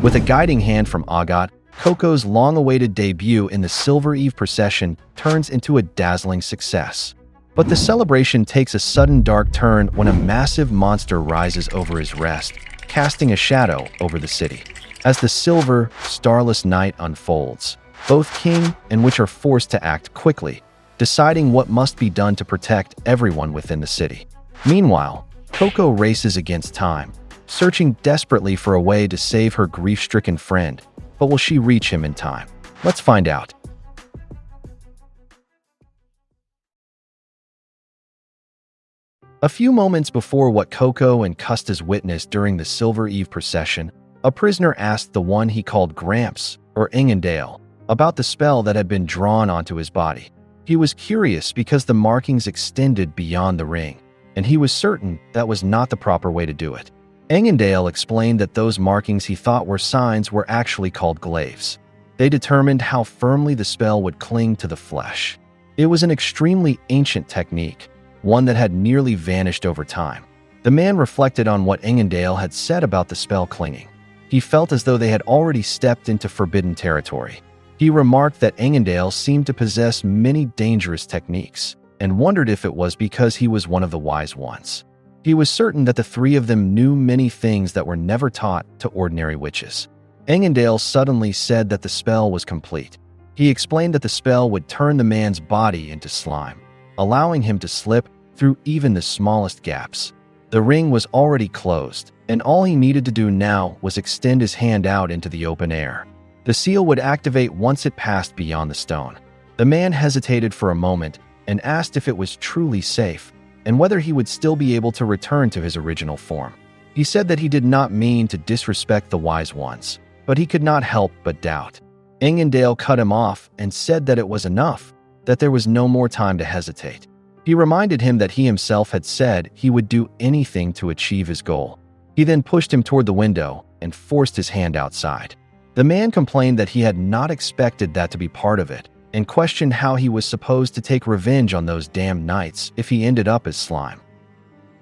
With a guiding hand from Agat, Coco's long-awaited debut in the Silver Eve procession turns into a dazzling success. But the celebration takes a sudden dark turn when a massive monster rises over his rest, casting a shadow over the city. As the silver, starless night unfolds, both King and Witch are forced to act quickly, deciding what must be done to protect everyone within the city. Meanwhile, Coco races against time, searching desperately for a way to save her grief-stricken friend. But will she reach him in time? Let's find out. A few moments before what Coco and Custis witnessed during the Silver Eve procession, a prisoner asked the one he called Gramps, or Ingandale, about the spell that had been drawn onto his body. He was curious because the markings extended beyond the ring, and he was certain that was not the proper way to do it. Ingandale explained that those markings he thought were signs were actually called glaives. They determined how firmly the spell would cling to the flesh. It was an extremely ancient technique, one that had nearly vanished over time. The man reflected on what Ingandale had said about the spell clinging. He felt as though they had already stepped into forbidden territory. He remarked that Ingandale seemed to possess many dangerous techniques, and wondered if it was because he was one of the wise ones. He was certain that the three of them knew many things that were never taught to ordinary witches. Ingandale suddenly said that the spell was complete. He explained that the spell would turn the man's body into slime, allowing him to slip through even the smallest gaps. The ring was already closed, and all he needed to do now was extend his hand out into the open air. The seal would activate once it passed beyond the stone. The man hesitated for a moment and asked if it was truly safe, and whether he would still be able to return to his original form. He said that he did not mean to disrespect the wise ones, but he could not help but doubt. Ingandale cut him off and said that it was enough, that there was no more time to hesitate. He reminded him that he himself had said he would do anything to achieve his goal. He then pushed him toward the window and forced his hand outside. The man complained that he had not expected that to be part of it, and questioned how he was supposed to take revenge on those damned knights if he ended up as slime.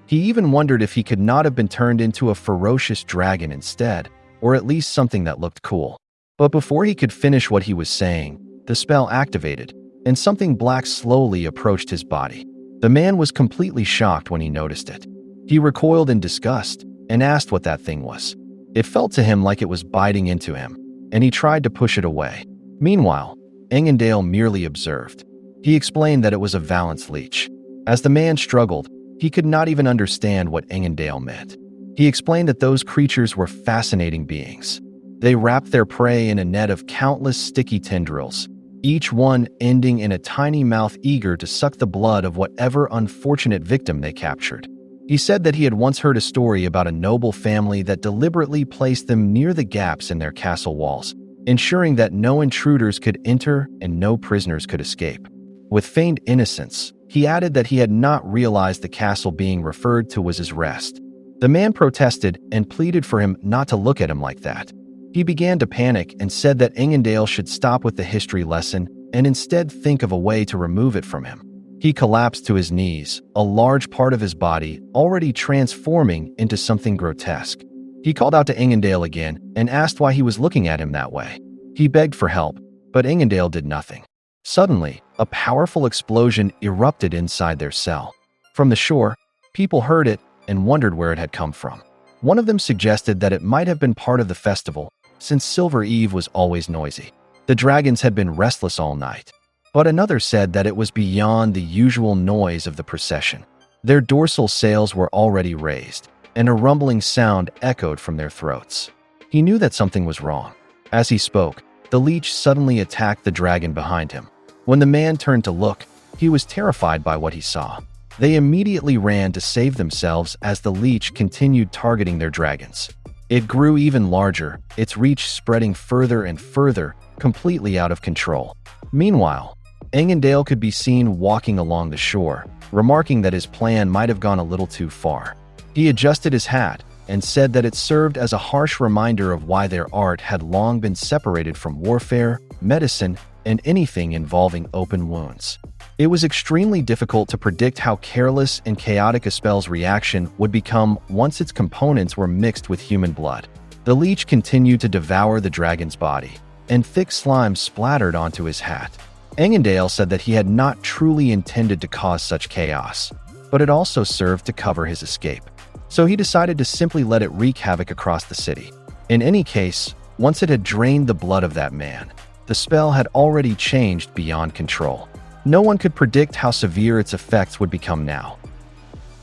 He even wondered if he could not have been turned into a ferocious dragon instead, or at least something that looked cool. But before he could finish what he was saying, the spell activated, and something black slowly approached his body. The man was completely shocked when he noticed it. He recoiled in disgust and asked what that thing was. It felt to him like it was biting into him, and he tried to push it away. Meanwhile, Ingandale merely observed. He explained that it was a Valance leech. As the man struggled, he could not even understand what Ingandale meant. He explained that those creatures were fascinating beings. They wrapped their prey in a net of countless sticky tendrils, each one ending in a tiny mouth eager to suck the blood of whatever unfortunate victim they captured. He said that he had once heard a story about a noble family that deliberately placed them near the gaps in their castle walls, ensuring that no intruders could enter and no prisoners could escape. With feigned innocence, he added that he had not realized the castle being referred to was his rest. The man protested and pleaded for him not to look at him like that. He began to panic and said that Ingandale should stop with the history lesson and instead think of a way to remove it from him. He collapsed to his knees, a large part of his body already transforming into something grotesque. He called out to Ingandale again and asked why he was looking at him that way. He begged for help, but Ingandale did nothing. Suddenly, a powerful explosion erupted inside their cell. From the shore, people heard it and wondered where it had come from. One of them suggested that it might have been part of the festival, since Silver Eve was always noisy. The dragons had been restless all night. But another said that it was beyond the usual noise of the procession. Their dorsal sails were already raised, and a rumbling sound echoed from their throats. He knew that something was wrong. As he spoke, the leech suddenly attacked the dragon behind him. When the man turned to look, he was terrified by what he saw. They immediately ran to save themselves as the leech continued targeting their dragons. It grew even larger, its reach spreading further and further, completely out of control. Meanwhile, Ingandale could be seen walking along the shore, remarking that his plan might have gone a little too far. He adjusted his hat and said that it served as a harsh reminder of why their art had long been separated from warfare, medicine, and anything involving open wounds. It was extremely difficult to predict how careless and chaotic a spell's reaction would become once its components were mixed with human blood. The leech continued to devour the dragon's body, and thick slime splattered onto his hat. Engindale said that he had not truly intended to cause such chaos, but it also served to cover his escape. So he decided to simply let it wreak havoc across the city. In any case, once it had drained the blood of that man, the spell had already changed beyond control. No one could predict how severe its effects would become now.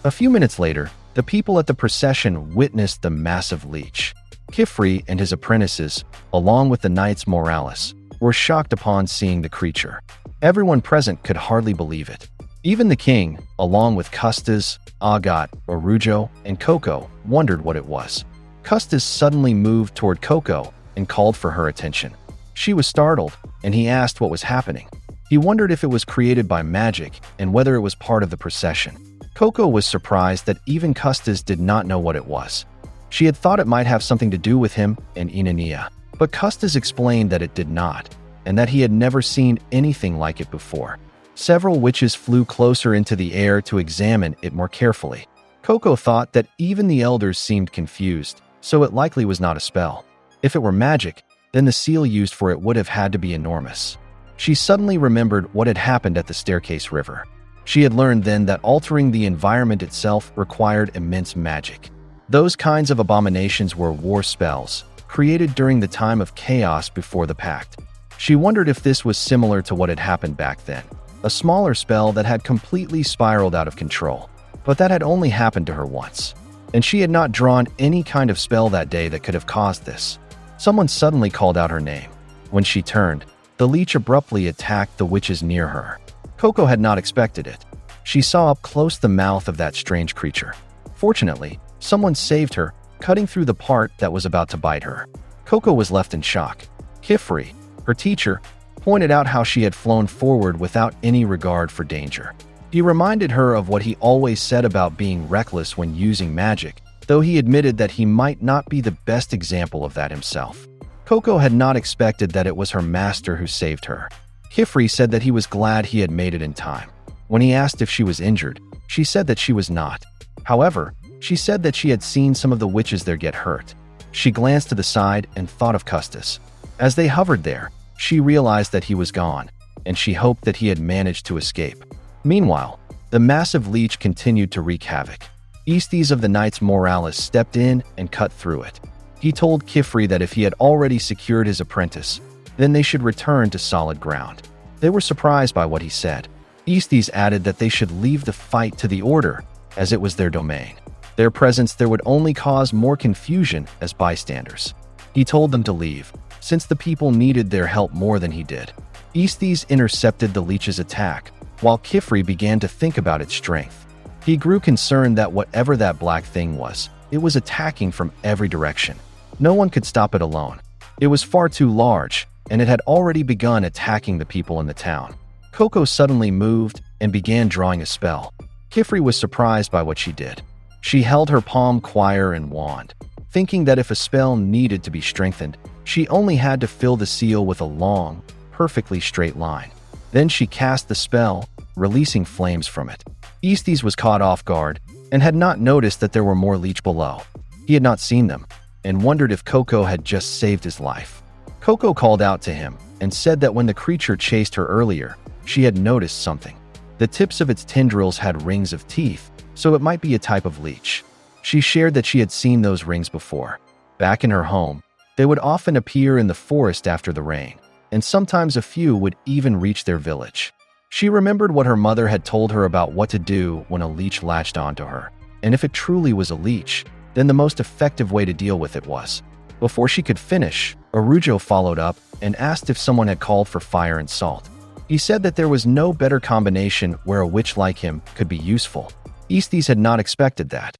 A few minutes later, the people at the procession witnessed the massive leech. Kifri and his apprentices, along with the knights Moralis, were shocked upon seeing the creature. Everyone present could hardly believe it. Even the king, along with Custas, Agat, Arujo, and Coco, wondered what it was. Custas suddenly moved toward Coco and called for her attention. She was startled, and he asked what was happening. He wondered if it was created by magic and whether it was part of the procession. Coco was surprised that even Custas did not know what it was. She had thought it might have something to do with him and Inania, but Custas explained that it did not, and that he had never seen anything like it before. Several witches flew closer into the air to examine it more carefully. Coco thought that even the elders seemed confused, so it likely was not a spell. If it were magic, then the seal used for it would have had to be enormous. She suddenly remembered what had happened at the Staircase River. She had learned then that altering the environment itself required immense magic. Those kinds of abominations were war spells, created during the time of chaos before the Pact. She wondered if this was similar to what had happened back then, a smaller spell that had completely spiraled out of control. But that had only happened to her once, and she had not drawn any kind of spell that day that could have caused this. Someone suddenly called out her name. When she turned, the leech abruptly attacked the witches near her. Coco had not expected it. She saw up close the mouth of that strange creature. Fortunately, someone saved her, cutting through the part that was about to bite her. Coco was left in shock. Kifri, her teacher, pointed out how she had flown forward without any regard for danger. He reminded her of what he always said about being reckless when using magic, though he admitted that he might not be the best example of that himself. Coco had not expected that it was her master who saved her. Kifri said that he was glad he had made it in time. When he asked if she was injured, she said that she was not. However, she said that she had seen some of the witches there get hurt. She glanced to the side and thought of Custas. As they hovered there, she realized that he was gone, and she hoped that he had managed to escape. Meanwhile, the massive leech continued to wreak havoc. Estes of the Knights Moralis stepped in and cut through it. He told Kifri that if he had already secured his apprentice, then they should return to solid ground. They were surprised by what he said. Estes added that they should leave the fight to the Order, as it was their domain. Their presence there would only cause more confusion as bystanders. He told them to leave, since the people needed their help more than he did. Estes intercepted the leech's attack, while Kifri began to think about its strength. He grew concerned that whatever that black thing was, it was attacking from every direction. No one could stop it alone. It was far too large, and it had already begun attacking the people in the town. Coco suddenly moved and began drawing a spell. Kifri was surprised by what she did. She held her palm choir and wand, thinking that if a spell needed to be strengthened, she only had to fill the seal with a long, perfectly straight line. Then she cast the spell, releasing flames from it. Estes was caught off guard and had not noticed that there were more leech below. He had not seen them, and wondered if Coco had just saved his life. Coco called out to him and said that when the creature chased her earlier, she had noticed something. The tips of its tendrils had rings of teeth, so it might be a type of leech. She shared that she had seen those rings before. Back in her home, they would often appear in the forest after the rain, and sometimes a few would even reach their village. She remembered what her mother had told her about what to do when a leech latched onto her, and if it truly was a leech, then the most effective way to deal with it was. Before she could finish, Arujo followed up and asked if someone had called for fire and salt. He said that there was no better combination where a witch like him could be useful. Estes had not expected that.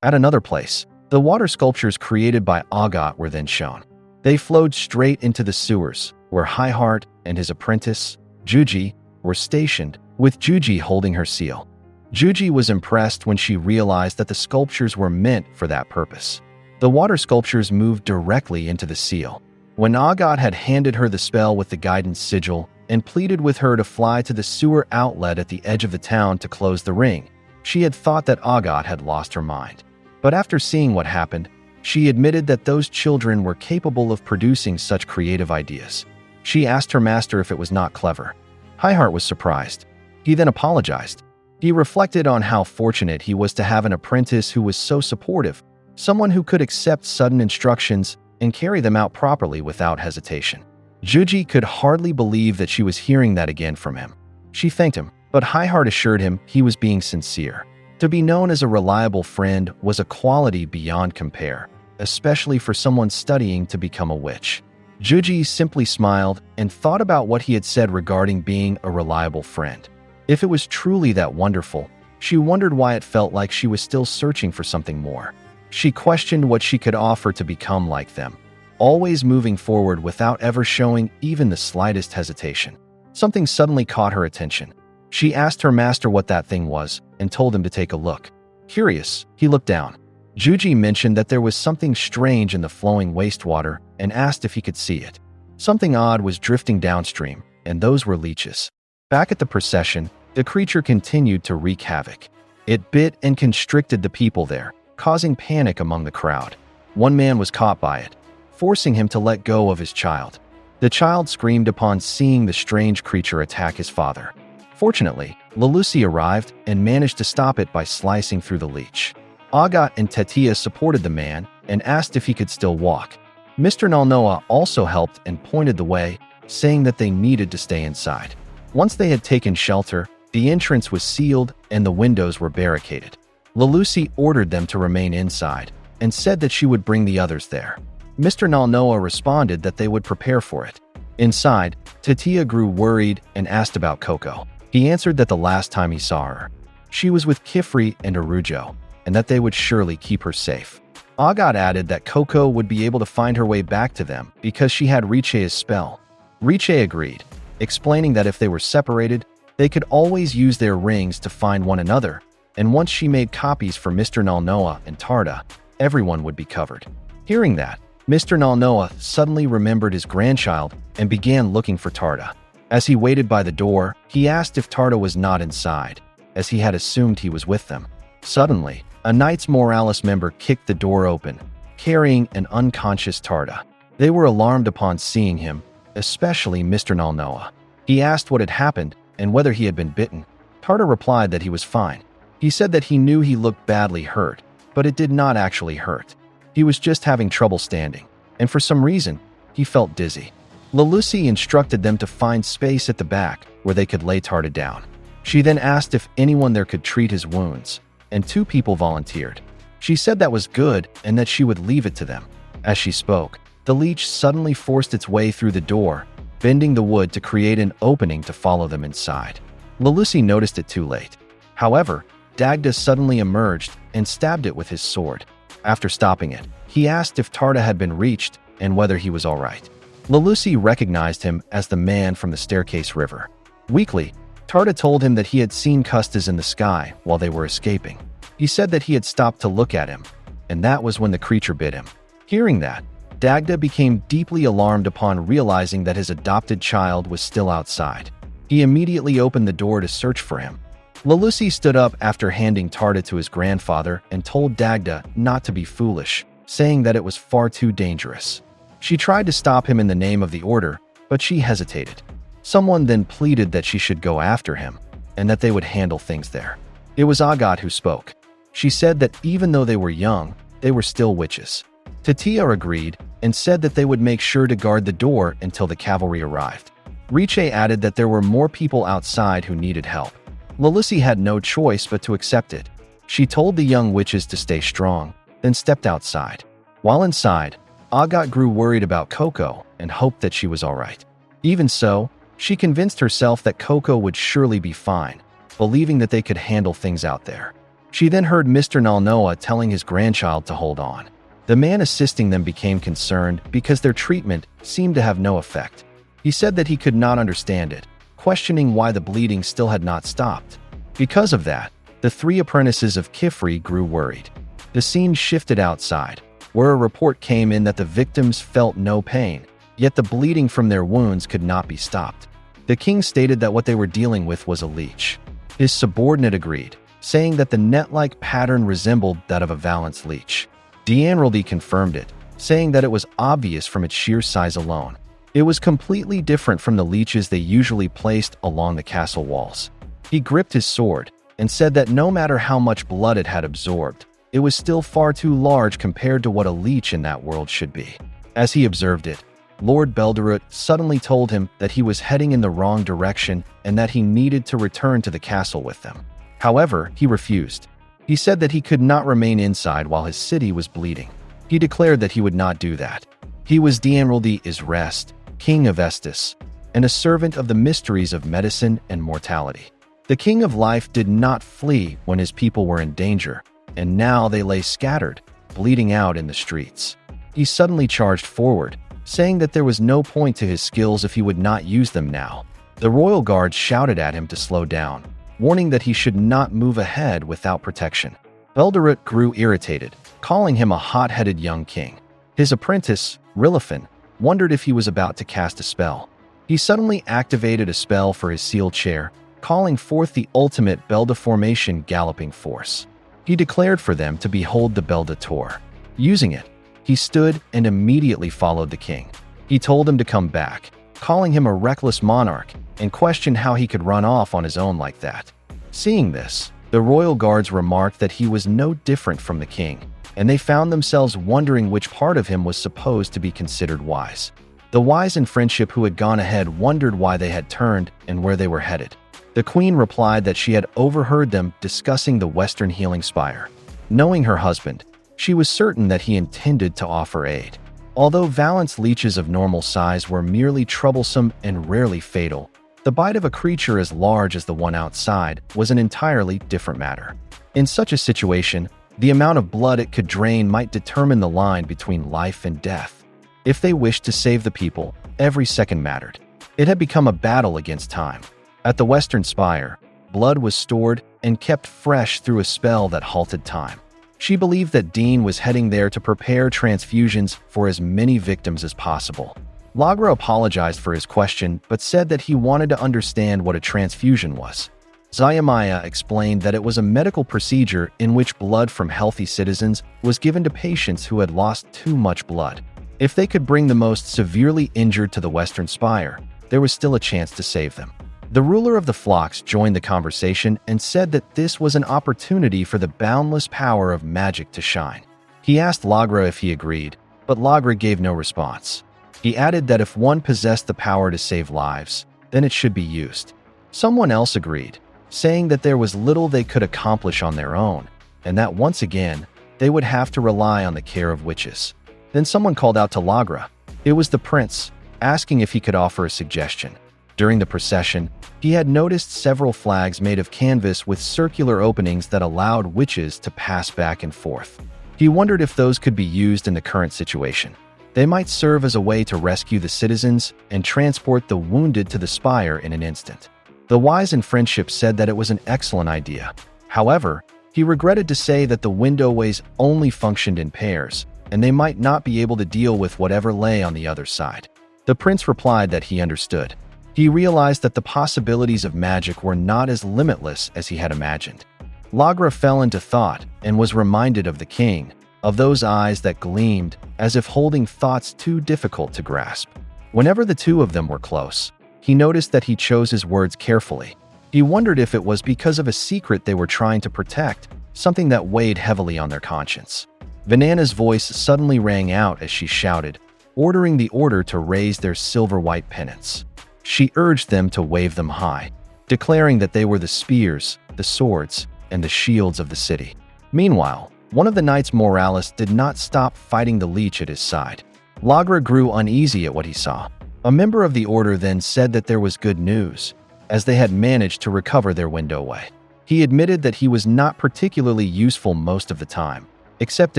At another place, the water sculptures created by Agat were then shown. They flowed straight into the sewers, where Highheart and his apprentice, Juji, were stationed, with Juji holding her seal. Juji was impressed when she realized that the sculptures were meant for that purpose. The water sculptures moved directly into the seal. When Agat had handed her the spell with the guidance sigil and pleaded with her to fly to the sewer outlet at the edge of the town to close the ring, she had thought that Agat had lost her mind. But after seeing what happened, She admitted that those children were capable of producing such creative ideas. She asked her master if it was not clever. Highheart was surprised. He then apologized. He reflected on how fortunate he was to have an apprentice who was so supportive, someone who could accept sudden instructions and carry them out properly without hesitation. Juji could hardly believe that she was hearing that again from him. She thanked him, but Highheart assured him he was being sincere. To be known as a reliable friend was a quality beyond compare, especially for someone studying to become a witch. Juji simply smiled and thought about what he had said regarding being a reliable friend. If it was truly that wonderful, she wondered why it felt like she was still searching for something more. She questioned what she could offer to become like them, always moving forward without ever showing even the slightest hesitation. Something suddenly caught her attention. She asked her master what that thing was and told him to take a look. Curious, he looked down. Juji mentioned that there was something strange in the flowing wastewater and asked if he could see it. Something odd was drifting downstream, and those were leeches. Back at the procession, the creature continued to wreak havoc. It bit and constricted the people there, causing panic among the crowd. One man was caught by it, forcing him to let go of his child. The child screamed upon seeing the strange creature attack his father. Fortunately, Lelusi arrived and managed to stop it by slicing through the leech. Agat and Tetia supported the man and asked if he could still walk. Mr. Nalnoa also helped and pointed the way, saying that they needed to stay inside. Once they had taken shelter, the entrance was sealed and the windows were barricaded. Lelusi ordered them to remain inside and said that she would bring the others there. Mr. Nalnoa responded that they would prepare for it. Inside, Tetia grew worried and asked about Coco. He answered that the last time he saw her, she was with Kifri and Arujo, and that they would surely keep her safe. Agat added that Coco would be able to find her way back to them because she had Riche's spell. Riche agreed, explaining that if they were separated, they could always use their rings to find one another, and once she made copies for Mr. Nalnoa and Tarda, everyone would be covered. Hearing that, Mr. Nalnoa suddenly remembered his grandchild and began looking for Tarda. As he waited by the door, he asked if Tarda was not inside, as he had assumed he was with them. Suddenly, a Knights Moralis member kicked the door open, carrying an unconscious Tarda. They were alarmed upon seeing him, especially Mr. Nalnoa. He asked what had happened and whether he had been bitten. Tarda replied that he was fine. He said that he knew he looked badly hurt, but it did not actually hurt. He was just having trouble standing, and for some reason, he felt dizzy. Lelusi instructed them to find space at the back where they could lay Tarda down. She then asked if anyone there could treat his wounds, and 2 people volunteered. She said that was good and that she would leave it to them. As she spoke, the leech suddenly forced its way through the door, bending the wood to create an opening to follow them inside. Lelusi noticed it too late. However, Dagda suddenly emerged and stabbed it with his sword. After stopping it, he asked if Tarda had been reached and whether he was all right. Lelusi recognized him as the man from the Staircase River. Weakly, Tarda told him that he had seen Custas in the sky while they were escaping. He said that he had stopped to look at him, and that was when the creature bit him. Hearing that, Dagda became deeply alarmed upon realizing that his adopted child was still outside. He immediately opened the door to search for him. Lelusi stood up after handing Tarda to his grandfather and told Dagda not to be foolish, saying that it was far too dangerous. She tried to stop him in the name of the order, but she hesitated. Someone then pleaded that she should go after him, and that they would handle things there. It was Agat who spoke. She said that even though they were young, they were still witches. Tetia agreed and said that they would make sure to guard the door until the cavalry arrived. Riche added that there were more people outside who needed help. Lelusi had no choice but to accept it. She told the young witches to stay strong, then stepped outside. While inside, Agat grew worried about Coco and hoped that she was all right. Even so, she convinced herself that Coco would surely be fine, believing that they could handle things out there. She then heard Mr. Nalnoa telling his grandchild to hold on. The man assisting them became concerned because their treatment seemed to have no effect. He said that he could not understand it, questioning why the bleeding still had not stopped. Because of that, the 3 apprentices of Kifri grew worried. The scene shifted outside, where a report came in that the victims felt no pain, yet the bleeding from their wounds could not be stopped. The king stated that what they were dealing with was a leech. His subordinate agreed, saying that the net-like pattern resembled that of a Valance leech. D'Anraldy confirmed it, saying that it was obvious from its sheer size alone. It was completely different from the leeches they usually placed along the castle walls. He gripped his sword and said that no matter how much blood it had absorbed, it was still far too large compared to what a leech in that world should be. As he observed it, Lord Belderut suddenly told him that he was heading in the wrong direction and that he needed to return to the castle with them. However, he refused. He said that he could not remain inside while his city was bleeding. He declared that he would not do that. He was D'Anraldy Isrest, king of Estus, and a servant of the mysteries of medicine and mortality. The king of life did not flee when his people were in danger, and now they lay scattered, bleeding out in the streets. He suddenly charged forward, saying that there was no point to his skills if he would not use them now. The royal guards shouted at him to slow down, warning that he should not move ahead without protection. Belderut grew irritated, calling him a hot-headed young king. His apprentice, Rilifin, wondered if he was about to cast a spell. He suddenly activated a spell for his sealed chair, calling forth the ultimate Belda formation galloping force. He declared for them to behold the Belda Tor. Using it, he stood and immediately followed the king. He told him to come back, calling him a reckless monarch, and questioned how he could run off on his own like that. Seeing this, the royal guards remarked that he was no different from the king, and they found themselves wondering which part of him was supposed to be considered wise. The wise in friendship who had gone ahead wondered why they had turned and where they were headed. The queen replied that she had overheard them discussing the Western Healing Spire. Knowing her husband, she was certain that he intended to offer aid. Although Valance leeches of normal size were merely troublesome and rarely fatal, the bite of a creature as large as the one outside was an entirely different matter. In such a situation, the amount of blood it could drain might determine the line between life and death. If they wished to save the people, every second mattered. It had become a battle against time. At the Western Spire, blood was stored and kept fresh through a spell that halted time. She believed that Dean was heading there to prepare transfusions for as many victims as possible. Lagra apologized for his question, but said that he wanted to understand what a transfusion was. Zayamaya explained that it was a medical procedure in which blood from healthy citizens was given to patients who had lost too much blood. If they could bring the most severely injured to the Western Spire, there was still a chance to save them. The ruler of the flocks joined the conversation and said that this was an opportunity for the boundless power of magic to shine. He asked Lagra if he agreed, but Lagra gave no response. He added that if one possessed the power to save lives, then it should be used. Someone else agreed, saying that there was little they could accomplish on their own, and that once again, they would have to rely on the care of witches. Then someone called out to Lagra. It was the prince, asking if he could offer a suggestion. During the procession, he had noticed several flags made of canvas with circular openings that allowed witches to pass back and forth. He wondered if those could be used in the current situation. They might serve as a way to rescue the citizens and transport the wounded to the spire in an instant. The wise in friendship said that it was an excellent idea. However, he regretted to say that the windowways only functioned in pairs, and they might not be able to deal with whatever lay on the other side. The prince replied that he understood. He realized that the possibilities of magic were not as limitless as he had imagined. Lagra fell into thought and was reminded of the king, of those eyes that gleamed as if holding thoughts too difficult to grasp. Whenever the two of them were close, he noticed that he chose his words carefully. He wondered if it was because of a secret they were trying to protect, something that weighed heavily on their conscience. Vanana's voice suddenly rang out as she shouted, ordering the order to raise their silver-white pennants. She urged them to wave them high, declaring that they were the spears, the swords, and the shields of the city. Meanwhile, one of the knights Moralis did not stop fighting the leech at his side. Lagra grew uneasy at what he saw. A member of the order then said that there was good news, as they had managed to recover their windowway. He admitted that he was not particularly useful most of the time, except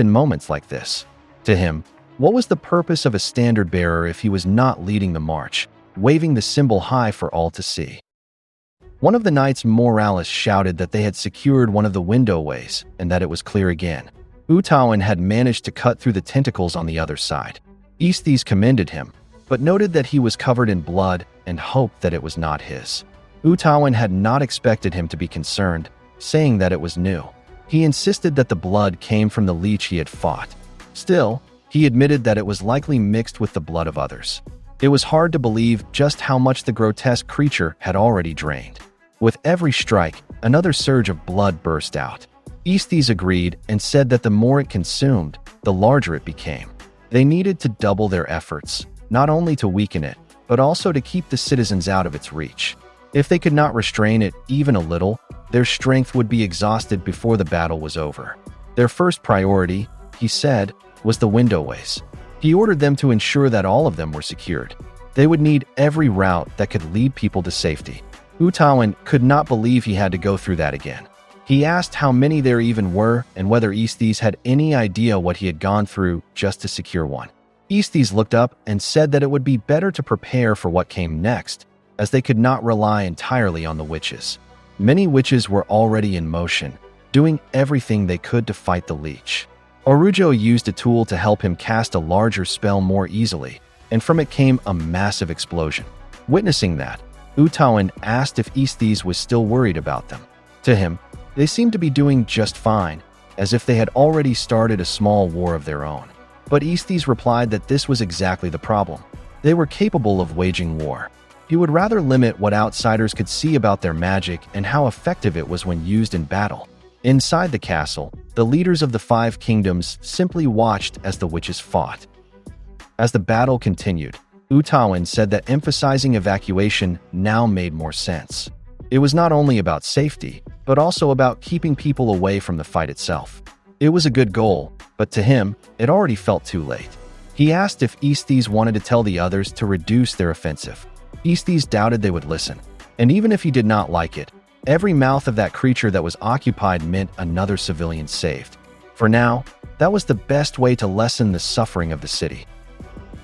in moments like this. To him, what was the purpose of a standard bearer if he was not leading the march, waving the symbol high for all to see? One of the knights Moralis shouted that they had secured one of the windowways and that it was clear again. Utawan had managed to cut through the tentacles on the other side. Aesthis commended him, but noted that he was covered in blood and hoped that it was not his. Utawan had not expected him to be concerned, saying that it was new. He insisted that the blood came from the leech he had fought. Still, he admitted that it was likely mixed with the blood of others. It was hard to believe just how much the grotesque creature had already drained. With every strike, another surge of blood burst out. Aesthete agreed and said that the more it consumed, the larger it became. They needed to double their efforts, not only to weaken it, but also to keep the citizens out of its reach. If they could not restrain it even a little, their strength would be exhausted before the battle was over. Their first priority, he said, was the windowways. He ordered them to ensure that all of them were secured. They would need every route that could lead people to safety. Oniii-Chan could not believe he had to go through that again. He asked how many there even were and whether Aesthete had any idea what he had gone through just to secure one. Aesthete looked up and said that it would be better to prepare for what came next, as they could not rely entirely on the witches. Many witches were already in motion, doing everything they could to fight the Leech. Orujo used a tool to help him cast a larger spell more easily, and from it came a massive explosion. Witnessing that, Oniii-Chan asked if Aesthete was still worried about them. To him, they seemed to be doing just fine, as if they had already started a small war of their own. But Aesthete replied that this was exactly the problem. They were capable of waging war. He would rather limit what outsiders could see about their magic and how effective it was when used in battle. Inside the castle, the leaders of the 5 kingdoms simply watched as the witches fought. As the battle continued, Oniii-Chan said that emphasizing evacuation now made more sense. It was not only about safety, but also about keeping people away from the fight itself. It was a good goal, but to him, it already felt too late. He asked if Aesthete wanted to tell the others to reduce their offensive. Aesthete doubted they would listen, and even if he did not like it, every mouth of that creature that was occupied meant another civilian saved. For now, that was the best way to lessen the suffering of the city.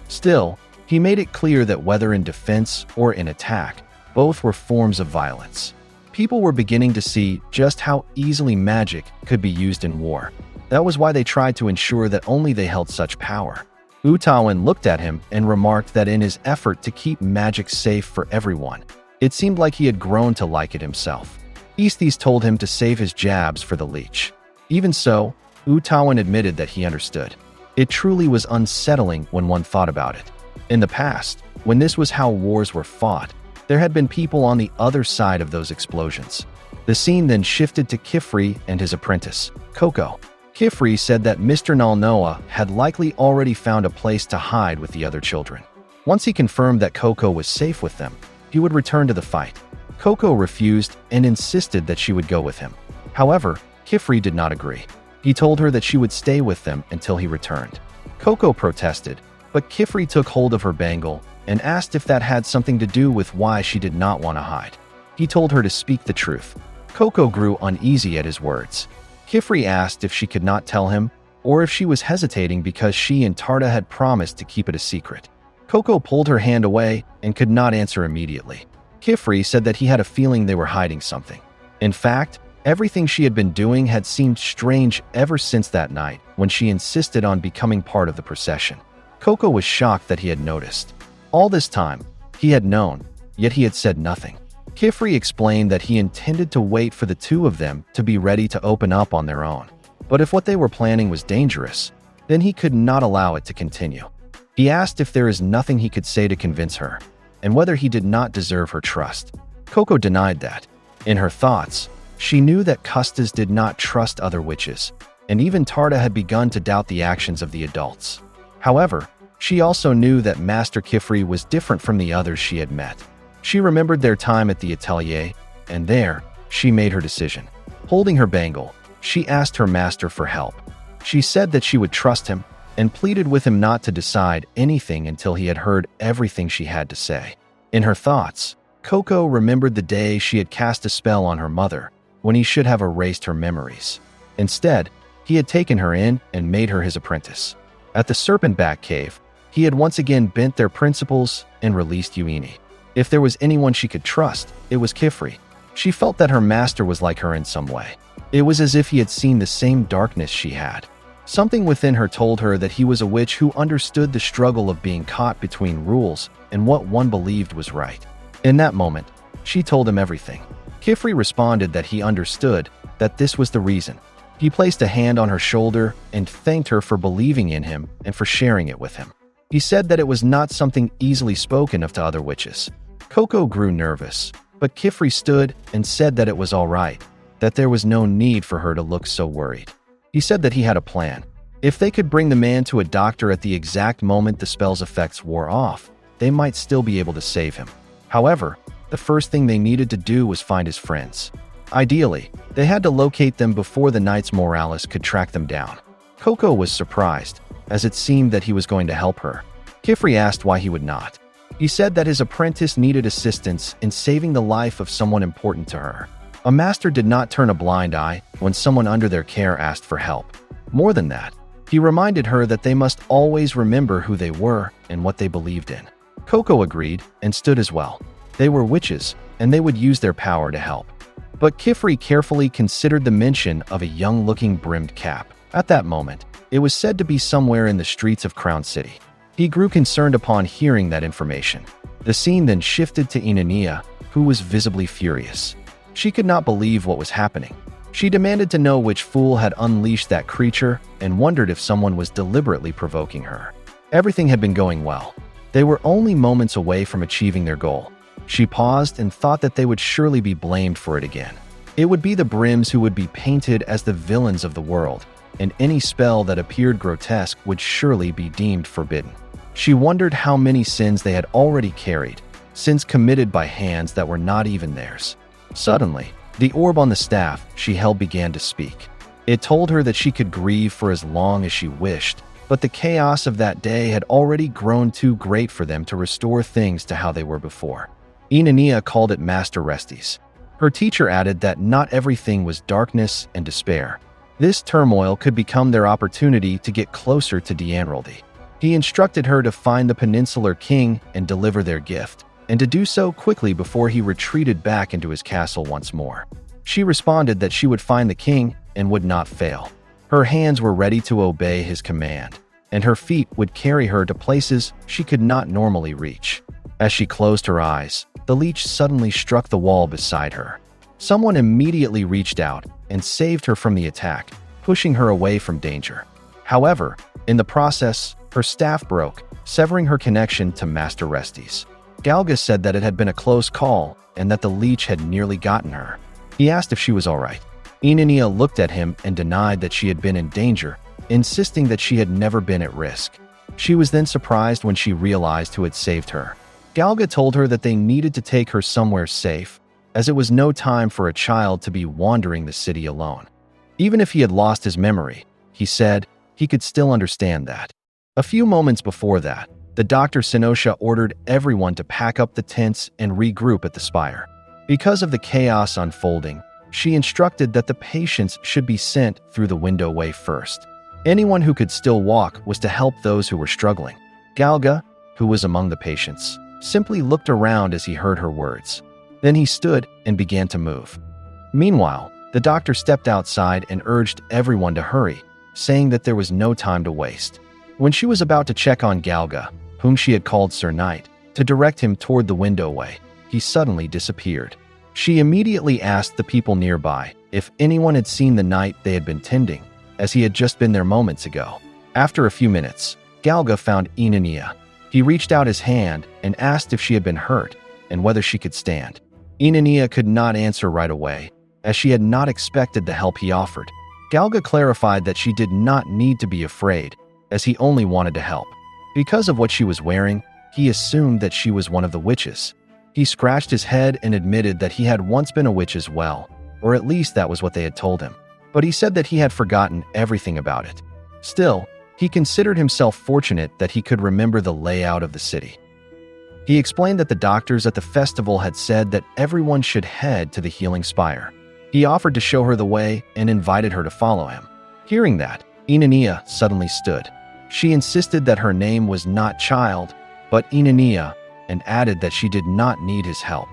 Still, he made it clear that whether in defense or in attack, both were forms of violence. People were beginning to see just how easily magic could be used in war. That was why they tried to ensure that only they held such power. Oniii-Chan looked at him and remarked that in his effort to keep magic safe for everyone, it seemed like he had grown to like it himself. Aesthete told him to save his jabs for the Leech. Even so, Oniii-Chan admitted that he understood. It truly was unsettling when one thought about it. In the past, when this was how wars were fought, there had been people on the other side of those explosions. The scene then shifted to Kifri and his apprentice, Coco. Kifri said that Mr. Nalnoa had likely already found a place to hide with the other children. Once he confirmed that Coco was safe with them, he would return to the fight. Coco refused and insisted that she would go with him. However, Kifri did not agree. He told her that she would stay with them until he returned. Coco protested, but Kifri took hold of her bangle and asked if that had something to do with why she did not want to hide. He told her to speak the truth. Coco grew uneasy at his words. Kifri asked if she could not tell him, or if she was hesitating because she and Tarda had promised to keep it a secret. Coco pulled her hand away and could not answer immediately. Kifri said that he had a feeling they were hiding something. In fact, everything she had been doing had seemed strange ever since that night when she insisted on becoming part of the procession. Coco was shocked that he had noticed. All this time, he had known, yet he had said nothing. Kifri explained that he intended to wait for the 2 of them to be ready to open up on their own. But if what they were planning was dangerous, then he could not allow it to continue. He asked if there is nothing he could say to convince her, and whether he did not deserve her trust. Coco denied that. In her thoughts, she knew that Custas did not trust other witches, and even Tarda had begun to doubt the actions of the adults. However, she also knew that Master Kifri was different from the others she had met. She remembered their time at the Atelier, and there, she made her decision. Holding her bangle, she asked her master for help. She said that she would trust him, and pleaded with him not to decide anything until he had heard everything she had to say. In her thoughts, Coco remembered the day she had cast a spell on her mother, when he should have erased her memories. Instead, he had taken her in and made her his apprentice. At the Serpent-Back Cave, he had once again bent their principles and released Onii. If there was anyone she could trust, it was Kifri. She felt that her master was like her in some way. It was as if he had seen the same darkness she had. Something within her told her that he was a witch who understood the struggle of being caught between rules and what one believed was right. In that moment, she told him everything. Kifri responded that he understood, that this was the reason. He placed a hand on her shoulder and thanked her for believing in him and for sharing it with him. He said that it was not something easily spoken of to other witches. Coco grew nervous, but Kifri stood and said that it was all right, that there was no need for her to look so worried. He said that he had a plan. If they could bring the man to a doctor at the exact moment the spell's effects wore off, they might still be able to save him. However, the first thing they needed to do was find his friends. Ideally, they had to locate them before the Knights Moralis could track them down. Coco was surprised, as it seemed that he was going to help her. Kifri asked why he would not. He said that his apprentice needed assistance in saving the life of someone important to her. A master did not turn a blind eye when someone under their care asked for help. More than that, he reminded her that they must always remember who they were and what they believed in. Coco agreed and stood as well. They were witches, and they would use their power to help. But Kifri carefully considered the mention of a young-looking brimmed cap. At that moment, it was said to be somewhere in the streets of Crown City. He grew concerned upon hearing that information. The scene then shifted to Onii-Chan, who was visibly furious. She could not believe what was happening. She demanded to know which fool had unleashed that creature and wondered if someone was deliberately provoking her. Everything had been going well. They were only moments away from achieving their goal. She paused and thought that they would surely be blamed for it again. It would be the Brims who would be painted as the villains of the world, and any spell that appeared grotesque would surely be deemed forbidden. She wondered how many sins they had already carried, sins committed by hands that were not even theirs. Suddenly, the orb on the staff she held began to speak. It told her that she could grieve for as long as she wished, but the chaos of that day had already grown too great for them to restore things to how they were before. Onii-Chan called it Master Resties. Her teacher added that not everything was darkness and despair. This turmoil could become their opportunity to get closer to D'Anraldi. He instructed her to find the Peninsular King and deliver their gift, and to do so quickly before he retreated back into his castle once more. She responded that she would find the king and would not fail. Her hands were ready to obey his command, and her feet would carry her to places she could not normally reach. As she closed her eyes, the leech suddenly struck the wall beside her. Someone immediately reached out and saved her from the attack, pushing her away from danger. However, in the process, her staff broke, severing her connection to Master Resties. Galga said that it had been a close call and that the leech had nearly gotten her. He asked if she was all right. Onii-Chan looked at him and denied that she had been in danger, insisting that she had never been at risk. She was then surprised when she realized who had saved her. Galga told her that they needed to take her somewhere safe, as it was no time for a child to be wandering the city alone. Even if he had lost his memory, he said, he could still understand that. A few moments before that, the Dr. Sinosha ordered everyone to pack up the tents and regroup at the spire. Because of the chaos unfolding, she instructed that the patients should be sent through the window way first. Anyone who could still walk was to help those who were struggling. Galga, who was among the patients, simply looked around as he heard her words. Then he stood and began to move. Meanwhile, the doctor stepped outside and urged everyone to hurry, saying that there was no time to waste. When she was about to check on Galga, whom she had called Sir Knight, to direct him toward the window way, he suddenly disappeared. She immediately asked the people nearby if anyone had seen the knight they had been tending, as he had just been there moments ago. After a few minutes, Galga found Onii-Chan. He reached out his hand and asked if she had been hurt and whether she could stand. Onii-Chan could not answer right away, as she had not expected the help he offered. Galga clarified that she did not need to be afraid, as he only wanted to help. Because of what she was wearing, he assumed that she was one of the witches. He scratched his head and admitted that he had once been a witch as well, or at least that was what they had told him. But he said that he had forgotten everything about it. Still, he considered himself fortunate that he could remember the layout of the city. He explained that the doctors at the festival had said that everyone should head to the healing spire. He offered to show her the way and invited her to follow him. Hearing that, Onii-Chan suddenly stood. She insisted that her name was not Child, but Onii-Chan, and added that she did not need his help.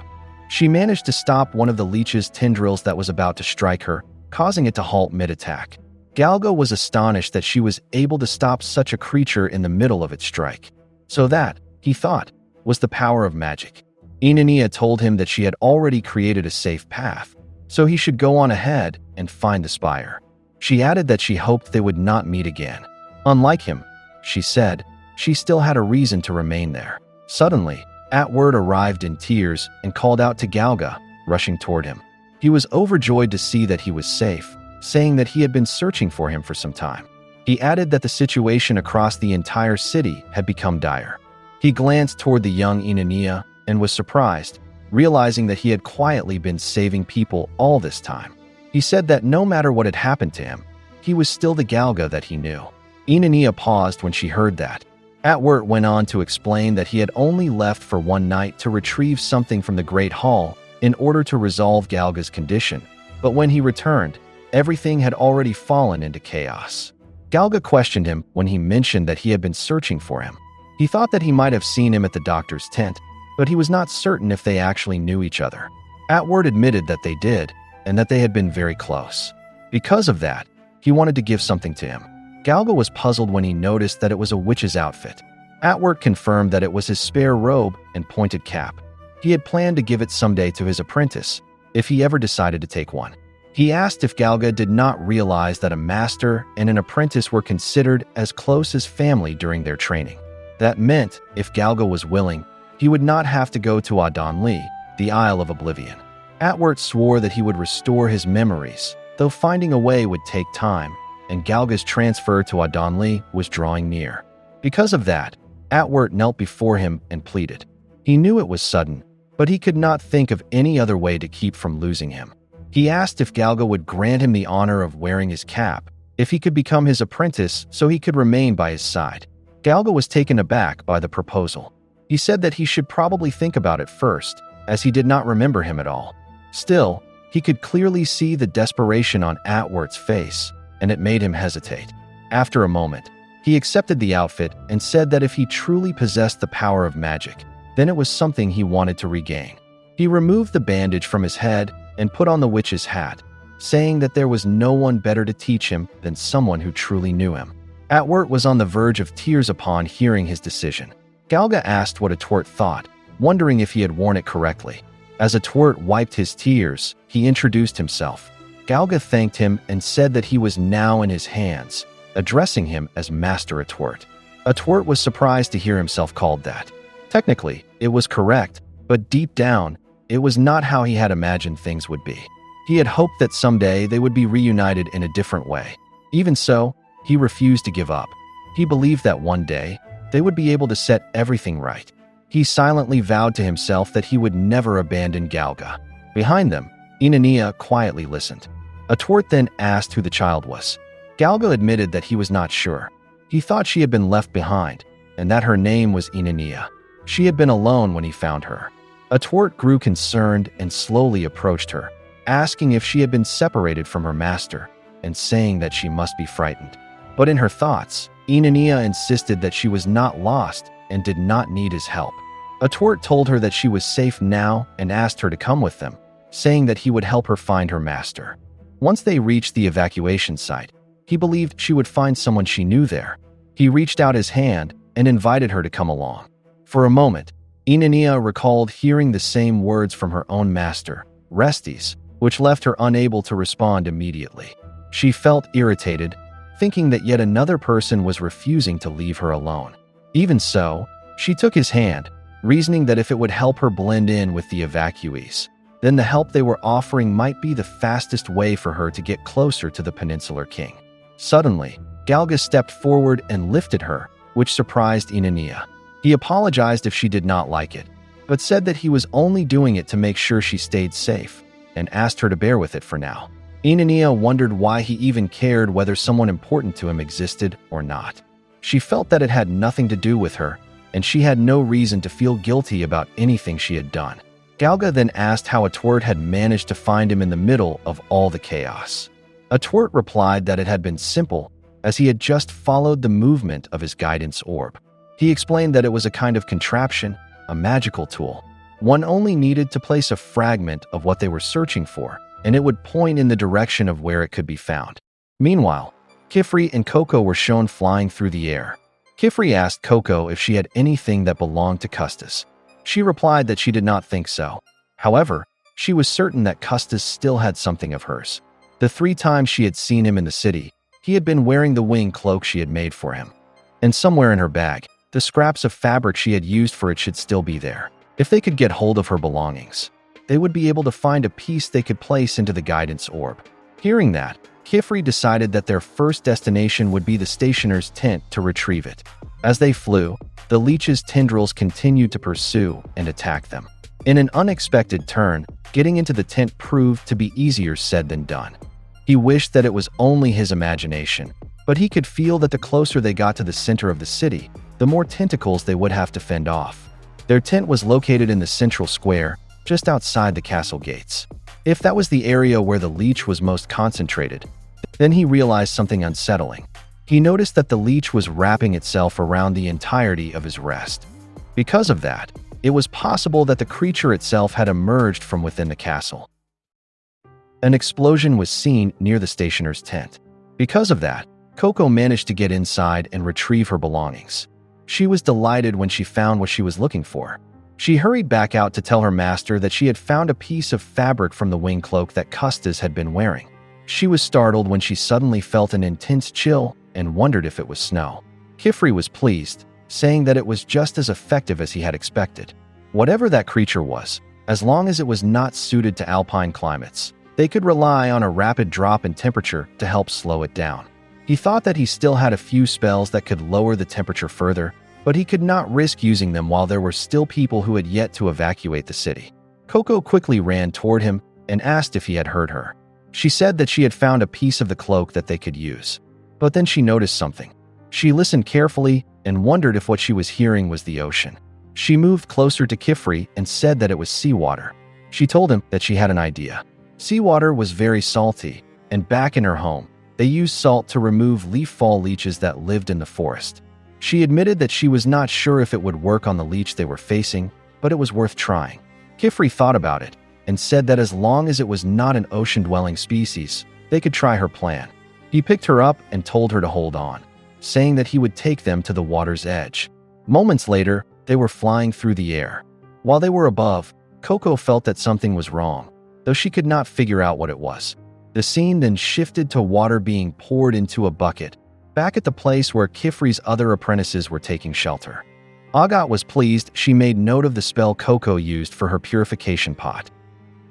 She managed to stop one of the leech's tendrils that was about to strike her, causing it to halt mid-attack. Galga was astonished that she was able to stop such a creature in the middle of its strike. So that, he thought, was the power of magic. Onii-Chan told him that she had already created a safe path, so he should go on ahead and find the spire. She added that she hoped they would not meet again. Unlike him, she said, she still had a reason to remain there. Suddenly, Atward arrived in tears and called out to Galga, rushing toward him. He was overjoyed to see that he was safe, saying that he had been searching for him for some time. He added that the situation across the entire city had become dire. He glanced toward the young Onii and was surprised, realizing that he had quietly been saving people all this time. He said that no matter what had happened to him, he was still the Galga that he knew. Onii paused when she heard that. Atward went on to explain that he had only left for one night to retrieve something from the Great Hall in order to resolve Galga's condition, but when he returned, everything had already fallen into chaos. Galga questioned him when he mentioned that he had been searching for him. He thought that he might have seen him at the doctor's tent, but he was not certain if they actually knew each other. Atward admitted that they did, and that they had been very close. Because of that, he wanted to give something to him. Galga was puzzled when he noticed that it was a witch's outfit. Atward confirmed that it was his spare robe and pointed cap. He had planned to give it someday to his apprentice, if he ever decided to take one. He asked if Galga did not realize that a master and an apprentice were considered as close as family during their training. That meant, if Galga was willing, he would not have to go to Adon-Li, the Isle of Oblivion. Atward swore that he would restore his memories, though finding a way would take time, and Galga's transfer to Adon-Li was drawing near. Because of that, Atward knelt before him and pleaded. He knew it was sudden, but he could not think of any other way to keep from losing him. He asked if Galga would grant him the honor of wearing his cap, if he could become his apprentice so he could remain by his side. Galga was taken aback by the proposal. He said that he should probably think about it first, as he did not remember him at all. Still, he could clearly see the desperation on Atward's face, and it made him hesitate. After a moment, he accepted the outfit and said that if he truly possessed the power of magic, then it was something he wanted to regain. He removed the bandage from his head and put on the witch's hat, saying that there was no one better to teach him than someone who truly knew him. Atward was on the verge of tears upon hearing his decision. Galga asked what Atward thought, wondering if he had worn it correctly. As Atward wiped his tears, he introduced himself. Galga thanked him and said that he was now in his hands, addressing him as Master Atward. Atward was surprised to hear himself called that. Technically, it was correct, but deep down, it was not how he had imagined things would be. He had hoped that someday they would be reunited in a different way. Even so, he refused to give up. He believed that one day, they would be able to set everything right. He silently vowed to himself that he would never abandon Galga. Behind them, Onii quietly listened. Atward then asked who the child was. Galga admitted that he was not sure. He thought she had been left behind, and that her name was Onii. She had been alone when he found her. Atward grew concerned and slowly approached her, asking if she had been separated from her master, and saying that she must be frightened. But in her thoughts, Onii insisted that she was not lost and did not need his help. Atward told her that she was safe now and asked her to come with them, saying that he would help her find her master. Once they reached the evacuation site, he believed she would find someone she knew there. He reached out his hand and invited her to come along. For a moment, Onii recalled hearing the same words from her own master, Restes, which left her unable to respond immediately. She felt irritated, thinking that yet another person was refusing to leave her alone. Even so, she took his hand, reasoning that if it would help her blend in with the evacuees, then the help they were offering might be the fastest way for her to get closer to the Peninsular King. Suddenly, Galga stepped forward and lifted her, which surprised Onii. He apologized if she did not like it, but said that he was only doing it to make sure she stayed safe, and asked her to bear with it for now. Onii wondered why he even cared whether someone important to him existed or not. She felt that it had nothing to do with her, and she had no reason to feel guilty about anything she had done. Galga then asked how Atward had managed to find him in the middle of all the chaos. Atward replied that it had been simple, as he had just followed the movement of his guidance orb. He explained that it was a kind of contraption, a magical tool. One only needed to place a fragment of what they were searching for, and it would point in the direction of where it could be found. Meanwhile, Kifri and Coco were shown flying through the air. Kifri asked Coco if she had anything that belonged to Custis. She replied that she did not think so. However, she was certain that Custis still had something of hers. The 3 times she had seen him in the city, he had been wearing the wing cloak she had made for him. And somewhere in her bag, the scraps of fabric she had used for it should still be there. If they could get hold of her belongings, they would be able to find a piece they could place into the guidance orb. Hearing that, Kifri decided that their first destination would be the stationer's tent to retrieve it. As they flew, the leech's tendrils continued to pursue and attack them. In an unexpected turn, getting into the tent proved to be easier said than done. He wished that it was only his imagination, but he could feel that the closer they got to the center of the city, the more tentacles they would have to fend off. Their tent was located in the central square, just outside the castle gates. If that was the area where the leech was most concentrated, then he realized something unsettling. He noticed that the leech was wrapping itself around the entirety of his rest. Because of that, it was possible that the creature itself had emerged from within the castle. An explosion was seen near the stationer's tent. Because of that, Coco managed to get inside and retrieve her belongings. She was delighted when she found what she was looking for. She hurried back out to tell her master that she had found a piece of fabric from the wing cloak that Custis had been wearing. She was startled when she suddenly felt an intense chill and wondered if it was snow. Kifri was pleased, saying that it was just as effective as he had expected. Whatever that creature was, as long as it was not suited to alpine climates, they could rely on a rapid drop in temperature to help slow it down. He thought that he still had a few spells that could lower the temperature further, but he could not risk using them while there were still people who had yet to evacuate the city. Coco quickly ran toward him and asked if he had heard her. She said that she had found a piece of the cloak that they could use. But then she noticed something. She listened carefully and wondered if what she was hearing was the ocean. She moved closer to Kifri and said that it was seawater. She told him that she had an idea. Seawater was very salty, and back in her home, they used salt to remove leaf fall leeches that lived in the forest. She admitted that she was not sure if it would work on the leech they were facing, but it was worth trying. Kifri thought about it and said that as long as it was not an ocean-dwelling species, they could try her plan. He picked her up and told her to hold on, saying that he would take them to the water's edge. Moments later, they were flying through the air. While they were above, Coco felt that something was wrong, though she could not figure out what it was. The scene then shifted to water being poured into a bucket, back at the place where Kifri's other apprentices were taking shelter. Agat was pleased. She made note of the spell Coco used for her purification pot.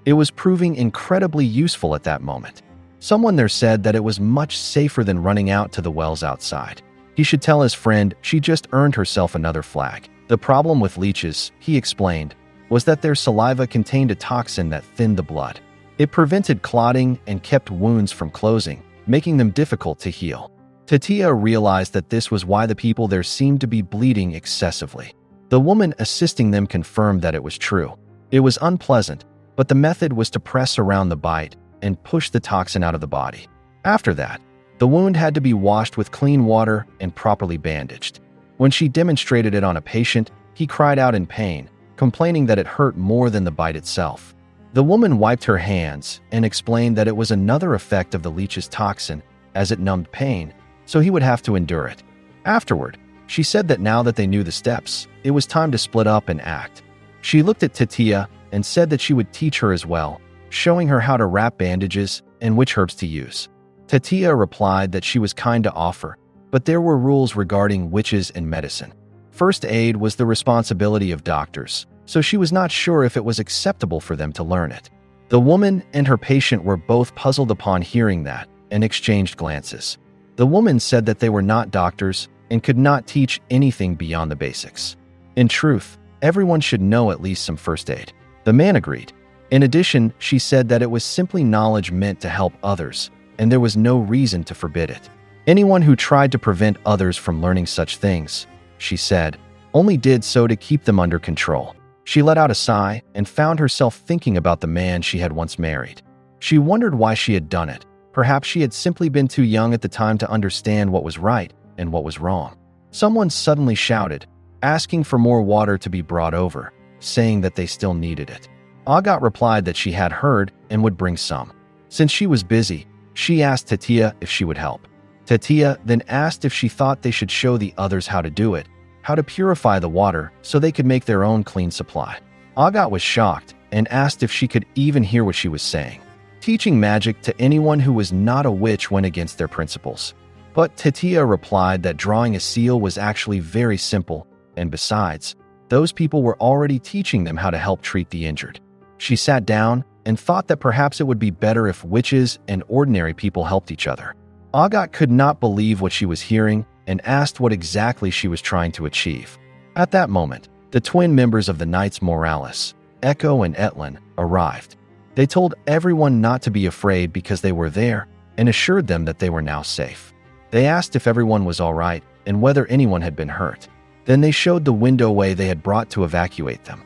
It was proving incredibly useful at that moment. Someone there said that it was much safer than running out to the wells outside. He should tell his friend she just earned herself another flag. The problem with leeches, he explained, was that their saliva contained a toxin that thinned the blood. It prevented clotting and kept wounds from closing, making them difficult to heal. Tatia realized that this was why the people there seemed to be bleeding excessively. The woman assisting them confirmed that it was true. It was unpleasant, but the method was to press around the bite and push the toxin out of the body. After that, the wound had to be washed with clean water and properly bandaged. When she demonstrated it on a patient, he cried out in pain, complaining that it hurt more than the bite itself. The woman wiped her hands and explained that it was another effect of the leech's toxin, as it numbed pain, so he would have to endure it. Afterward, she said that now that they knew the steps, it was time to split up and act. She looked at Tatia and said that she would teach her as well, showing her how to wrap bandages and which herbs to use. Tatia replied that she was kind to offer, but there were rules regarding witches and medicine. First aid was the responsibility of doctors, so she was not sure if it was acceptable for them to learn it. The woman and her patient were both puzzled upon hearing that and exchanged glances. The woman said that they were not doctors and could not teach anything beyond the basics. In truth, everyone should know at least some first aid. The man agreed. In addition, she said that it was simply knowledge meant to help others, and there was no reason to forbid it. Anyone who tried to prevent others from learning such things, she said, only did so to keep them under control. She let out a sigh and found herself thinking about the man she had once married. She wondered why she had done it. Perhaps she had simply been too young at the time to understand what was right and what was wrong. Someone suddenly shouted, asking for more water to be brought over, saying that they still needed it. Agat replied that she had heard and would bring some. Since she was busy, she asked Tatia if she would help. Tatia then asked if she thought they should show the others how to do it, how to purify the water so they could make their own clean supply. Agat was shocked and asked if she could even hear what she was saying. Teaching magic to anyone who was not a witch went against their principles. But Tetia replied that drawing a seal was actually very simple, and besides, those people were already teaching them how to help treat the injured. She sat down and thought that perhaps it would be better if witches and ordinary people helped each other. Agat could not believe what she was hearing and asked what exactly she was trying to achieve. At that moment, the twin members of the Knights Morales, Echo and Etlin, arrived. They told everyone not to be afraid because they were there and assured them that they were now safe. They asked if everyone was all right and whether anyone had been hurt. Then they showed the window way they had brought to evacuate them.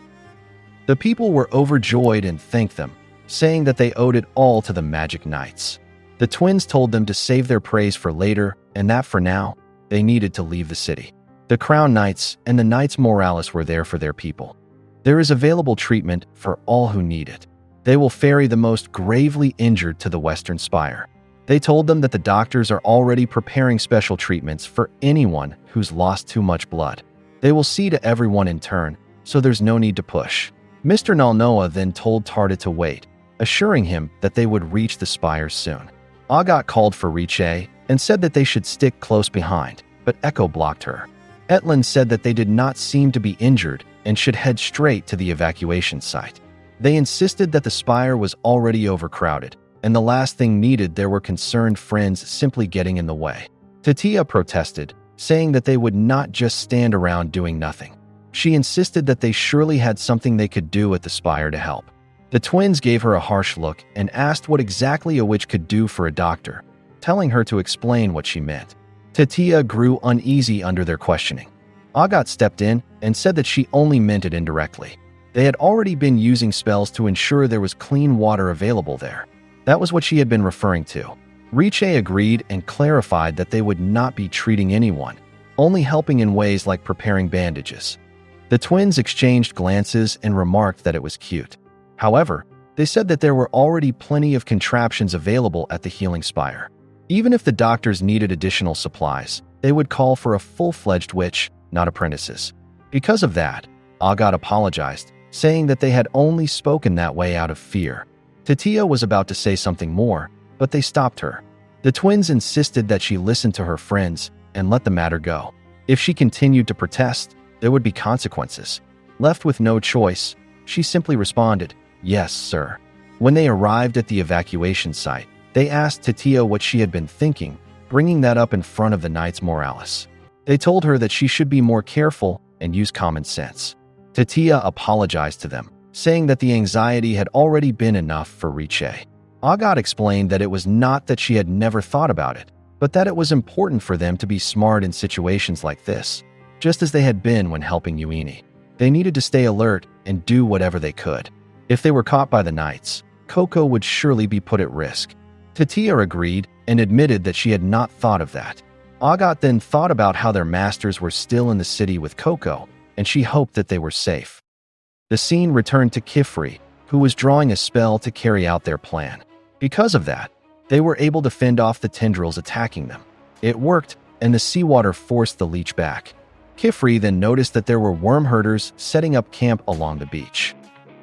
The people were overjoyed and thanked them, saying that they owed it all to the Magic Knights. The twins told them to save their praise for later and that for now, they needed to leave the city. The Crown Knights and the Knights Morales were there for their people. There is available treatment for all who need it. They will ferry the most gravely injured to the Western Spire. They told them that the doctors are already preparing special treatments for anyone who's lost too much blood. They will see to everyone in turn, so there's no need to push. Mr. Nalnoa then told Tarda to wait, assuring him that they would reach the spire soon. Agat called for Riche and said that they should stick close behind, but Echo blocked her. Etlin said that they did not seem to be injured and should head straight to the evacuation site. They insisted that the spire was already overcrowded, and the last thing needed there were concerned friends simply getting in the way. Tetia protested, saying that they would not just stand around doing nothing. She insisted that they surely had something they could do at the spire to help. The twins gave her a harsh look and asked what exactly a witch could do for a doctor, telling her to explain what she meant. Tetia grew uneasy under their questioning. Agat stepped in and said that she only meant it indirectly. They had already been using spells to ensure there was clean water available there. That was what she had been referring to. Riche agreed and clarified that they would not be treating anyone, only helping in ways like preparing bandages. The twins exchanged glances and remarked that it was cute. However, they said that there were already plenty of contraptions available at the healing spire. Even if the doctors needed additional supplies, they would call for a full-fledged witch, not apprentices. Because of that, Agat apologized, saying that they had only spoken that way out of fear. Tetia was about to say something more, but they stopped her. The twins insisted that she listen to her friends and let the matter go. If she continued to protest, there would be consequences. Left with no choice, she simply responded, "Yes, sir." When they arrived at the evacuation site, they asked Tetia what she had been thinking, bringing that up in front of the Knights Morales. They told her that she should be more careful and use common sense. Tetia apologized to them, saying that the anxiety had already been enough for Riche. Agat explained that it was not that she had never thought about it, but that it was important for them to be smart in situations like this, just as they had been when helping Uini. They needed to stay alert and do whatever they could. If they were caught by the Knights, Coco would surely be put at risk. Tetia agreed and admitted that she had not thought of that. Agat then thought about how their masters were still in the city with Coco, and she hoped that they were safe. The scene returned to Kifri, who was drawing a spell to carry out their plan. Because of that, they were able to fend off the tendrils attacking them. It worked, and the seawater forced the leech back. Kifri then noticed that there were worm herders setting up camp along the beach.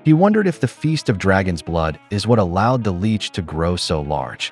He wondered if the Feast of Dragon's Blood is what allowed the leech to grow so large.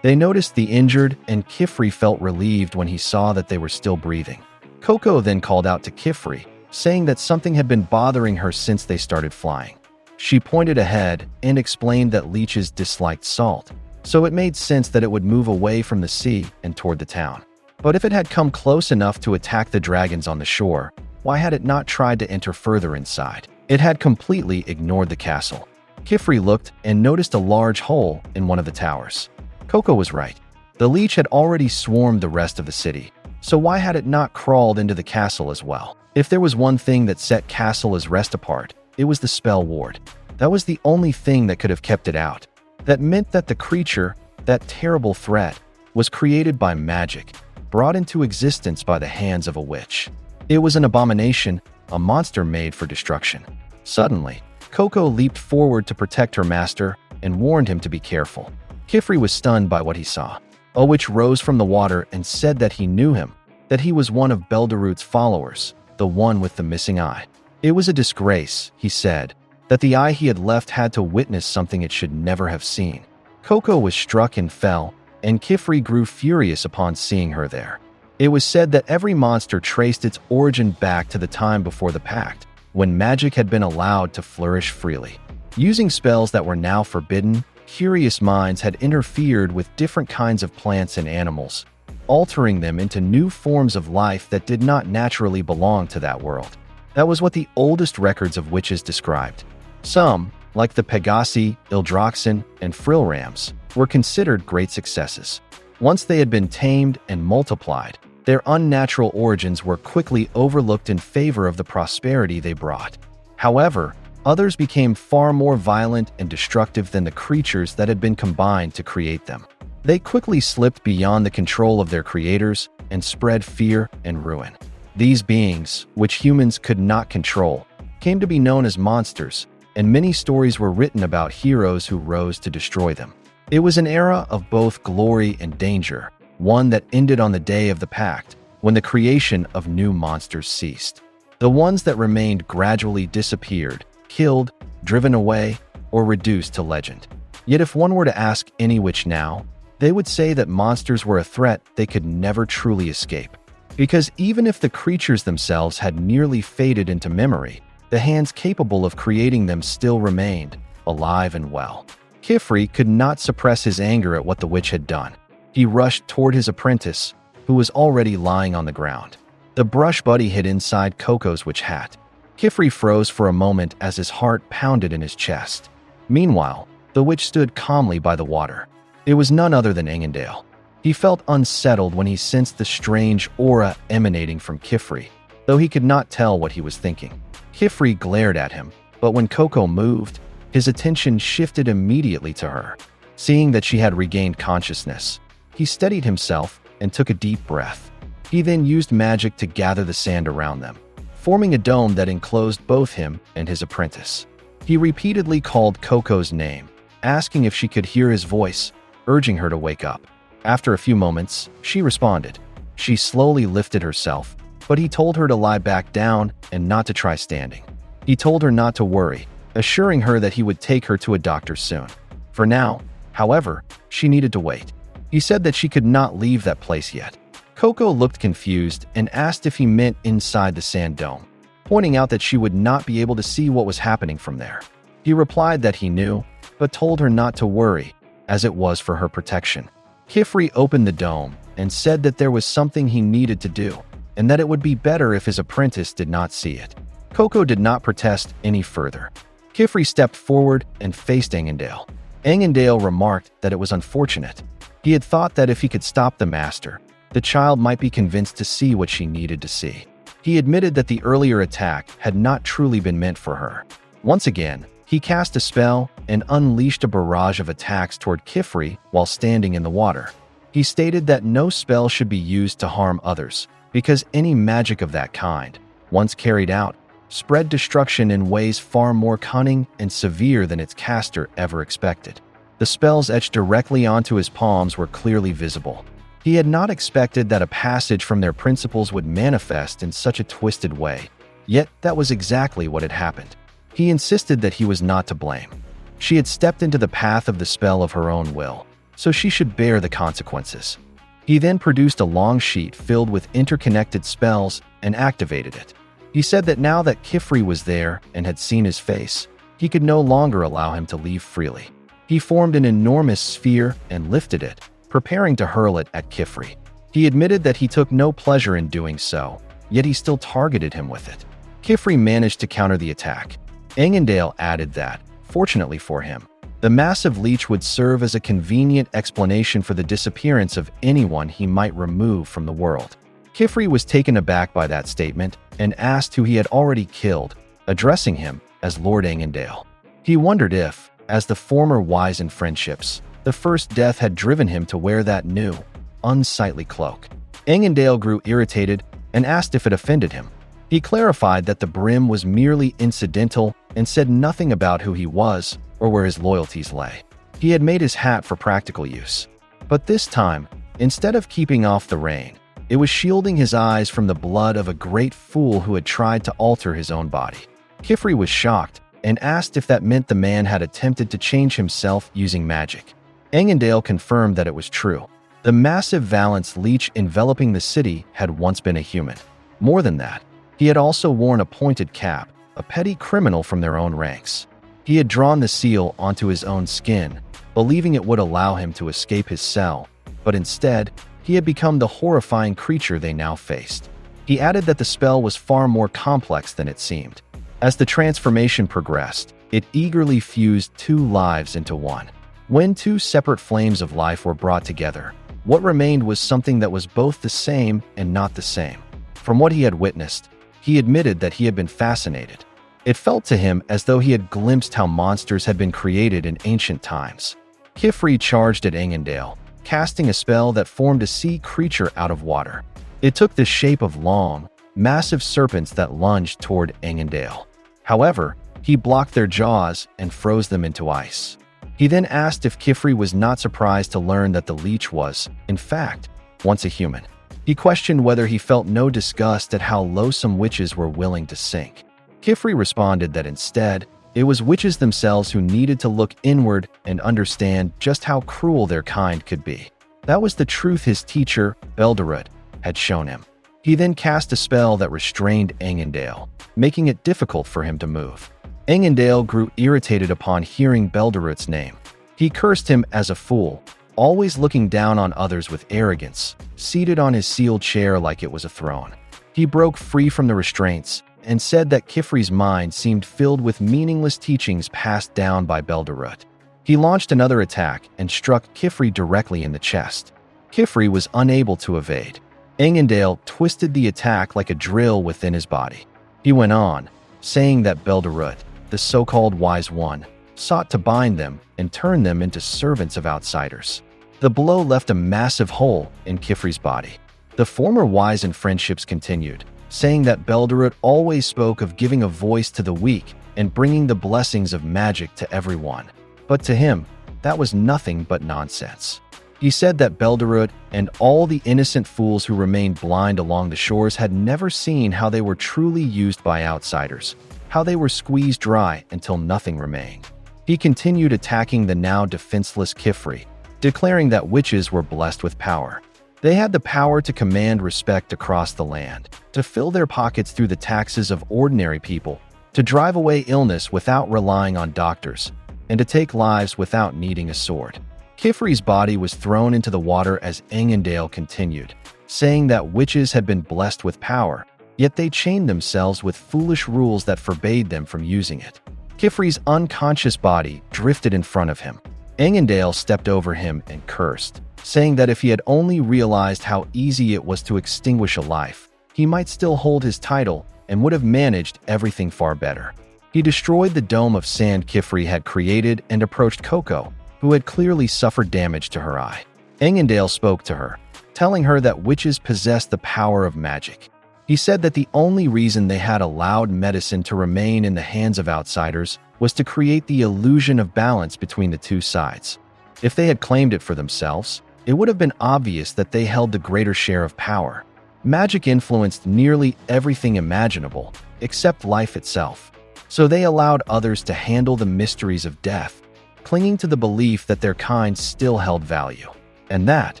They noticed the injured, and Kifri felt relieved when he saw that they were still breathing. Coco then called out to Kifri, saying that something had been bothering her since they started flying. She pointed ahead and explained that leeches disliked salt, so it made sense that it would move away from the sea and toward the town. But if it had come close enough to attack the dragons on the shore, why had it not tried to enter further inside? It had completely ignored the castle. Kifri looked and noticed a large hole in one of the towers. Coco was right. The leech had already swarmed the rest of the city, so why had it not crawled into the castle as well? If there was one thing that set Castle as Rest apart, it was the spell ward. That was the only thing that could have kept it out. That meant that the creature, that terrible threat, was created by magic, brought into existence by the hands of a witch. It was an abomination, a monster made for destruction. Suddenly, Coco leaped forward to protect her master and warned him to be careful. Kifri was stunned by what he saw. A witch rose from the water and said that he knew him, that he was one of Belderut's followers, the one with the missing eye. It was a disgrace, he said, that the eye he had left had to witness something it should never have seen. Coco was struck and fell, and Kifri grew furious upon seeing her there. It was said that every monster traced its origin back to the time before the pact, when magic had been allowed to flourish freely. Using spells that were now forbidden, curious minds had interfered with different kinds of plants and animals, altering them into new forms of life that did not naturally belong to that world. That was what the oldest records of witches described. Some, like the Pegasi, Ildroxen, and Frillrams, were considered great successes. Once they had been tamed and multiplied, their unnatural origins were quickly overlooked in favor of the prosperity they brought. However, others became far more violent and destructive than the creatures that had been combined to create them. They quickly slipped beyond the control of their creators and spread fear and ruin. These beings, which humans could not control, came to be known as monsters, and many stories were written about heroes who rose to destroy them. It was an era of both glory and danger, one that ended on the day of the pact, when the creation of new monsters ceased. The ones that remained gradually disappeared, killed, driven away, or reduced to legend. Yet if one were to ask any witch now, they would say that monsters were a threat they could never truly escape. Because even if the creatures themselves had nearly faded into memory, the hands capable of creating them still remained, alive and well. Kifri could not suppress his anger at what the witch had done. He rushed toward his apprentice, who was already lying on the ground. The brush buddy hid inside Coco's witch hat. Kifri froze for a moment as his heart pounded in his chest. Meanwhile, the witch stood calmly by the water. It was none other than Ingandale. He felt unsettled when he sensed the strange aura emanating from Kifri, though he could not tell what he was thinking. Kifri glared at him, but when Coco moved, his attention shifted immediately to her. Seeing that she had regained consciousness, he steadied himself and took a deep breath. He then used magic to gather the sand around them, forming a dome that enclosed both him and his apprentice. He repeatedly called Coco's name, asking if she could hear his voice, urging her to wake up. After a few moments, she responded. She slowly lifted herself, but he told her to lie back down and not to try standing. He told her not to worry, assuring her that he would take her to a doctor soon. For now, however, she needed to wait. He said that she could not leave that place yet. Coco looked confused and asked if he meant inside the sand dome, pointing out that she would not be able to see what was happening from there. He replied that he knew, but told her not to worry, as it was for her protection. Kifri opened the dome and said that there was something he needed to do, and that it would be better if his apprentice did not see it. Coco did not protest any further. Kifri stepped forward and faced Ingandale. Ingandale remarked that it was unfortunate. He had thought that if he could stop the master, the child might be convinced to see what she needed to see. He admitted that the earlier attack had not truly been meant for her. Once again, he cast a spell and unleashed a barrage of attacks toward Kifri while standing in the water. He stated that no spell should be used to harm others, because any magic of that kind, once carried out, spread destruction in ways far more cunning and severe than its caster ever expected. The spells etched directly onto his palms were clearly visible. He had not expected that a passage from their principles would manifest in such a twisted way, yet that was exactly what had happened. He insisted that he was not to blame. She had stepped into the path of the spell of her own will, so she should bear the consequences. He then produced a long sheet filled with interconnected spells and activated it. He said that now that Kifri was there and had seen his face, he could no longer allow him to leave freely. He formed an enormous sphere and lifted it, preparing to hurl it at Kifri. He admitted that he took no pleasure in doing so, yet he still targeted him with it. Kifri managed to counter the attack. Ingandale added that, fortunately for him, the massive leech would serve as a convenient explanation for the disappearance of anyone he might remove from the world. Kifri was taken aback by that statement and asked who he had already killed, addressing him as Lord Ingandale. He wondered if, as the former wise in friendships, the first death had driven him to wear that new, unsightly cloak. Ingandale grew irritated and asked if it offended him. He clarified that the brim was merely incidental and said nothing about who he was or where his loyalties lay. He had made his hat for practical use. But this time, instead of keeping off the rain, it was shielding his eyes from the blood of a great fool who had tried to alter his own body. Kifri was shocked and asked if that meant the man had attempted to change himself using magic. Angandale confirmed that it was true. The massive Valance leech enveloping the city had once been a human. More than that, he had also worn a pointed cap, a petty criminal from their own ranks. He had drawn the seal onto his own skin, believing it would allow him to escape his cell, but instead, he had become the horrifying creature they now faced. He added that the spell was far more complex than it seemed. As the transformation progressed, it eagerly fused two lives into one. When two separate flames of life were brought together, what remained was something that was both the same and not the same. From what he had witnessed, he admitted that he had been fascinated. It felt to him as though he had glimpsed how monsters had been created in ancient times. Kifri charged at Angandale, casting a spell that formed a sea creature out of water. It took the shape of long, massive serpents that lunged toward Angandale. However, he blocked their jaws and froze them into ice. He then asked if Kifri was not surprised to learn that the leech was, in fact, once a human. He questioned whether he felt no disgust at how low some witches were willing to sink. Kifri responded that instead, it was witches themselves who needed to look inward and understand just how cruel their kind could be. That was the truth his teacher, Belderud, had shown him. He then cast a spell that restrained Angandale, making it difficult for him to move. Angandale grew irritated upon hearing Belderud's name. He cursed him as a fool, always looking down on others with arrogance, seated on his sealed chair like it was a throne. He broke free from the restraints and said that Kifri's mind seemed filled with meaningless teachings passed down by Belderud. He launched another attack and struck Kifri directly in the chest. Kifri was unable to evade. Angandale twisted the attack like a drill within his body. He went on, saying that Belderud, the so-called wise one, sought to bind them and turn them into servants of outsiders. The blow left a massive hole in Kifri's body. The former wise and friendships continued, saying that Belderud always spoke of giving a voice to the weak and bringing the blessings of magic to everyone. But to him, that was nothing but nonsense. He said that Belderud and all the innocent fools who remained blind along the shores had never seen how they were truly used by outsiders, how they were squeezed dry until nothing remained. He continued attacking the now defenseless Kifri, declaring that witches were blessed with power. They had the power to command respect across the land, to fill their pockets through the taxes of ordinary people, to drive away illness without relying on doctors, and to take lives without needing a sword. Kifri's body was thrown into the water as Angandale continued, saying that witches had been blessed with power, yet they chained themselves with foolish rules that forbade them from using it. Kifri's unconscious body drifted in front of him. Angandale stepped over him and cursed, saying that if he had only realized how easy it was to extinguish a life, he might still hold his title and would have managed everything far better. He destroyed the dome of sand Kifri had created and approached Coco, who had clearly suffered damage to her eye. Angandale spoke to her, telling her that witches possessed the power of magic. He said that the only reason they had allowed medicine to remain in the hands of outsiders was to create the illusion of balance between the two sides. If they had claimed it for themselves, it would have been obvious that they held the greater share of power. Magic influenced nearly everything imaginable, except life itself. So they allowed others to handle the mysteries of death, clinging to the belief that their kind still held value. And that,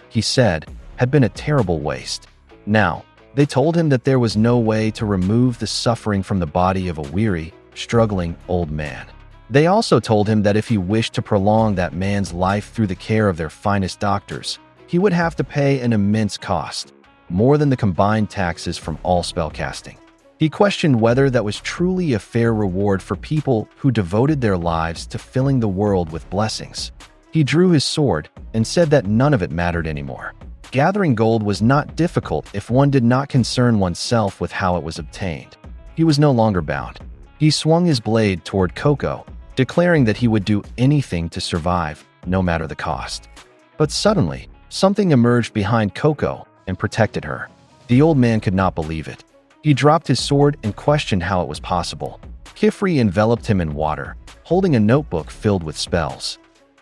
he said, had been a terrible waste. Now, they told him that there was no way to remove the suffering from the body of a weary, struggling old man. They also told him that if he wished to prolong that man's life through the care of their finest doctors, he would have to pay an immense cost, more than the combined taxes from all spellcasting. He questioned whether that was truly a fair reward for people who devoted their lives to filling the world with blessings. He drew his sword and said that none of it mattered anymore. Gathering gold was not difficult if one did not concern oneself with how it was obtained. He was no longer bound. He swung his blade toward Coco, declaring that he would do anything to survive, no matter the cost. But suddenly, something emerged behind Coco and protected her. The old man could not believe it. He dropped his sword and questioned how it was possible. Kifri enveloped him in water, holding a notebook filled with spells.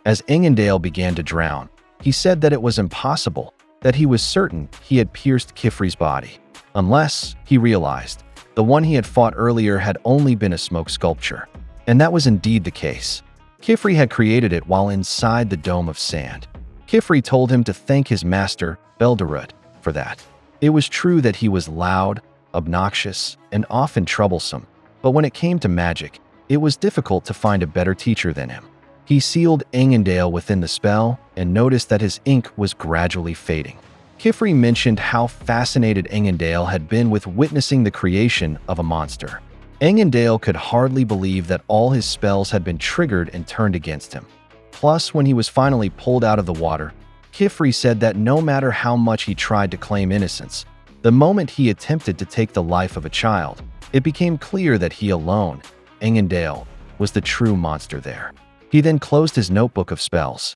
As Angandale began to drown, he said that it was impossible, that he was certain he had pierced Kifri's body. Unless, he realized, the one he had fought earlier had only been a smoke sculpture. And that was indeed the case. Kifri had created it while inside the dome of sand. Kifri told him to thank his master, Belderud, for that. It was true that he was loud, obnoxious, and often troublesome, but when it came to magic, it was difficult to find a better teacher than him. He sealed Ingandale within the spell and noticed that his ink was gradually fading. Kifri mentioned how fascinated Ingandale had been with witnessing the creation of a monster. Ingandale could hardly believe that all his spells had been triggered and turned against him. Plus, when he was finally pulled out of the water, Kifri said that no matter how much he tried to claim innocence, the moment he attempted to take the life of a child, it became clear that he alone, Ingandale, was the true monster there. He then closed his notebook of spells.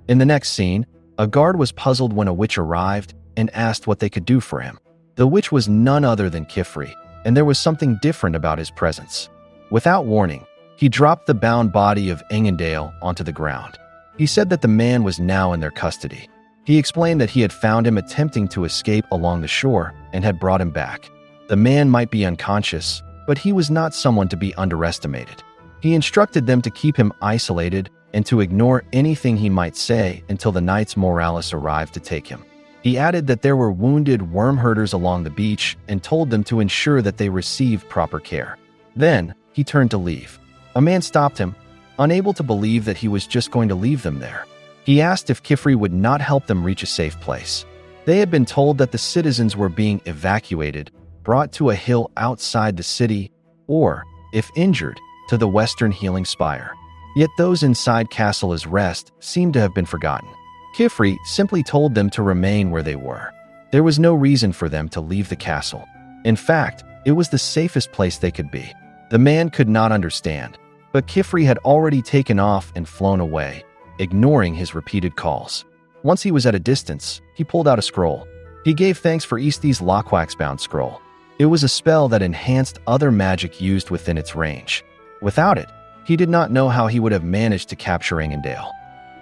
In the next scene, a guard was puzzled when a witch arrived and asked what they could do for him. The witch was none other than Kifri, and there was something different about his presence. Without warning, he dropped the bound body of Ingandale onto the ground. He said that the man was now in their custody. He explained that he had found him attempting to escape along the shore and had brought him back. The man might be unconscious, but he was not someone to be underestimated. He instructed them to keep him isolated and to ignore anything he might say until the Knights Moralis arrived to take him. He added that there were wounded worm herders along the beach and told them to ensure that they received proper care. Then, he turned to leave. A man stopped him, unable to believe that he was just going to leave them there. He asked if Kifri would not help them reach a safe place. They had been told that the citizens were being evacuated, brought to a hill outside the city, or, if injured, to the western healing spire. Yet those inside Castle Rest seemed to have been forgotten. Kifri simply told them to remain where they were. There was no reason for them to leave the castle. In fact, it was the safest place they could be. The man could not understand, but Kifri had already taken off and flown away, ignoring his repeated calls. Once he was at a distance, he pulled out a scroll. He gave thanks for Eastie's Lockwax-bound scroll. It was a spell that enhanced other magic used within its range. Without it, he did not know how he would have managed to capture Ingandale.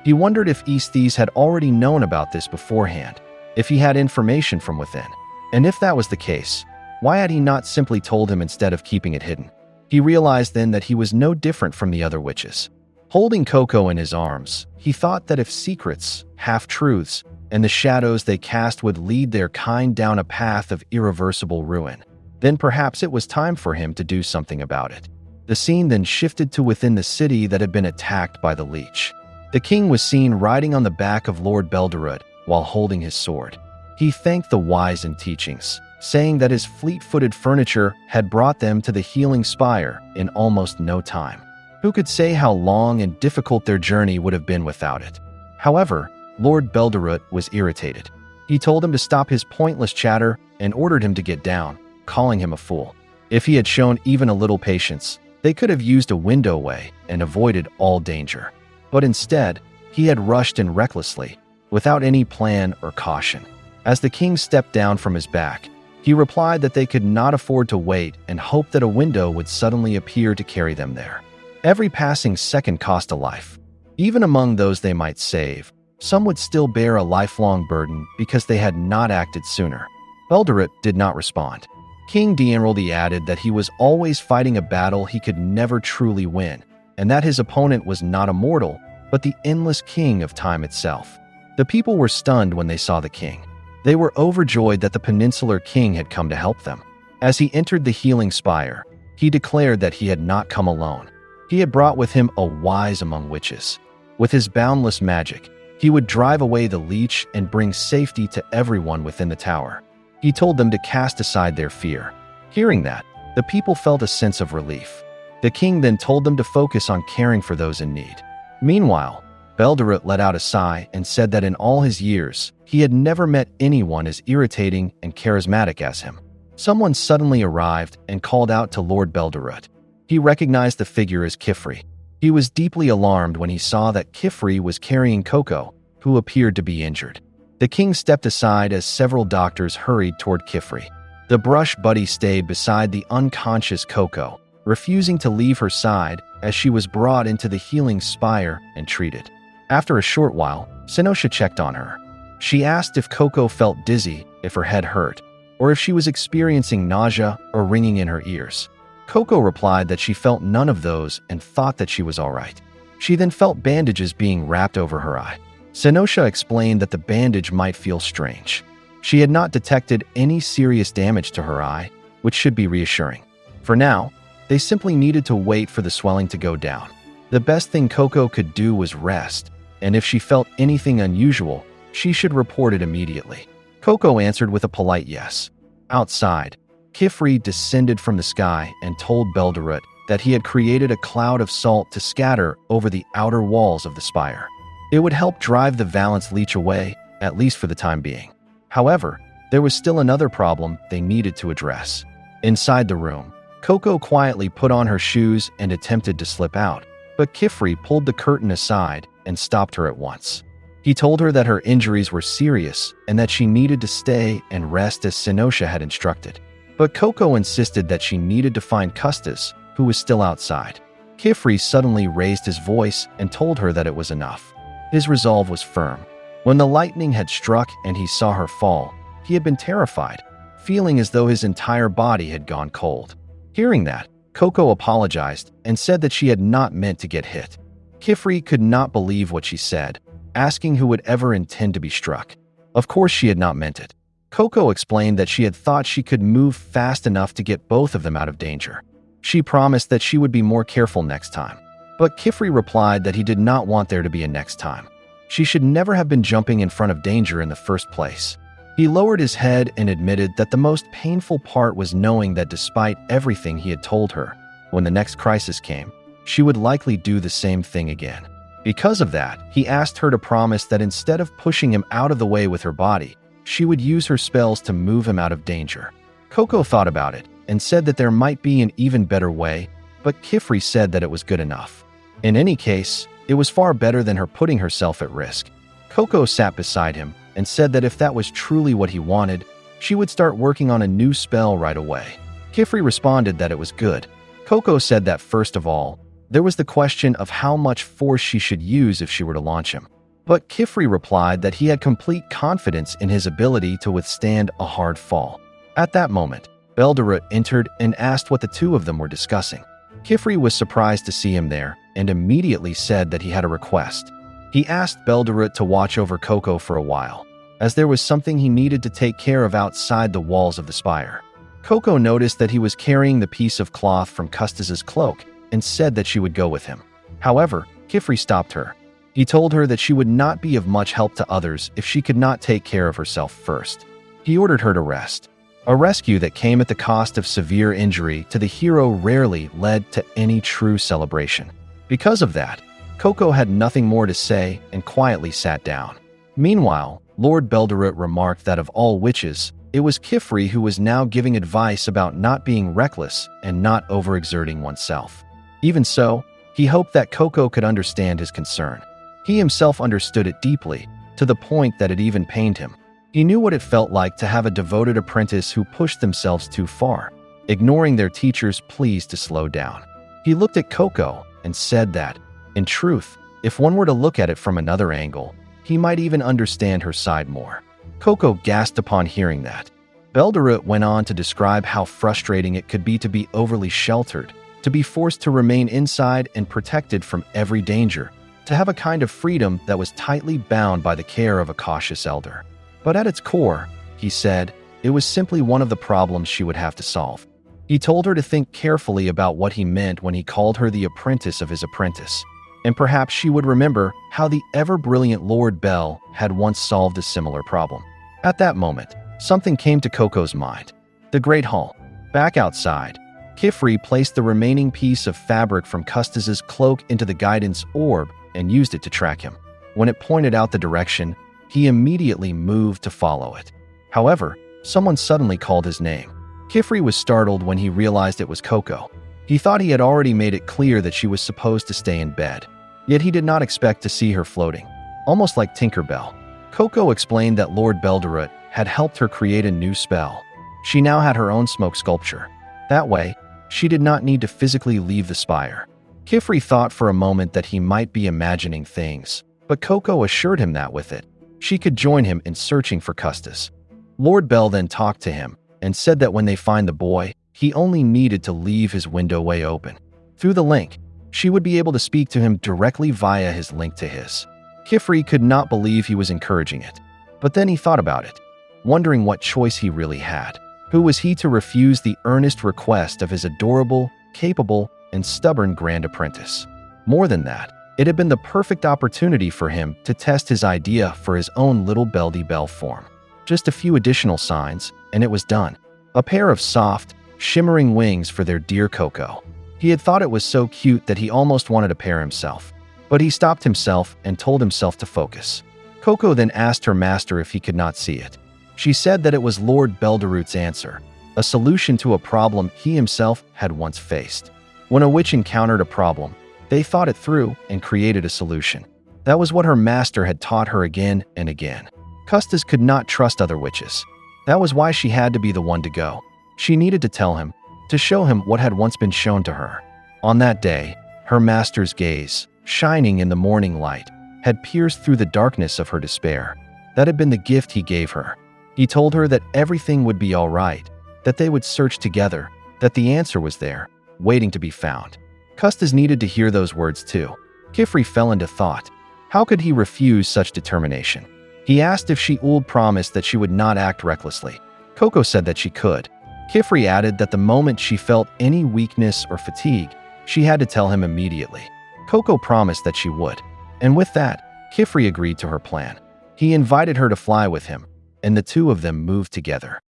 He wondered if Easties had already known about this beforehand, if he had information from within. And if that was the case, why had he not simply told him instead of keeping it hidden? He realized then that he was no different from the other witches. Holding Coco in his arms, he thought that if secrets, half-truths, and the shadows they cast would lead their kind down a path of irreversible ruin, then perhaps it was time for him to do something about it. The scene then shifted to within the city that had been attacked by the Leech. The king was seen riding on the back of Lord Belderud while holding his sword. He thanked the wise in teachings, saying that his fleet-footed furniture had brought them to the healing spire in almost no time. Who could say how long and difficult their journey would have been without it? However, Lord Belderud was irritated. He told him to stop his pointless chatter and ordered him to get down, calling him a fool. If he had shown even a little patience, they could have used a window way and avoided all danger. But instead, he had rushed in recklessly, without any plan or caution. As the king stepped down from his back, he replied that they could not afford to wait and hoped that a window would suddenly appear to carry them there. Every passing second cost a life. Even among those they might save, some would still bear a lifelong burden because they had not acted sooner. Belderud did not respond. King D'Enrolde added that he was always fighting a battle he could never truly win, and that his opponent was not a mortal, but the endless king of time itself. The people were stunned when they saw the king. They were overjoyed that the peninsular king had come to help them. As he entered the healing spire, he declared that he had not come alone. He had brought with him a wise among witches. With his boundless magic, he would drive away the Leech and bring safety to everyone within the tower. He told them to cast aside their fear. Hearing that, the people felt a sense of relief. The king then told them to focus on caring for those in need. Meanwhile, Belderud let out a sigh and said that in all his years, he had never met anyone as irritating and charismatic as him. Someone suddenly arrived and called out to Lord Belderud. He recognized the figure as Kifri. He was deeply alarmed when he saw that Kifri was carrying Coco, who appeared to be injured. The king stepped aside as several doctors hurried toward Kifri. The brush buddy stayed beside the unconscious Coco, refusing to leave her side as she was brought into the healing spire and treated. After a short while, Senosha checked on her. She asked if Coco felt dizzy, if her head hurt, or if she was experiencing nausea or ringing in her ears. Coco replied that she felt none of those and thought that she was all right. She then felt bandages being wrapped over her eye. Senosha explained that the bandage might feel strange. She had not detected any serious damage to her eye, which should be reassuring. For now, they simply needed to wait for the swelling to go down. The best thing Coco could do was rest, and if she felt anything unusual, she should report it immediately. Coco answered with a polite yes. Outside, Kifri descended from the sky and told Belderut that he had created a cloud of salt to scatter over the outer walls of the spire. It would help drive the Valance Leech away, at least for the time being. However, there was still another problem they needed to address. Inside the room, Coco quietly put on her shoes and attempted to slip out, but Kifri pulled the curtain aside and stopped her at once. He told her that her injuries were serious and that she needed to stay and rest as Senosha had instructed. But Coco insisted that she needed to find Custis, who was still outside. Kifri suddenly raised his voice and told her that it was enough. His resolve was firm. When the lightning had struck and he saw her fall, he had been terrified, feeling as though his entire body had gone cold. Hearing that, Coco apologized and said that she had not meant to get hit. Kifri could not believe what she said, asking who would ever intend to be struck. Of course she had not meant it. Coco explained that she had thought she could move fast enough to get both of them out of danger. She promised that she would be more careful next time. But Kifri replied that he did not want there to be a next time. She should never have been jumping in front of danger in the first place. He lowered his head and admitted that the most painful part was knowing that despite everything he had told her, when the next crisis came, she would likely do the same thing again. Because of that, he asked her to promise that instead of pushing him out of the way with her body, she would use her spells to move him out of danger. Coco thought about it and said that there might be an even better way, but Kifri said that it was good enough. In any case, it was far better than her putting herself at risk. Coco sat beside him and said that if that was truly what he wanted, she would start working on a new spell right away. Kifri responded that it was good. Coco said that first of all, there was the question of how much force she should use if she were to launch him. But Kifri replied that he had complete confidence in his ability to withstand a hard fall. At that moment, Belderut entered and asked what the two of them were discussing. Kifri was surprised to see him there and immediately said that he had a request. He asked Belderut to watch over Coco for a while, as there was something he needed to take care of outside the walls of the spire. Coco noticed that he was carrying the piece of cloth from Custis's cloak and said that she would go with him. However, Kifri stopped her. He told her that she would not be of much help to others if she could not take care of herself first. He ordered her to rest. A rescue that came at the cost of severe injury to the hero rarely led to any true celebration. Because of that, Coco had nothing more to say and quietly sat down. Meanwhile, Lord Belderut remarked that of all witches, it was Kifri who was now giving advice about not being reckless and not overexerting oneself. Even so, he hoped that Coco could understand his concern. He himself understood it deeply, to the point that it even pained him. He knew what it felt like to have a devoted apprentice who pushed themselves too far, ignoring their teacher's pleas to slow down. He looked at Coco and said that, in truth, if one were to look at it from another angle, he might even understand her side more. Coco gasped upon hearing that. Belderut went on to describe how frustrating it could be to be overly sheltered, to be forced to remain inside and protected from every danger, to have a kind of freedom that was tightly bound by the care of a cautious elder. But at its core, he said, it was simply one of the problems she would have to solve. He told her to think carefully about what he meant when he called her the apprentice of his apprentice, and perhaps she would remember how the ever-brilliant Lord Bell had once solved a similar problem. At that moment, something came to Coco's mind. The Great Hall. Back outside, Kifri placed the remaining piece of fabric from Custis's cloak into the guidance orb and used it to track him. When it pointed out the direction, he immediately moved to follow it. However, someone suddenly called his name. Kifri was startled when he realized it was Coco. He thought he had already made it clear that she was supposed to stay in bed. Yet he did not expect to see her floating, almost like Tinkerbell. Coco explained that Lord Belderut had helped her create a new spell. She now had her own smoke sculpture. That way, she did not need to physically leave the spire. Kifri thought for a moment that he might be imagining things, but Coco assured him that with it, she could join him in searching for Custis. Lord Bell then talked to him and said that when they find the boy, he only needed to leave his window way open. Through the link, she would be able to speak to him directly via his link to his. Kifri could not believe he was encouraging it. But then he thought about it, wondering what choice he really had. Who was he to refuse the earnest request of his adorable, capable, and stubborn grand apprentice? More than that, it had been the perfect opportunity for him to test his idea for his own little Belle form. Just a few additional signs, and it was done. A pair of soft, shimmering wings for their dear Coco. He had thought it was so cute that he almost wanted a pair himself. But he stopped himself and told himself to focus. Coco then asked her master if he could not see it. She said that it was Lord Belderoot's answer, a solution to a problem he himself had once faced. When a witch encountered a problem, they thought it through and created a solution. That was what her master had taught her again and again. Custis could not trust other witches. That was why she had to be the one to go. She needed to tell him, to show him what had once been shown to her. On that day, her master's gaze, shining in the morning light, had pierced through the darkness of her despair. That had been the gift he gave her. He told her that everything would be all right, that they would search together, that the answer was there, waiting to be found. Custis needed to hear those words too. Kifri fell into thought. How could he refuse such determination? He asked if she would promise that she would not act recklessly. Coco said that she could. Kifri added that the moment she felt any weakness or fatigue, she had to tell him immediately. Coco promised that she would. And with that, Kifri agreed to her plan. He invited her to fly with him, and the two of them moved together.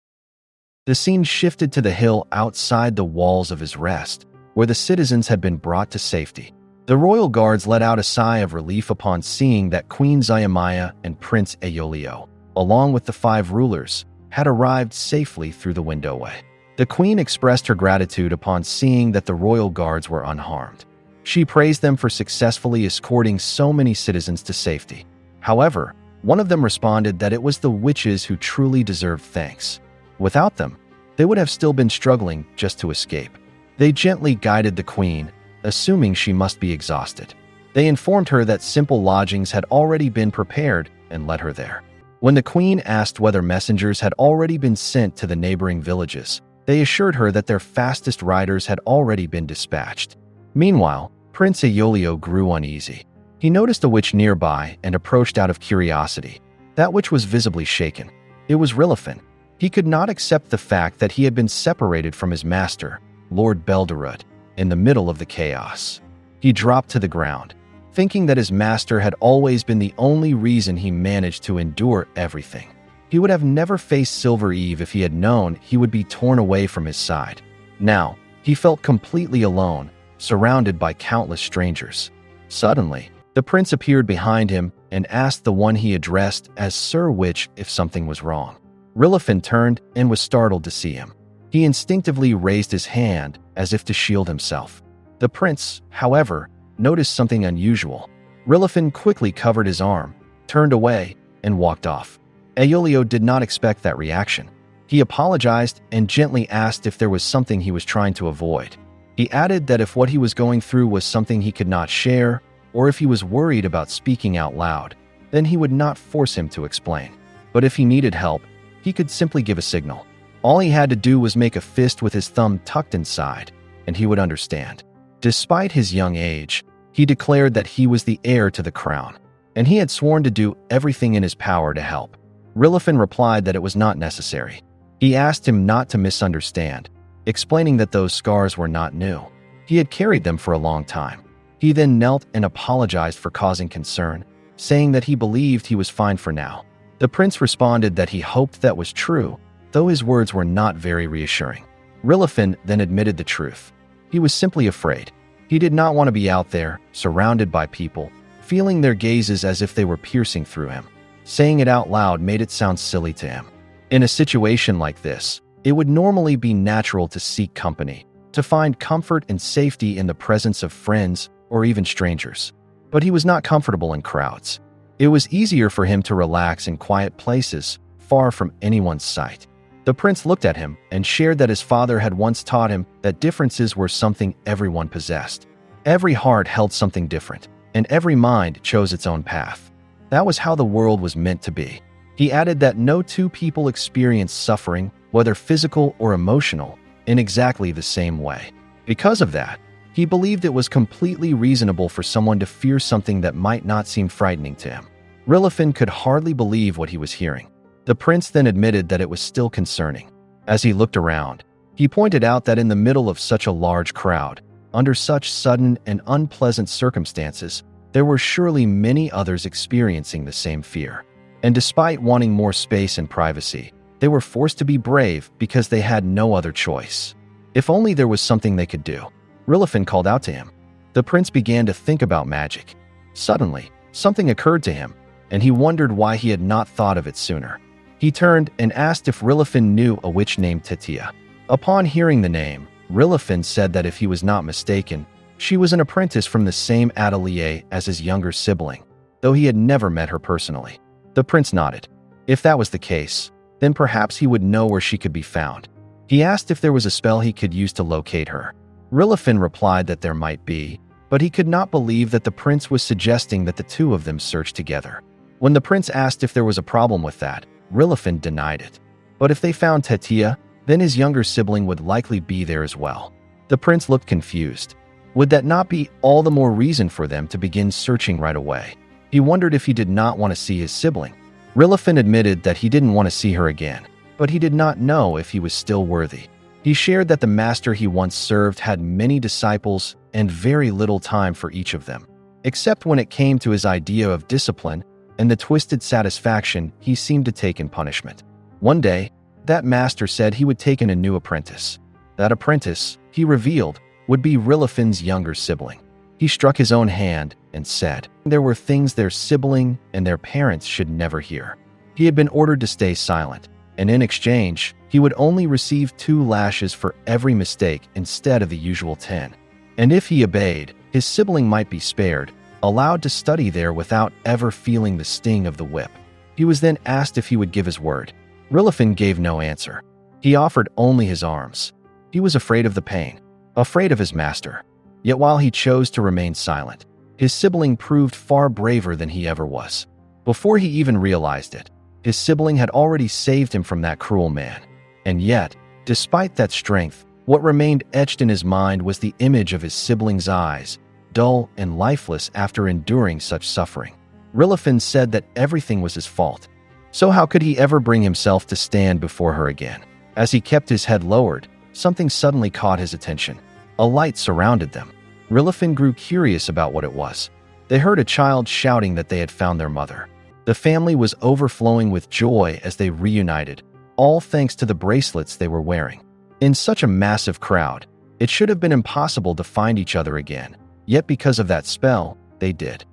The scene shifted to the hill outside the walls of his rest, where the citizens had been brought to safety. The royal guards let out a sigh of relief upon seeing that Queen Zayamaya and Prince Aeolio, along with the 5 rulers, had arrived safely through the windowway. The queen expressed her gratitude upon seeing that the royal guards were unharmed. She praised them for successfully escorting so many citizens to safety. However, one of them responded that it was the witches who truly deserved thanks. Without them, they would have still been struggling just to escape. They gently guided the queen, assuming she must be exhausted. They informed her that simple lodgings had already been prepared and led her there. When the queen asked whether messengers had already been sent to the neighboring villages, they assured her that their fastest riders had already been dispatched. Meanwhile, Prince Aeolio grew uneasy. He noticed a witch nearby and approached out of curiosity. That witch was visibly shaken. It was Rilifin. He could not accept the fact that he had been separated from his master, Lord Belderoot, in the middle of the chaos. He dropped to the ground, thinking that his master had always been the only reason he managed to endure everything. He would have never faced Silver Eve if he had known he would be torn away from his side. Now, he felt completely alone, surrounded by countless strangers. Suddenly, the prince appeared behind him and asked the one he addressed as Sir Witch if something was wrong. Rilifin turned and was startled to see him. He instinctively raised his hand as if to shield himself. The prince, however, noticed something unusual. Rilifin quickly covered his arm, turned away, and walked off. Aeolio did not expect that reaction. He apologized and gently asked if there was something he was trying to avoid. He added that if what he was going through was something he could not share, or if he was worried about speaking out loud, then he would not force him to explain. But if he needed help, he could simply give a signal. All he had to do was make a fist with his thumb tucked inside, and he would understand. Despite his young age, he declared that he was the heir to the crown, and he had sworn to do everything in his power to help. Rilifin replied that it was not necessary. He asked him not to misunderstand, explaining that those scars were not new. He had carried them for a long time. He then knelt and apologized for causing concern, saying that he believed he was fine for now. The prince responded that he hoped that was true, though his words were not very reassuring. Rilifin then admitted the truth. He was simply afraid. He did not want to be out there, surrounded by people, feeling their gazes as if they were piercing through him. Saying it out loud made it sound silly to him. In a situation like this, it would normally be natural to seek company, to find comfort and safety in the presence of friends or even strangers. But he was not comfortable in crowds. It was easier for him to relax in quiet places, far from anyone's sight. The prince looked at him and shared that his father had once taught him that differences were something everyone possessed. Every heart held something different, and every mind chose its own path. That was how the world was meant to be. He added that no two people experience suffering, whether physical or emotional, in exactly the same way. Because of that, He believed it was completely reasonable for someone to fear something that might not seem frightening to him. Rilifin could hardly believe what he was hearing. The prince then admitted that it was still concerning. As he looked around, he pointed out that in the middle of such a large crowd, under such sudden and unpleasant circumstances, there were surely many others experiencing the same fear. And despite wanting more space and privacy, they were forced to be brave because they had no other choice. If only there was something they could do. Rilifin called out to him. The prince began to think about magic. Suddenly, something occurred to him, and he wondered why he had not thought of it sooner. He turned and asked if Rilifin knew a witch named Tetia. Upon hearing the name, Rilifin said that if he was not mistaken, she was an apprentice from the same atelier as his younger sibling, though he had never met her personally. The prince nodded. If that was the case, then perhaps he would know where she could be found. He asked if there was a spell he could use to locate her. Rilifin replied that there might be, but he could not believe that the prince was suggesting that the two of them search together. When the prince asked if there was a problem with that, Rilifin denied it. But if they found Tetia, then his younger sibling would likely be there as well. The prince looked confused. Would that not be all the more reason for them to begin searching right away? He wondered if he did not want to see his sibling. Rilifin admitted that he didn't want to see her again, but he did not know if he was still worthy. He shared that the master he once served had many disciples and very little time for each of them, except when it came to his idea of discipline and the twisted satisfaction he seemed to take in punishment. One day, that master said he would take in a new apprentice. That apprentice, he revealed, would be Rilifin's younger sibling. He struck his own hand and said there were things their sibling and their parents should never hear. He had been ordered to stay silent, and in exchange, he would only receive 2 lashes for every mistake instead of the usual 10. And if he obeyed, his sibling might be spared, allowed to study there without ever feeling the sting of the whip. He was then asked if he would give his word. Rilifin gave no answer. He offered only his arms. He was afraid of the pain, afraid of his master. Yet while he chose to remain silent, his sibling proved far braver than he ever was. Before he even realized it, his sibling had already saved him from that cruel man. And yet, despite that strength, what remained etched in his mind was the image of his sibling's eyes, dull and lifeless after enduring such suffering. Rilifin said that everything was his fault. So how could he ever bring himself to stand before her again? As he kept his head lowered, something suddenly caught his attention. A light surrounded them. Rilifin grew curious about what it was. They heard a child shouting that they had found their mother. The family was overflowing with joy as they reunited, all thanks to the bracelets they were wearing. In such a massive crowd, it should have been impossible to find each other again, yet because of that spell, they did.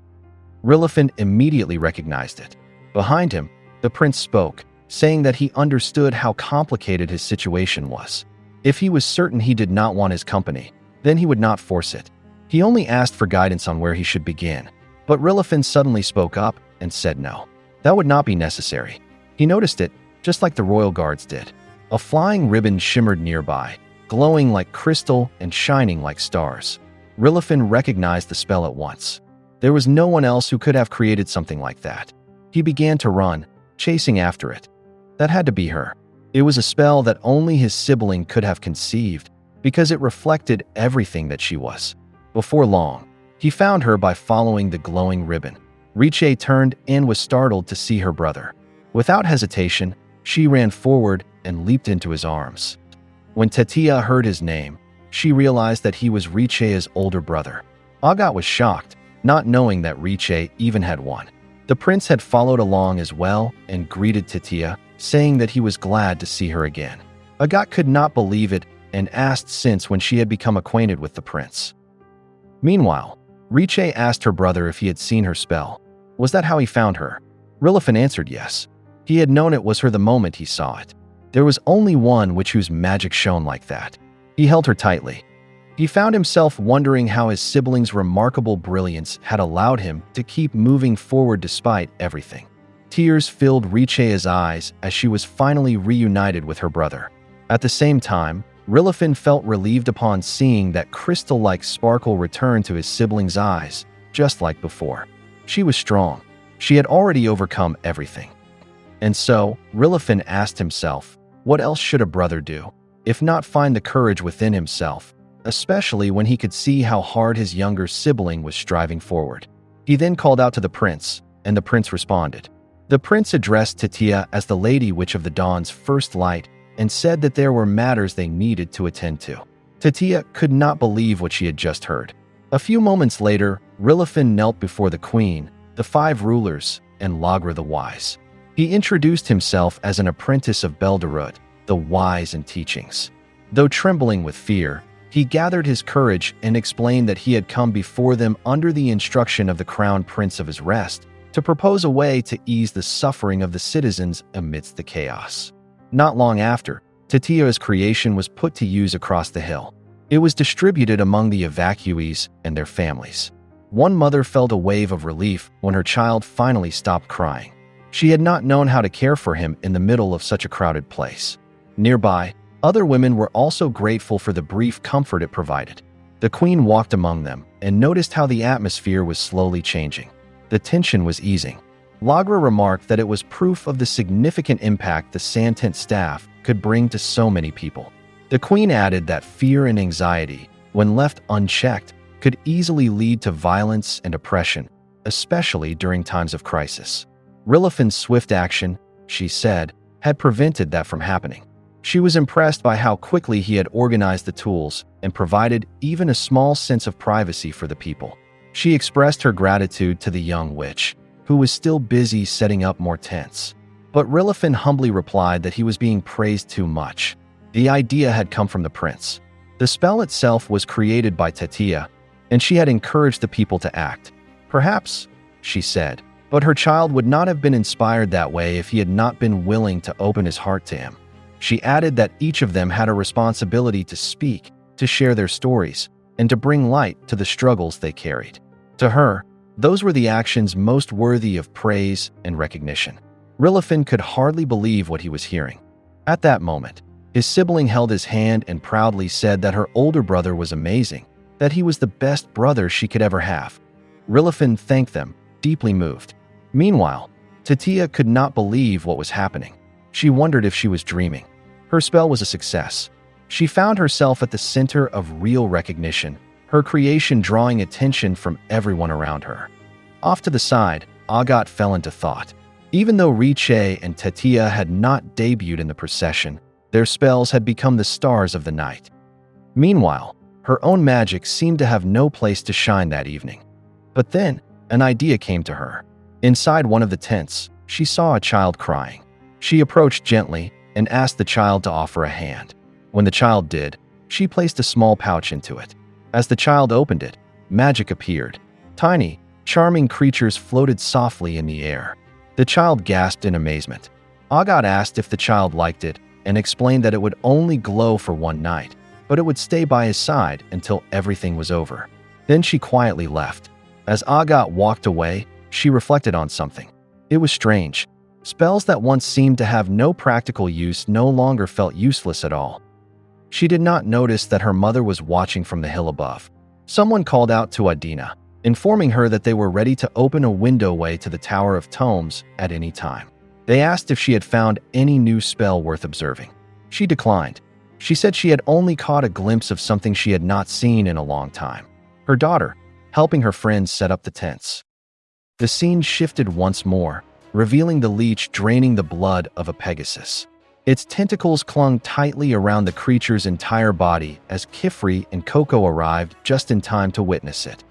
Rilifin immediately recognized it. Behind him, the prince spoke, saying that he understood how complicated his situation was. If he was certain he did not want his company, then he would not force it. He only asked for guidance on where he should begin. But Rilifin suddenly spoke up and said no. That would not be necessary. He noticed it, just like the royal guards did. A flying ribbon shimmered nearby, glowing like crystal and shining like stars. Rilifin recognized the spell at once. There was no one else who could have created something like that. He began to run, chasing after it. That had to be her. It was a spell that only his sibling could have conceived, because it reflected everything that she was. Before long, he found her by following the glowing ribbon. Leech turned and was startled to see her brother. Without hesitation, she ran forward and leaped into his arms. When Tetia heard his name, she realized that he was Leech's older brother. Agat was shocked, not knowing that Leech even had one. The prince had followed along as well and greeted Tetia, saying that he was glad to see her again. Agat could not believe it and asked since when she had become acquainted with the prince. Meanwhile, Leech asked her brother if he had seen her spell. Was that how he found her? Rilifin answered yes. He had known it was her the moment he saw it. There was only one whose magic shone like that. He held her tightly. He found himself wondering how his sibling's remarkable brilliance had allowed him to keep moving forward despite everything. Tears filled Leech's eyes as she was finally reunited with her brother. At the same time, Rilifin felt relieved upon seeing that crystal-like sparkle return to his sibling's eyes, just like before. She was strong. She had already overcome everything. And so, Rilifin asked himself, what else should a brother do, if not find the courage within himself especially when he could see how hard his younger sibling was striving forward. He then called out to the prince, and the prince responded. The prince addressed Tatia as the Lady Witch of the Dawn's first light and said that there were matters they needed to attend to. Tatia could not believe what she had just heard. A few moments later, Rilifin knelt before the queen, the 5 rulers, and Lagra the Wise. He introduced himself as an apprentice of Belderud, the wise in teachings. Though trembling with fear, he gathered his courage and explained that he had come before them under the instruction of the crown prince of his rest to propose a way to ease the suffering of the citizens amidst the chaos. Not long after, Tatia's creation was put to use across the hill. It was distributed among the evacuees and their families. One mother felt a wave of relief when her child finally stopped crying. She had not known how to care for him in the middle of such a crowded place. Nearby, other women were also grateful for the brief comfort it provided. The queen walked among them and noticed how the atmosphere was slowly changing. The tension was easing. Lagra remarked that it was proof of the significant impact the Santent staff could bring to so many people. The queen added that fear and anxiety, when left unchecked, could easily lead to violence and oppression, especially during times of crisis. Rilifin's swift action, she said, had prevented that from happening. She was impressed by how quickly he had organized the tools and provided even a small sense of privacy for the people. She expressed her gratitude to the young witch, who was still busy setting up more tents. But Rilifin humbly replied that he was being praised too much. The idea had come from the prince. The spell itself was created by Tatia, and she had encouraged the people to act. Perhaps, she said, but her child would not have been inspired that way if he had not been willing to open his heart to him. She added that each of them had a responsibility to speak, to share their stories, and to bring light to the struggles they carried. To her, those were the actions most worthy of praise and recognition. Rilifin could hardly believe what he was hearing. At that moment, his sibling held his hand and proudly said that her older brother was amazing, that he was the best brother she could ever have. Rilifin thanked them, deeply moved. Meanwhile, Tatia could not believe what was happening. She wondered if she was dreaming. Her spell was a success. She found herself at the center of real recognition, her creation drawing attention from everyone around her. Off to the side, Agat fell into thought. Even though Riche and Tatia had not debuted in the procession, their spells had become the stars of the night. Meanwhile, her own magic seemed to have no place to shine that evening. But then, an idea came to her. Inside one of the tents, she saw a child crying. She approached gently and asked the child to offer a hand. When the child did, she placed a small pouch into it. As the child opened it, magic appeared. Tiny, charming creatures floated softly in the air. The child gasped in amazement. Agat asked if the child liked it and explained that it would only glow for one night, but it would stay by his side until everything was over. Then she quietly left. As Agat walked away, she reflected on something. It was strange. Spells that once seemed to have no practical use no longer felt useless at all. She did not notice that her mother was watching from the hill above. Someone called out to Adina, informing her that they were ready to open a windowway to the Tower of Tomes at any time. They asked if she had found any new spell worth observing. She declined. She said she had only caught a glimpse of something she had not seen in a long time. Her daughter, helping her friends set up the tents. The scene shifted once more, revealing the leech draining the blood of a Pegasus. Its tentacles clung tightly around the creature's entire body as Kifri and Coco arrived just in time to witness it.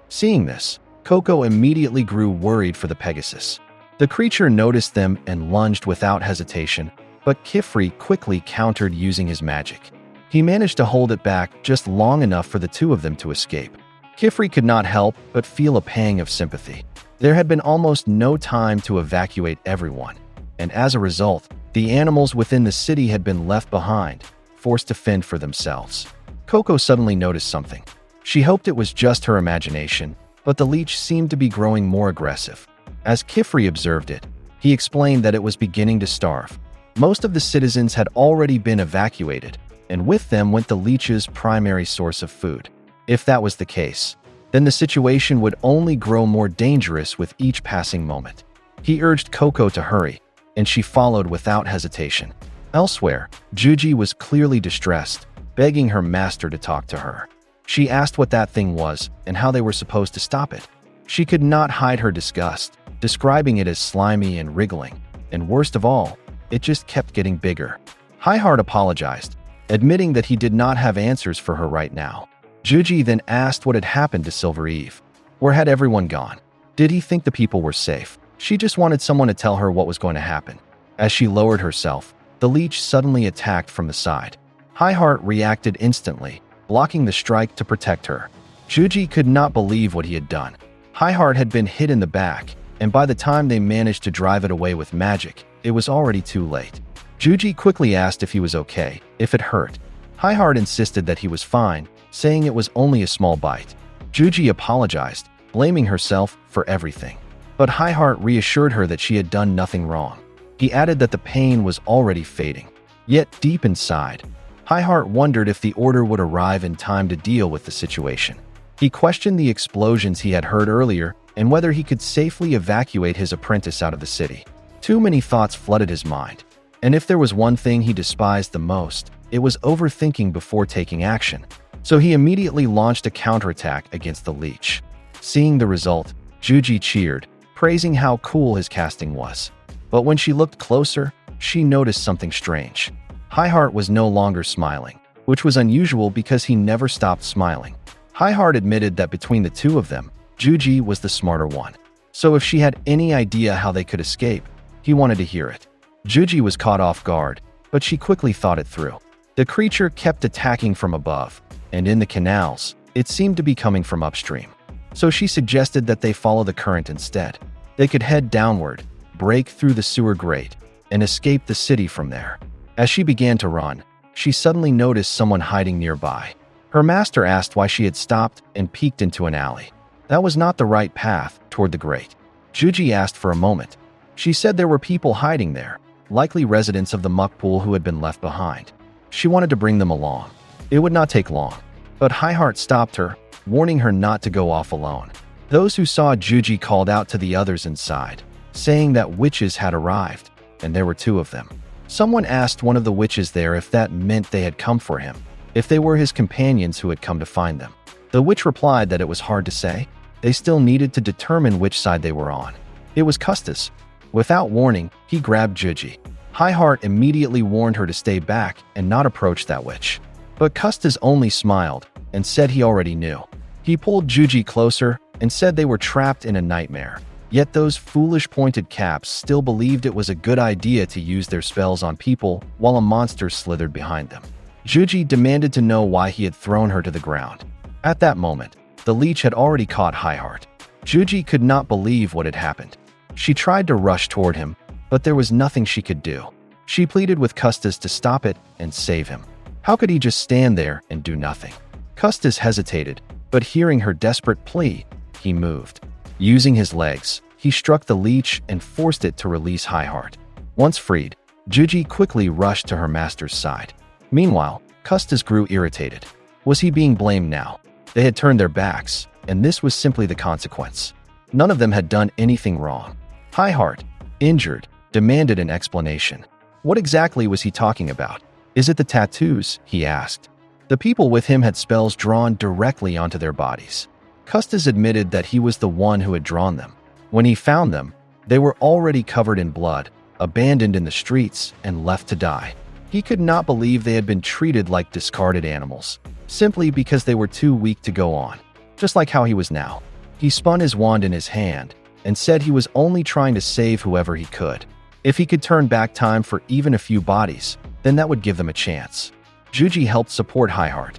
Seeing this, Coco immediately grew worried for the Pegasus. The creature noticed them and lunged without hesitation, but Kifri quickly countered using his magic. He managed to hold it back just long enough for the two of them to escape. Kifri could not help but feel a pang of sympathy. There had been almost no time to evacuate everyone, and as a result, the animals within the city had been left behind, forced to fend for themselves. Coco suddenly noticed something. She hoped it was just her imagination, but the leech seemed to be growing more aggressive. As Kifri observed it, he explained that it was beginning to starve. Most of the citizens had already been evacuated, and with them went the leech's primary source of food. If that was the case, then the situation would only grow more dangerous with each passing moment. He urged Coco to hurry, and she followed without hesitation. Elsewhere, Juji was clearly distressed, begging her master to talk to her. She asked what that thing was and how they were supposed to stop it. She could not hide her disgust, describing it as slimy and wriggling, and worst of all, it just kept getting bigger. Highheart apologized, admitting that he did not have answers for her right now. Juji then asked what had happened to Silver Eve. Where had everyone gone? Did he think the people were safe? She just wanted someone to tell her what was going to happen. As she lowered herself, the leech suddenly attacked from the side. Highheart reacted instantly, blocking the strike to protect her. Juji could not believe what he had done. Highheart had been hit in the back, and by the time they managed to drive it away with magic, it was already too late. Juji quickly asked if he was okay, if it hurt. Highheart insisted that he was fine, saying it was only a small bite. Juji apologized, blaming herself for everything. But Highheart reassured her that she had done nothing wrong. He added that the pain was already fading. Yet deep inside, Highheart wondered if the order would arrive in time to deal with the situation. He questioned the explosions he had heard earlier and whether he could safely evacuate his apprentice out of the city. Too many thoughts flooded his mind. And if there was one thing he despised the most, it was overthinking before taking action. So he immediately launched a counterattack against the Leech. Seeing the result, Juji cheered, praising how cool his casting was. But when she looked closer, she noticed something strange. Highheart was no longer smiling, which was unusual because he never stopped smiling. Highheart admitted that between the two of them, Juji was the smarter one. So if she had any idea how they could escape, he wanted to hear it. Juji was caught off guard, but she quickly thought it through. The creature kept attacking from above, and in the canals, it seemed to be coming from upstream. So she suggested that they follow the current instead. They could head downward, break through the sewer grate, and escape the city from there. As she began to run, she suddenly noticed someone hiding nearby. Her master asked why she had stopped and peeked into an alley. That was not the right path toward the grate. Juji asked for a moment. She said there were people hiding there, likely residents of the muck pool who had been left behind. She wanted to bring them along. It would not take long. But Highheart stopped her, warning her not to go off alone. Those who saw Juji called out to the others inside, saying that witches had arrived, and there were two of them. Someone asked one of the witches there if that meant they had come for him, if they were his companions who had come to find them. The witch replied that it was hard to say. They still needed to determine which side they were on. It was Custis. Without warning, he grabbed Juji. Highheart immediately warned her to stay back and not approach that witch. But Custis only smiled and said he already knew. He pulled Juji closer and said they were trapped in a nightmare. Yet those foolish pointed caps still believed it was a good idea to use their spells on people while a monster slithered behind them. Juji demanded to know why he had thrown her to the ground. At that moment, the leech had already caught Highheart. Juji could not believe what had happened. She tried to rush toward him, but there was nothing she could do. She pleaded with Custis to stop it and save him. How could he just stand there and do nothing? Custis hesitated, but hearing her desperate plea, he moved. Using his legs, he struck the leech and forced it to release Highheart. Once freed, Juji quickly rushed to her master's side. Meanwhile, Custis grew irritated. Was he being blamed now? They had turned their backs, and this was simply the consequence. None of them had done anything wrong. Highheart, injured, demanded an explanation. What exactly was he talking about? Is it the tattoos? He asked. The people with him had spells drawn directly onto their bodies. Custis admitted that he was the one who had drawn them. When he found them, they were already covered in blood, abandoned in the streets, and left to die. He could not believe they had been treated like discarded animals, simply because they were too weak to go on, just like how he was now. He spun his wand in his hand and said he was only trying to save whoever he could. If he could turn back time for even a few bodies, then that would give them a chance. Juji helped support Highheart.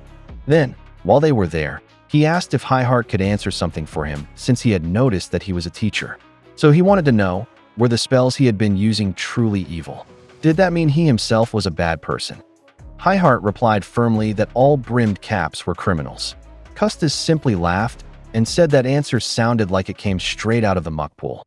Then, while they were there, he asked if Highheart could answer something for him since he had noticed that he was a teacher. So he wanted to know, were the spells he had been using truly evil? Did that mean he himself was a bad person? Highheart replied firmly that all brimmed caps were criminals. Custis simply laughed and said that answer sounded like it came straight out of the muck pool.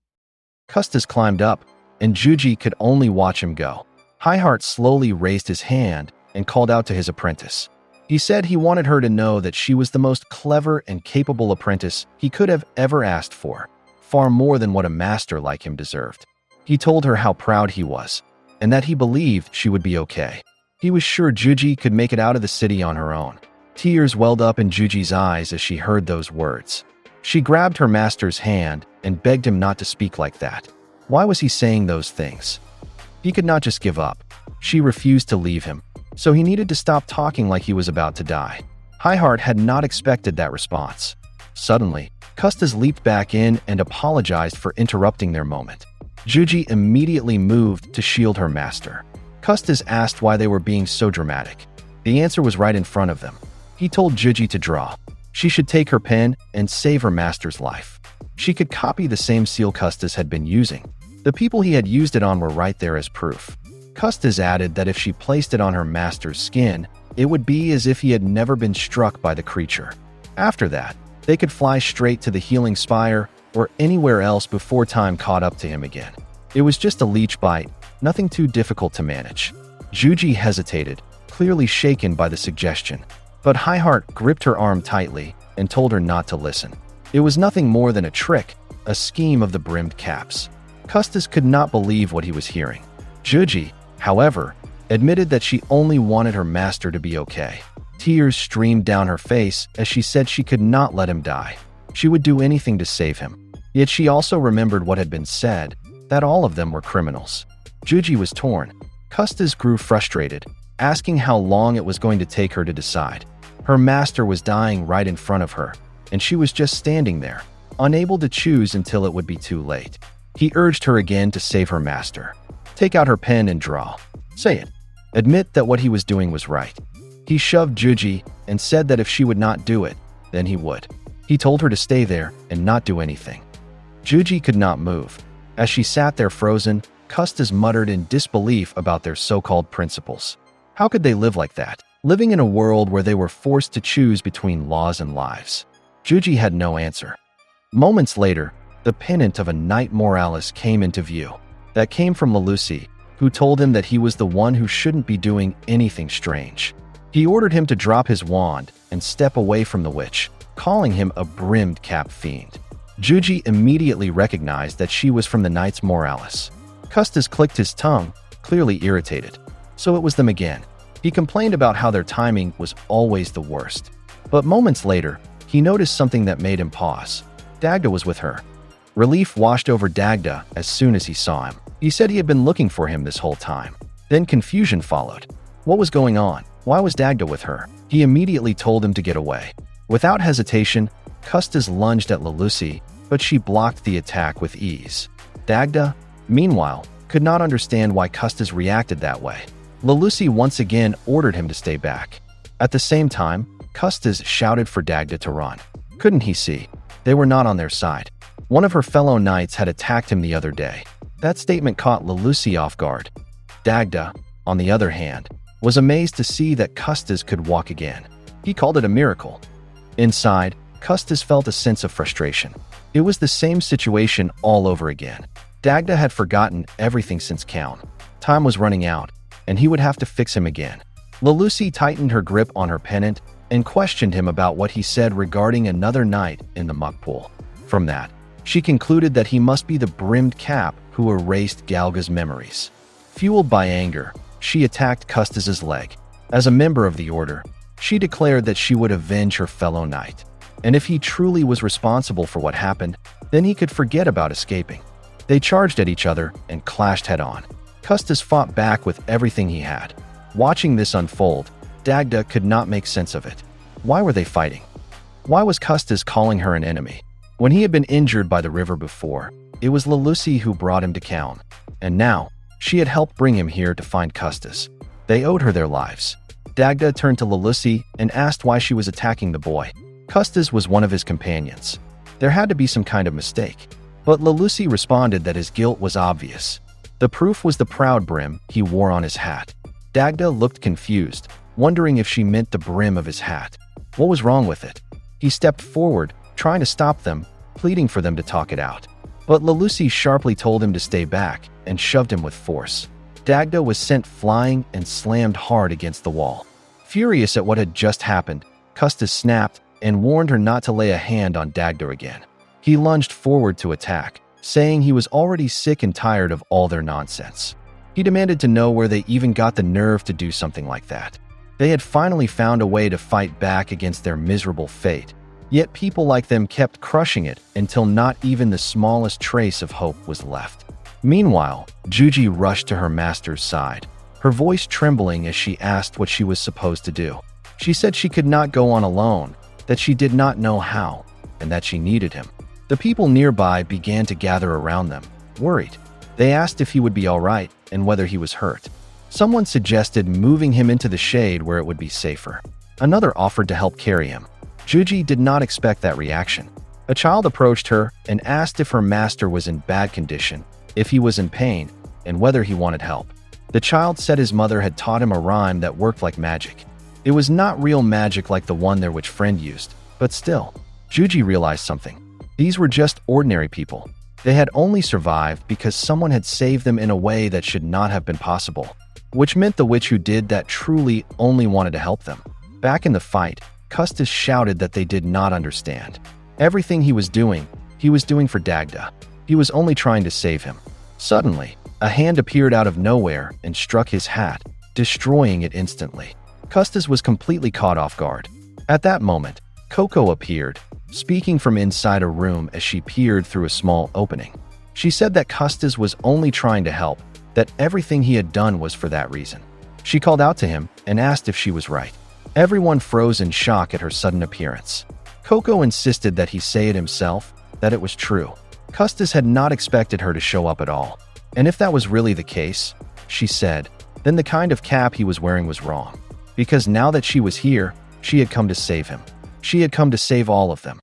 Custis climbed up, and Juji could only watch him go. Highheart slowly raised his hand and called out to his apprentice. He said he wanted her to know that she was the most clever and capable apprentice he could have ever asked for, far more than what a master like him deserved. He told her how proud he was, and that he believed she would be okay. He was sure Juji could make it out of the city on her own. Tears welled up in Juji's eyes as she heard those words. She grabbed her master's hand and begged him not to speak like that. Why was he saying those things? He could not just give up. She refused to leave him, so he needed to stop talking like he was about to die. Highheart had not expected that response. Suddenly, Custis leaped back in and apologized for interrupting their moment. Juji immediately moved to shield her master. Custis asked why they were being so dramatic. The answer was right in front of them. He told Juji to draw. She should take her pen and save her master's life. She could copy the same seal Custis had been using. The people he had used it on were right there as proof. Custis added that if she placed it on her master's skin, it would be as if he had never been struck by the creature. After that, they could fly straight to the healing spire or anywhere else before time caught up to him again. It was just a leech bite, nothing too difficult to manage. Juji hesitated, clearly shaken by the suggestion. But Highheart gripped her arm tightly and told her not to listen. It was nothing more than a trick, a scheme of the brimmed caps. Custis could not believe what he was hearing. Juji, however, admitted that she only wanted her master to be okay. Tears streamed down her face as she said she could not let him die. She would do anything to save him. Yet she also remembered what had been said, that all of them were criminals. Juji was torn. Custis grew frustrated, asking how long it was going to take her to decide. Her master was dying right in front of her, and she was just standing there, unable to choose until it would be too late. He urged her again to save her master. Take out her pen and draw. Say it. Admit that what he was doing was right. He shoved Juji and said that if she would not do it, then he would. He told her to stay there and not do anything. Juji could not move. As she sat there frozen, Custis muttered in disbelief about their so-called principles. How could they live like that, living in a world where they were forced to choose between laws and lives? Juji had no answer. Moments later, the pennant of a Knight Moralis came into view. That came from Lelucy, who told him that he was the one who shouldn't be doing anything strange. He ordered him to drop his wand and step away from the witch, calling him a brimmed cap fiend. Juji immediately recognized that she was from the Knights Moralis. Custis clicked his tongue, clearly irritated. So it was them again. He complained about how their timing was always the worst. But moments later, he noticed something that made him pause. Dagda was with her. Relief washed over Dagda as soon as he saw him. He said he had been looking for him this whole time. Then confusion followed. What was going on? Why was Dagda with her? He immediately told him to get away. Without hesitation, Custis lunged at Lelucy, but she blocked the attack with ease. Dagda, meanwhile, could not understand why Custis reacted that way. Lelucy once again ordered him to stay back. At the same time, Custis shouted for Dagda to run. Couldn't he see? They were not on their side. One of her fellow knights had attacked him the other day. That statement caught Lelucy off guard. Dagda, on the other hand, was amazed to see that Custis could walk again. He called it a miracle. Inside, Custis felt a sense of frustration. It was the same situation all over again. Dagda had forgotten everything since Kaun. Time was running out, and he would have to fix him again. Lelucy tightened her grip on her pennant and questioned him about what he said regarding another knight in the muck pool. From that, she concluded that he must be the brimmed cap who erased Galga's memories. Fueled by anger, she attacked Custis's leg. As a member of the Order, she declared that she would avenge her fellow knight. And if he truly was responsible for what happened, then he could forget about escaping. They charged at each other and clashed head-on. Custis fought back with everything he had. Watching this unfold, Dagda could not make sense of it. Why were they fighting? Why was Custis calling her an enemy? When he had been injured by the river before, it was Lelucy who brought him to Kaun. And now, she had helped bring him here to find Custis. They owed her their lives. Dagda turned to Lelucy and asked why she was attacking the boy. Custis was one of his companions. There had to be some kind of mistake. But Lelucy responded that his guilt was obvious. The proof was the proud brim he wore on his hat. Dagda looked confused, wondering if she meant the brim of his hat. What was wrong with it? He stepped forward, trying to stop them, pleading for them to talk it out. But Lelucy sharply told him to stay back and shoved him with force. Dagda was sent flying and slammed hard against the wall. Furious at what had just happened, Custis snapped and warned her not to lay a hand on Dagda again. He lunged forward to attack, saying he was already sick and tired of all their nonsense. He demanded to know where they even got the nerve to do something like that. They had finally found a way to fight back against their miserable fate, yet people like them kept crushing it until not even the smallest trace of hope was left. Meanwhile, Juji rushed to her master's side, her voice trembling as she asked what she was supposed to do. She said she could not go on alone, that she did not know how, and that she needed him. The people nearby began to gather around them, worried. They asked if he would be all right and whether he was hurt. Someone suggested moving him into the shade where it would be safer. Another offered to help carry him. Juji did not expect that reaction. A child approached her and asked if her master was in bad condition, if he was in pain, and whether he wanted help. The child said his mother had taught him a rhyme that worked like magic. It was not real magic like the one their witch friend used, but still, Juji realized something. These were just ordinary people. They had only survived because someone had saved them in a way that should not have been possible, which meant the witch who did that truly only wanted to help them. Back in the fight, Custis shouted that they did not understand. Everything he was doing for Dagda. He was only trying to save him. Suddenly, a hand appeared out of nowhere and struck his hat, destroying it instantly. Custis was completely caught off guard. At that moment, Coco appeared, speaking from inside a room as she peered through a small opening. She said that Custis was only trying to help, that everything he had done was for that reason. She called out to him and asked if she was right. Everyone froze in shock at her sudden appearance. Coco insisted that he say it himself, that it was true. Custis had not expected her to show up at all. And if that was really the case, she said, then the kind of cap he was wearing was wrong. Because now that she was here, she had come to save him. She had come to save all of them.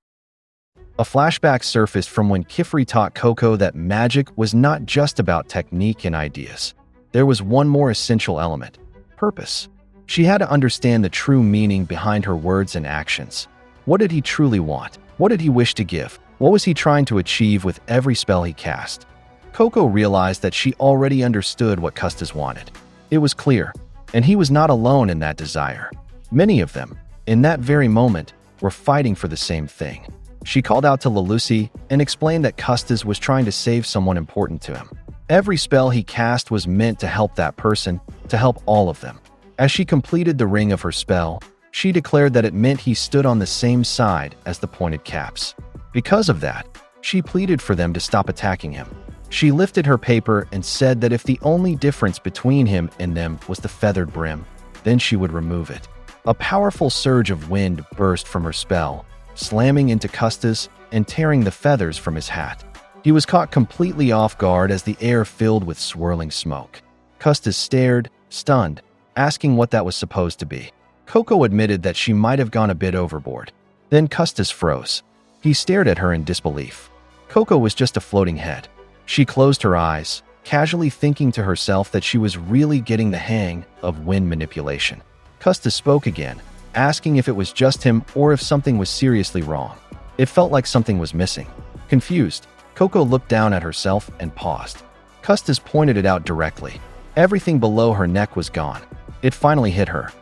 A flashback surfaced from when Kifri taught Coco that magic was not just about technique and ideas. There was one more essential element: purpose. She had to understand the true meaning behind her words and actions. What did he truly want? What did he wish to give? What was he trying to achieve with every spell he cast? Coco realized that she already understood what Custis wanted. It was clear, and he was not alone in that desire. Many of them, in that very moment, were fighting for the same thing. She called out to Lelusi and explained that Custis was trying to save someone important to him. Every spell he cast was meant to help that person, to help all of them. As she completed the ring of her spell, she declared that it meant he stood on the same side as the pointed caps. Because of that, she pleaded for them to stop attacking him. She lifted her paper and said that if the only difference between him and them was the feathered brim, then she would remove it. A powerful surge of wind burst from her spell, slamming into Custis and tearing the feathers from his hat. He was caught completely off guard as the air filled with swirling smoke. Custis stared, stunned, asking what that was supposed to be. Coco admitted that she might have gone a bit overboard. Then Custis froze. He stared at her in disbelief. Coco was just a floating head. She closed her eyes, casually thinking to herself that she was really getting the hang of wind manipulation. Custis spoke again, asking if it was just him or if something was seriously wrong. It felt like something was missing. Confused, Coco looked down at herself and paused. Custis pointed it out directly. Everything below her neck was gone. It finally hit her.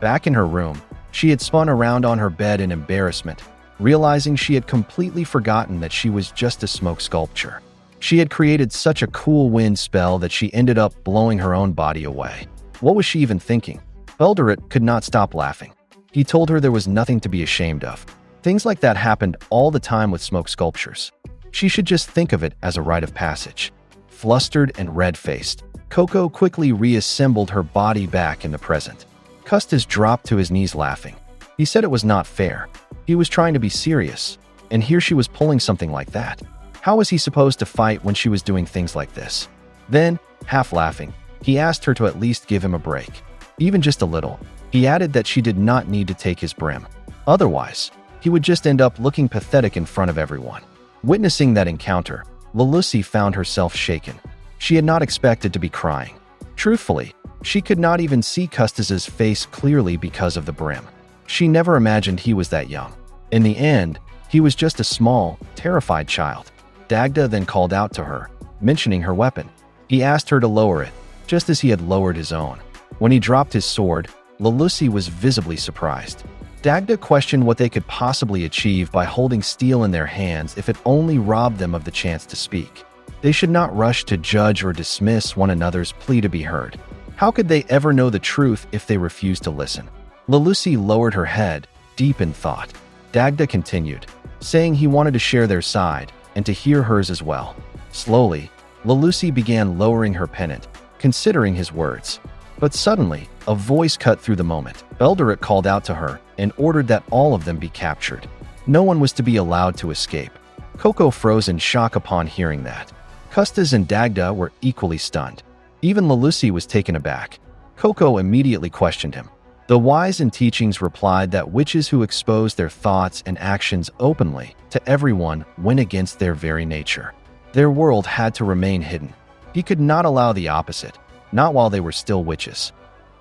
Back in her room, she had spun around on her bed in embarrassment, realizing she had completely forgotten that she was just a smoke sculpture. She had created such a cool wind spell that she ended up blowing her own body away. What was she even thinking? Eldoret could not stop laughing. He told her there was nothing to be ashamed of. Things like that happened all the time with smoke sculptures. She should just think of it as a rite of passage. Flustered and red-faced, Coco quickly reassembled her body back in the present. Custis dropped to his knees laughing. He said it was not fair. He was trying to be serious, and here she was pulling something like that. How was he supposed to fight when she was doing things like this? Then, half laughing, he asked her to at least give him a break. Even just a little. He added that she did not need to take his brim. Otherwise, he would just end up looking pathetic in front of everyone. Witnessing that encounter, Lelusi found herself shaken. She had not expected to be crying. Truthfully, she could not even see Custis's face clearly because of the brim. She never imagined he was that young. In the end, he was just a small, terrified child. Dagda then called out to her, mentioning her weapon. He asked her to lower it, just as he had lowered his own. When he dropped his sword, Lelusi was visibly surprised. Dagda questioned what they could possibly achieve by holding steel in their hands if it only robbed them of the chance to speak. They should not rush to judge or dismiss one another's plea to be heard. How could they ever know the truth if they refuse to listen? Lelusi lowered her head, deep in thought. Dagda continued, saying he wanted to share their side and to hear hers as well. Slowly, Lelusi began lowering her pennant, considering his words. But suddenly, a voice cut through the moment. Belderut called out to her and ordered that all of them be captured. No one was to be allowed to escape. Coco froze in shock upon hearing that. Custis and Dagda were equally stunned. Even Lelusi was taken aback. Coco immediately questioned him. The wise in teachings replied that witches who expose their thoughts and actions openly to everyone went against their very nature. Their world had to remain hidden. He could not allow the opposite, not while they were still witches.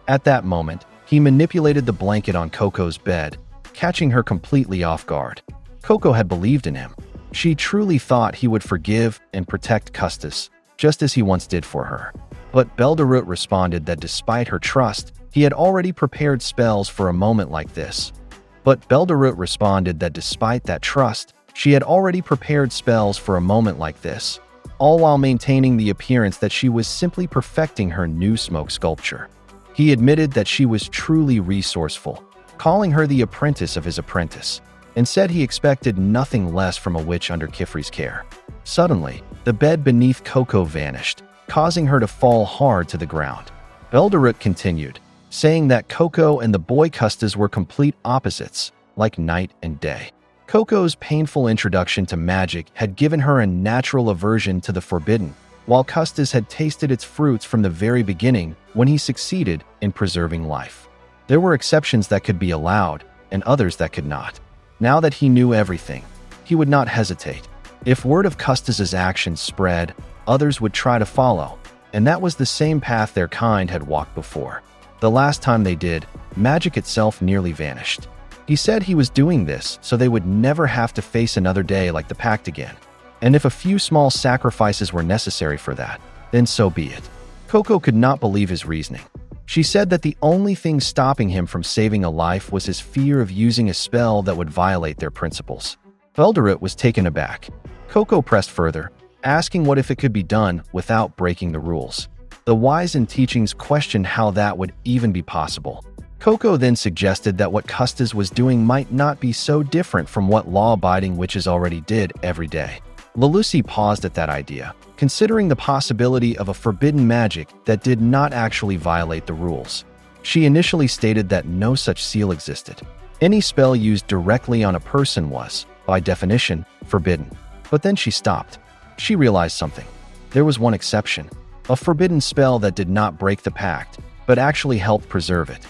At that moment, he manipulated the blanket on Coco's bed, catching her completely off guard. Coco had believed in him. She truly thought he would forgive and protect Custis, just as he once did for her. But Belderut responded that despite her trust, he had already prepared spells for a moment like this. She had already prepared spells for a moment like this, all while maintaining the appearance that she was simply perfecting her new smoke sculpture. He admitted that she was truly resourceful, calling her the apprentice of his apprentice, and said he expected nothing less from a witch under Kifri's care. Suddenly, the bed beneath Coco vanished, causing her to fall hard to the ground. Belderut continued, saying that Coco and the boy Custis were complete opposites, like night and day. Coco's painful introduction to magic had given her a natural aversion to the forbidden, while Custis had tasted its fruits from the very beginning when he succeeded in preserving life. There were exceptions that could be allowed, and others that could not. Now that he knew everything, he would not hesitate. If word of Custis's actions spread, others would try to follow, and that was the same path their kind had walked before. The last time they did, magic itself nearly vanished. He said he was doing this so they would never have to face another day like the Pact again. And if a few small sacrifices were necessary for that, then so be it. Coco could not believe his reasoning. She said that the only thing stopping him from saving a life was his fear of using a spell that would violate their principles. Belderut was taken aback. Coco pressed further, asking what if it could be done without breaking the rules. The wise in teachings questioned how that would even be possible. Coco then suggested that what Custis was doing might not be so different from what law-abiding witches already did every day. Lelusi paused at that idea, considering the possibility of a forbidden magic that did not actually violate the rules. She initially stated that no such seal existed. Any spell used directly on a person was, by definition, forbidden. But then she stopped. She realized something. There was one exception. A forbidden spell that did not break the pact, but actually helped preserve it.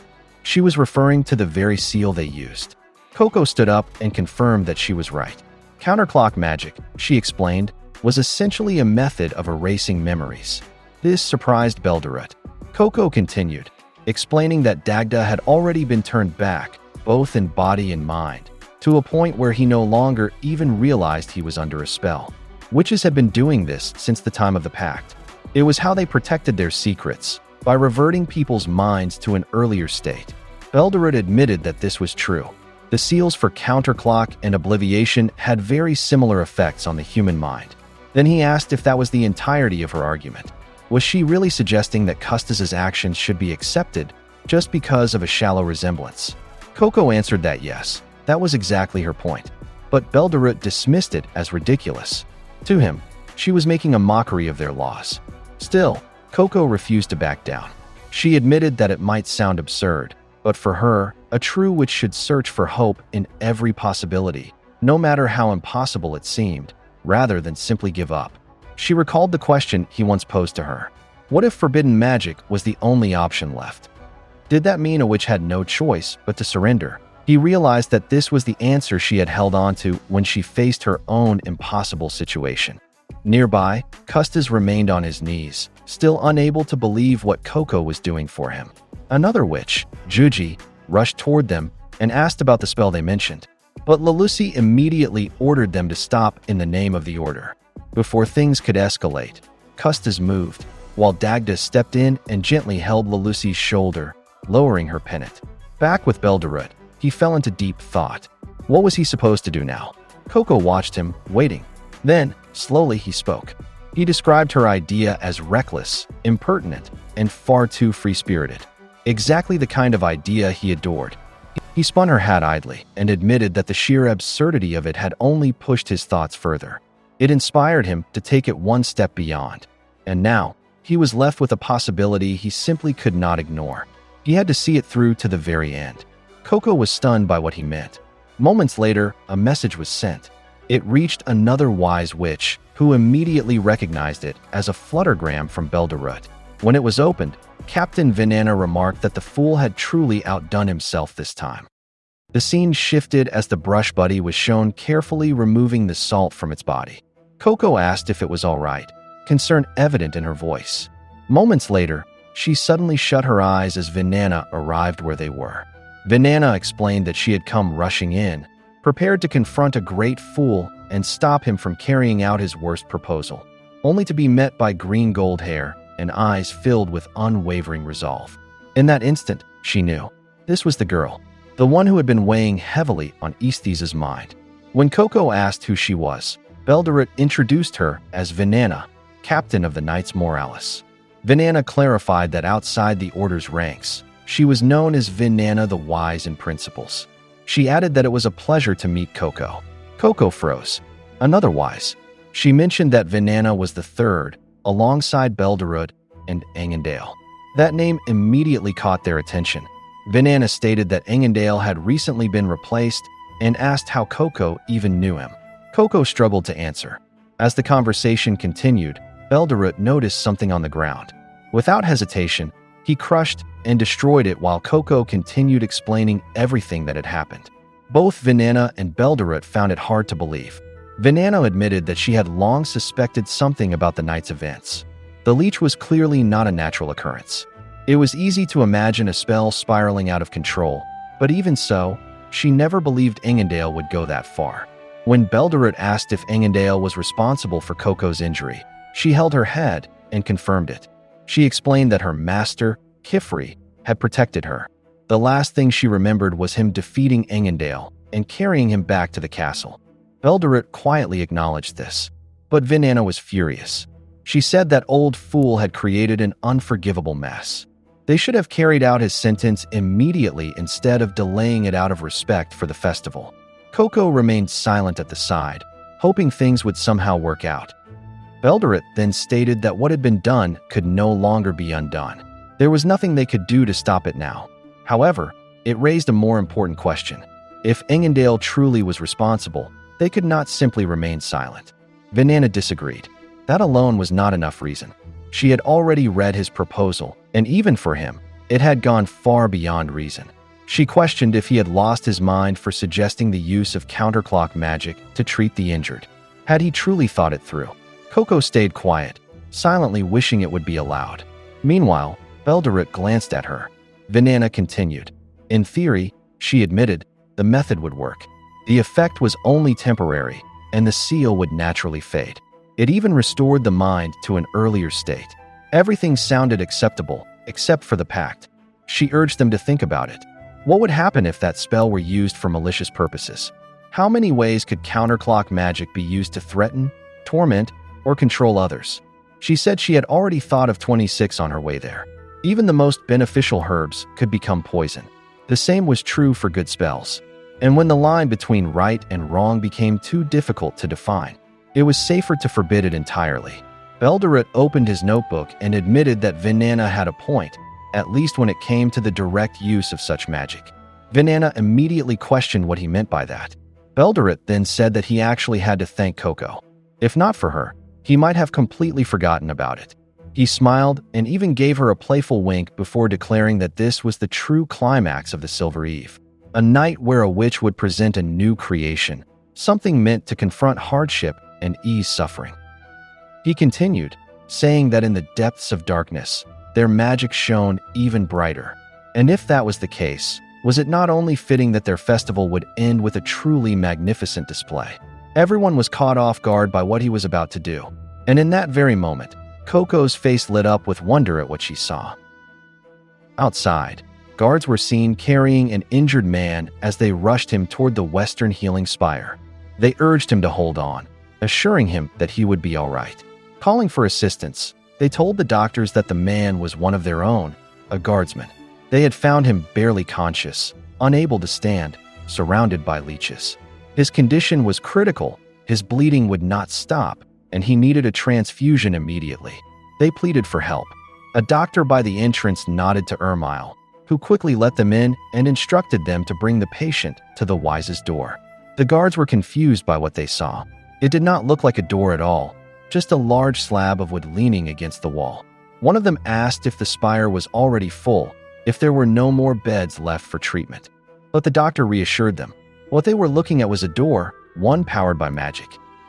She was referring to the very seal they used. Coco stood up and confirmed that she was right. Counterclock magic, she explained, was essentially a method of erasing memories. This surprised Belderut. Coco continued, explaining that Dagda had already been turned back, both in body and mind, to a point where he no longer even realized he was under a spell. Witches had been doing this since the time of the Pact. It was how they protected their secrets, by reverting people's minds to an earlier state. Belderut admitted that this was true. The seals for Counterclock and Obliviation had very similar effects on the human mind. Then he asked if that was the entirety of her argument. Was she really suggesting that Custis's actions should be accepted just because of a shallow resemblance? Coco answered that yes, that was exactly her point. But Belderut dismissed it as ridiculous. To him, she was making a mockery of their laws. Still, Coco refused to back down. She admitted that it might sound absurd, but for her, a true witch should search for hope in every possibility, no matter how impossible it seemed, rather than simply give up. She recalled the question he once posed to her. What if forbidden magic was the only option left? Did that mean a witch had no choice but to surrender? He realized that this was the answer she had held on to when she faced her own impossible situation. Nearby, Custis remained on his knees, still unable to believe what Coco was doing for him. Another witch, Juji, rushed toward them and asked about the spell they mentioned. But Lelusi immediately ordered them to stop in the name of the order. Before things could escalate, Custis moved, while Dagda stepped in and gently held Lelusi's shoulder, lowering her pennant. Back with Belderut, he fell into deep thought. What was he supposed to do now? Coco watched him, waiting. Then, slowly he spoke. He described her idea as reckless, impertinent, and far too free-spirited. Exactly the kind of idea he adored. He spun her hat idly and admitted that the sheer absurdity of it had only pushed his thoughts further. It inspired him to take it one step beyond. And now, he was left with a possibility he simply could not ignore. He had to see it through to the very end. Coco was stunned by what he meant. Moments later, a message was sent. It reached another wise witch, who immediately recognized it as a fluttergram from Belderut. When it was opened, Captain Vanana remarked that the fool had truly outdone himself this time. The scene shifted as the brush buddy was shown carefully removing the salt from its body. Coco asked if it was all right, concern evident in her voice. Moments later, she suddenly shut her eyes as Vanana arrived where they were. Vanana explained that she had come rushing in, prepared to confront a great fool and stop him from carrying out his worst proposal, only to be met by green gold hair and eyes filled with unwavering resolve. In that instant, she knew. This was the girl, the one who had been weighing heavily on Aesthese's mind. When Coco asked who she was, Belderut introduced her as Vanana, captain of the Knights Moralis. Vanana clarified that outside the Order's ranks, she was known as Vanana the Wise in Principles. She added that it was a pleasure to meet Coco. Coco froze. Another wise. She mentioned that Vanana was the third, alongside Belderut and Engendale. That name immediately caught their attention. Vanana stated that Engendale had recently been replaced and asked how Coco even knew him. Coco struggled to answer. As the conversation continued, Belderut noticed something on the ground. Without hesitation, he crushed and destroyed it while Coco continued explaining everything that had happened. Both Vanana and Belderut found it hard to believe. Vanana admitted that she had long suspected something about the night's events. The leech was clearly not a natural occurrence. It was easy to imagine a spell spiraling out of control, but even so, she never believed Engendale would go that far. When Belderut asked if Engendale was responsible for Coco's injury, she held her head and confirmed it. She explained that her master, Kifri, had protected her. The last thing she remembered was him defeating Engendale and carrying him back to the castle. Belderut quietly acknowledged this, but Vanana was furious. She said that old fool had created an unforgivable mess. They should have carried out his sentence immediately instead of delaying it out of respect for the festival. Coco remained silent at the side, hoping things would somehow work out. Belderut then stated that what had been done could no longer be undone. There was nothing they could do to stop it now. However, it raised a more important question. If Engendale truly was responsible, they could not simply remain silent. Vanana disagreed. That alone was not enough reason. She had already read his proposal, and even for him, it had gone far beyond reason. She questioned if he had lost his mind for suggesting the use of counterclock magic to treat the injured. Had he truly thought it through? Coco stayed quiet, silently wishing it would be allowed. Meanwhile, Belderut glanced at her. Vanana continued. In theory, she admitted, the method would work. The effect was only temporary, and the seal would naturally fade. It even restored the mind to an earlier state. Everything sounded acceptable, except for the pact. She urged them to think about it. What would happen if that spell were used for malicious purposes? How many ways could counterclock magic be used to threaten, torment, or control others? She said she had already thought of 26 on her way there. Even the most beneficial herbs could become poison. The same was true for good spells. And when the line between right and wrong became too difficult to define, it was safer to forbid it entirely. Belderut opened his notebook and admitted that Vanana had a point, at least when it came to the direct use of such magic. Vanana immediately questioned what he meant by that. Belderut then said that he actually had to thank Coco. If not for her, he might have completely forgotten about it. He smiled and even gave her a playful wink before declaring that this was the true climax of the Silver Eve. A night where a witch would present a new creation, something meant to confront hardship and ease suffering. He continued, saying that in the depths of darkness, their magic shone even brighter. And if that was the case, was it not only fitting that their festival would end with a truly magnificent display? Everyone was caught off guard by what he was about to do. And in that very moment, Coco's face lit up with wonder at what she saw. Outside, guards were seen carrying an injured man as they rushed him toward the Western Healing Spire. They urged him to hold on, assuring him that he would be all right. Calling for assistance, they told the doctors that the man was one of their own, a guardsman. They had found him barely conscious, unable to stand, surrounded by leeches. His condition was critical, his bleeding would not stop, and he needed a transfusion immediately. They pleaded for help. A doctor by the entrance nodded to Ermile, who quickly let them in and instructed them to bring the patient to the Wise's door. The guards were confused by what they saw. It did not look like a door at all, just a large slab of wood leaning against the wall. One of them asked if the spire was already full, if there were no more beds left for treatment. But the doctor reassured them. What they were looking at was a door, one powered by magic.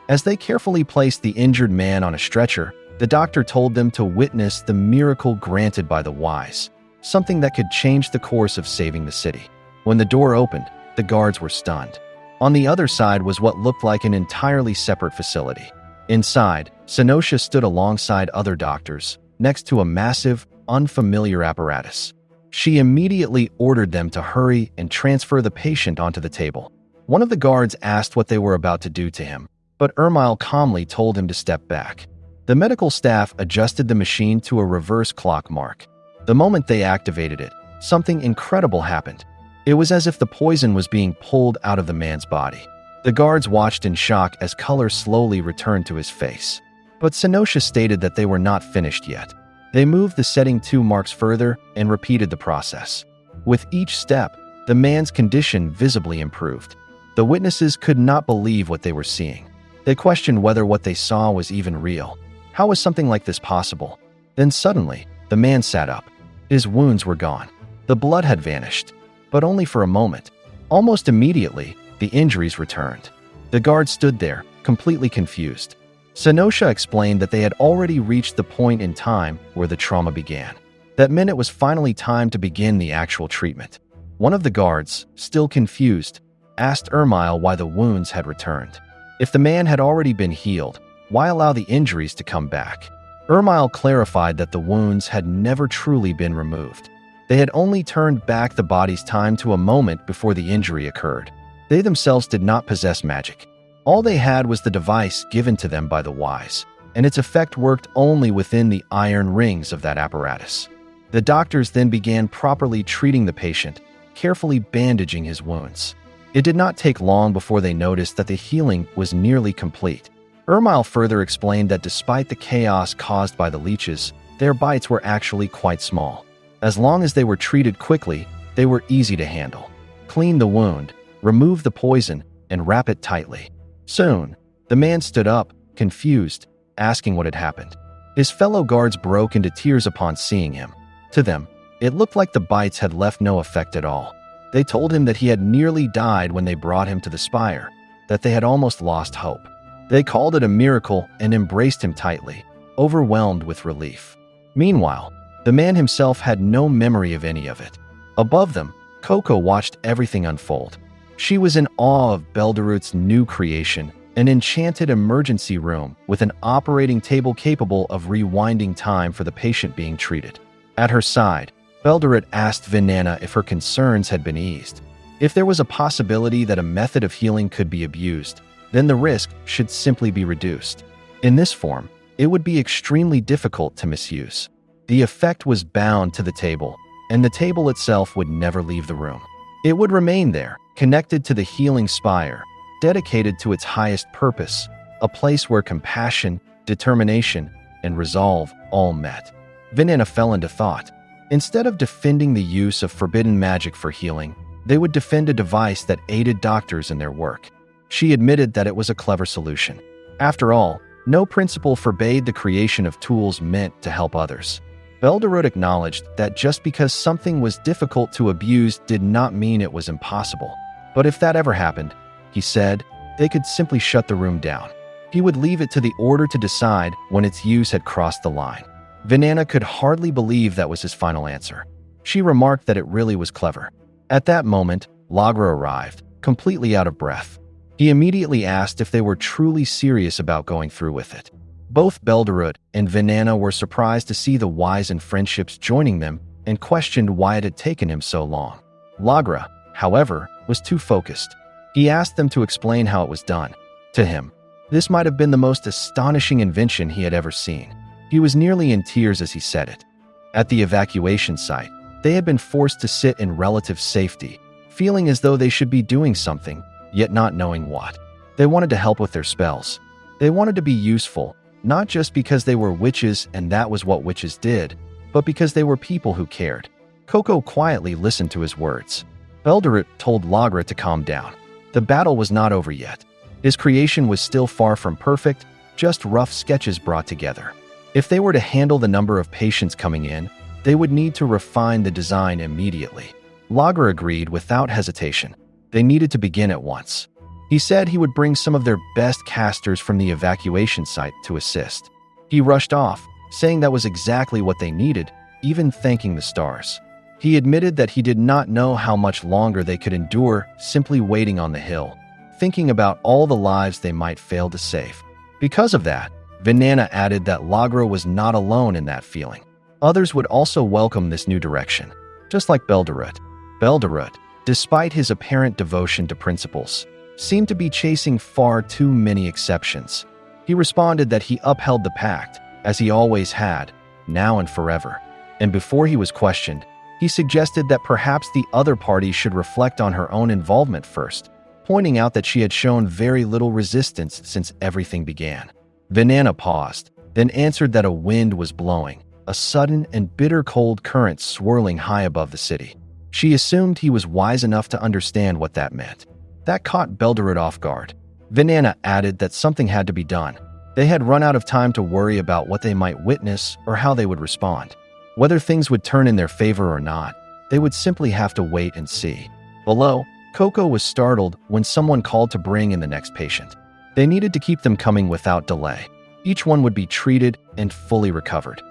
As they carefully placed the injured man on a stretcher, the doctor told them to witness the miracle granted by the Wise, something that could change the course of saving the city. When the door opened, the guards were stunned. On the other side was what looked like an entirely separate facility. Inside, Senosha stood alongside other doctors, next to a massive, unfamiliar apparatus. She immediately ordered them to hurry and transfer the patient onto the table. One of the guards asked what they were about to do to him, but Ermile calmly told him to step back. The medical staff adjusted the machine to a reverse clock mark. The moment they activated it, something incredible happened. It was as if the poison was being pulled out of the man's body. The guards watched in shock as color slowly returned to his face. But Senosha stated that they were not finished yet. They moved the setting 2 marks further and repeated the process. With each step, the man's condition visibly improved. The witnesses could not believe what they were seeing. They questioned whether what they saw was even real. How was something like this possible? Then suddenly, the man sat up. His wounds were gone. The blood had vanished, but only for a moment. Almost immediately, the injuries returned. The guard stood there, completely confused. Senosha explained that they had already reached the point in time where the trauma began. That meant it was finally time to begin the actual treatment. One of the guards, still confused, asked Ermile why the wounds had returned. If the man had already been healed, why allow the injuries to come back? Ermile clarified that the wounds had never truly been removed. They had only turned back the body's time to a moment before the injury occurred. They themselves did not possess magic. All they had was the device given to them by the Wise, and its effect worked only within the iron rings of that apparatus. The doctors then began properly treating the patient, carefully bandaging his wounds. It did not take long before they noticed that the healing was nearly complete. Ermile further explained that despite the chaos caused by the leeches, their bites were actually quite small. As long as they were treated quickly, they were easy to handle. Clean the wound, remove the poison, and wrap it tightly. Soon, the man stood up, confused, asking what had happened. His fellow guards broke into tears upon seeing him. To them, it looked like the bites had left no effect at all. They told him that he had nearly died when they brought him to the spire, that they had almost lost hope. They called it a miracle and embraced him tightly, overwhelmed with relief. Meanwhile, the man himself had no memory of any of it. Above them, Coco watched everything unfold. She was in awe of Belderut's new creation, an enchanted emergency room with an operating table capable of rewinding time for the patient being treated. At her side, Belderut asked Vinana if her concerns had been eased. If there was a possibility that a method of healing could be abused, then the risk should simply be reduced. In this form, it would be extremely difficult to misuse. The effect was bound to the table, and the table itself would never leave the room. It would remain there, connected to the healing spire, dedicated to its highest purpose, a place where compassion, determination, and resolve all met. Vinana fell into thought. Instead of defending the use of forbidden magic for healing, they would defend a device that aided doctors in their work. She admitted that it was a clever solution. After all, no principle forbade the creation of tools meant to help others. Belderut acknowledged that just because something was difficult to abuse did not mean it was impossible. But if that ever happened, he said, they could simply shut the room down. He would leave it to the order to decide when its use had crossed the line. Vinana could hardly believe that was his final answer. She remarked that it really was clever. At that moment, Lagra arrived, completely out of breath. He immediately asked if they were truly serious about going through with it. Both Belderut and Vinana were surprised to see the Wise and Friendships joining them and questioned why it had taken him so long. Lagra, however, was too focused. He asked them to explain how it was done. To him, This might have been the most astonishing invention he had ever seen. He was nearly in tears as he said it. At the evacuation site, they had been forced to sit in relative safety, feeling as though they should be doing something, yet not knowing what. They wanted to help with their spells. They wanted to be useful, not just because they were witches and that was what witches did, but because they were people who cared. Coco quietly listened to his words. Belderut told Lagra to calm down. The battle was not over yet. His creation was still far from perfect, just rough sketches brought together. If they were to handle the number of patients coming in, they would need to refine the design immediately. Lagra agreed without hesitation. They needed to begin at once. He said he would bring some of their best casters from the evacuation site to assist. He rushed off, saying that was exactly what they needed, even thanking the stars. He admitted that he did not know how much longer they could endure simply waiting on the hill, thinking about all the lives they might fail to save. Because of that, Venana added that Lagra was not alone in that feeling. Others would also welcome this new direction, just like Belderut. Belderut, despite his apparent devotion to principles, seemed to be chasing far too many exceptions. He responded that he upheld the pact, as he always had, now and forever. And before he was questioned, he suggested that perhaps the other party should reflect on her own involvement first, pointing out that she had shown very little resistance since everything began. Venana paused, then answered that a wind was blowing, a sudden and bitter cold current swirling high above the city. She assumed he was wise enough to understand what that meant. That caught Belderut off guard. Venana added that something had to be done. They had run out of time to worry about what they might witness or how they would respond. Whether things would turn in their favor or not, they would simply have to wait and see. Below, Coco was startled when someone called to bring in the next patient. They needed to keep them coming without delay. Each one would be treated and fully recovered.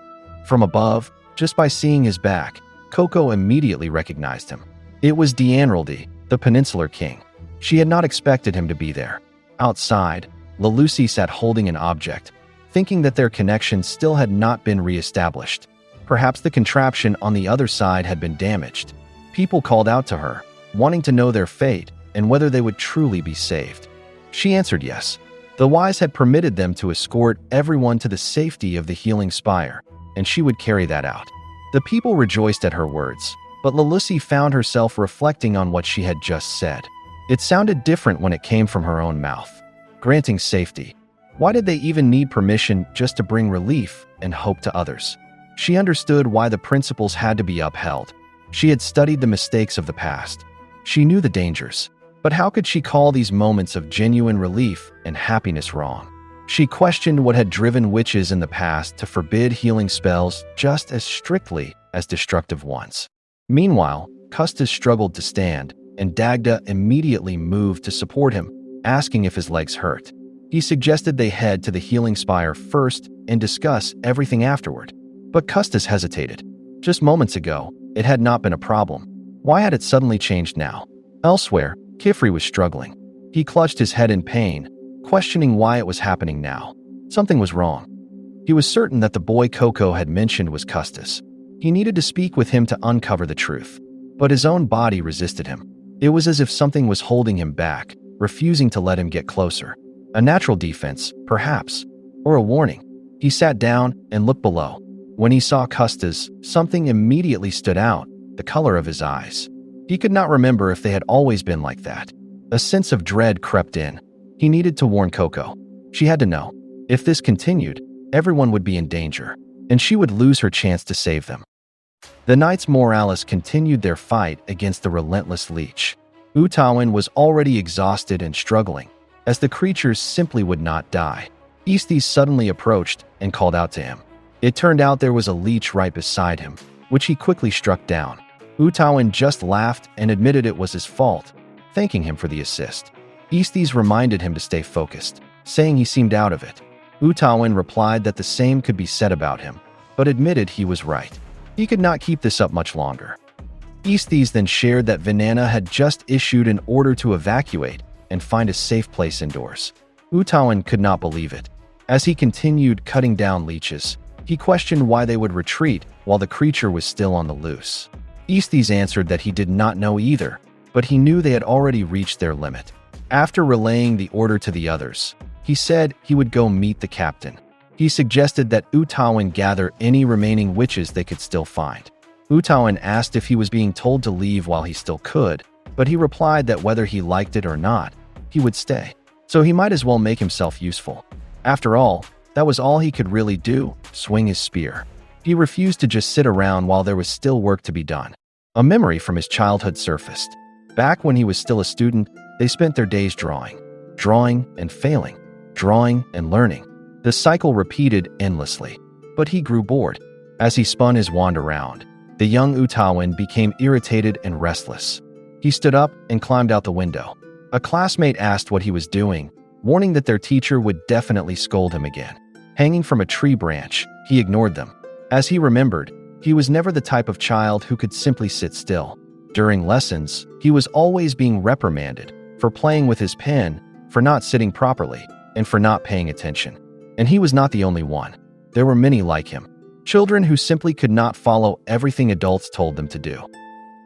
From above, just by seeing his back, Coco immediately recognized him. It was D'Anraldi, the Peninsular King. She had not expected him to be there. Outside, Lelucy sat holding an object, thinking that their connection still had not been re-established. Perhaps the contraption on the other side had been damaged. People called out to her, wanting to know their fate and whether they would truly be saved. She answered yes. The wise had permitted them to escort everyone to the safety of the healing spire, and she would carry that out. The people rejoiced at her words, but Lelucy found herself reflecting on what she had just said. It sounded different when it came from her own mouth. Granting safety. Why did they even need permission just to bring relief and hope to others? She understood why the principles had to be upheld. She had studied the mistakes of the past. She knew the dangers. But how could she call these moments of genuine relief and happiness wrong? She questioned what had driven witches in the past to forbid healing spells just as strictly as destructive ones. Meanwhile, Custis struggled to stand, and Dagda immediately moved to support him, asking if his legs hurt. He suggested they head to the healing spire first and discuss everything afterward. But Custis hesitated. Just moments ago, it had not been a problem. Why had it suddenly changed now? Elsewhere, Kifri was struggling. He clutched his head in pain, questioning why it was happening now. Something was wrong. He was certain that the boy Coco had mentioned was Custis. He needed to speak with him to uncover the truth. But his own body resisted him. It was as if something was holding him back, refusing to let him get closer. A natural defense, perhaps, or a warning. He sat down and looked below. When he saw Custis, something immediately stood out, the color of his eyes. He could not remember if they had always been like that. A sense of dread crept in. He needed to warn Coco. She had to know. If this continued, everyone would be in danger, and she would lose her chance to save them. The Knights Moralis continued their fight against the relentless Leech. Utawin was already exhausted and struggling, as the creatures simply would not die. Estes suddenly approached and called out to him. It turned out there was a leech right beside him, which he quickly struck down. Utawin just laughed and admitted it was his fault, thanking him for the assist. Estes reminded him to stay focused, saying he seemed out of it. Utawin replied that the same could be said about him, but admitted he was right. He could not keep this up much longer. Estes then shared that Venana had just issued an order to evacuate and find a safe place indoors. Utawin could not believe it. As he continued cutting down leeches, he questioned why they would retreat while the creature was still on the loose. Estes answered that he did not know either, but he knew they had already reached their limit. After relaying the order to the others, He said he would go meet the captain. He suggested that Utawan gather any remaining witches they could still find. Utawan asked if he was being told to leave while he still could, but he replied that whether he liked it or not, he would stay. So he might as well make himself useful. After all, that was all he could really do, swing his spear. He refused to just sit around while there was still work to be done. A memory from his childhood surfaced. Back when he was still a student, they spent their days drawing and failing, drawing and learning. The cycle repeated endlessly. But he grew bored. As he spun his wand around, the young Utawan became irritated and restless. He stood up and climbed out the window. A classmate asked what he was doing, warning that their teacher would definitely scold him again. Hanging from a tree branch, he ignored them. As he remembered, he was never the type of child who could simply sit still. During lessons, he was always being reprimanded for playing with his pen, for not sitting properly, and for not paying attention. And he was not the only one. There were many like him. Children who simply could not follow everything adults told them to do.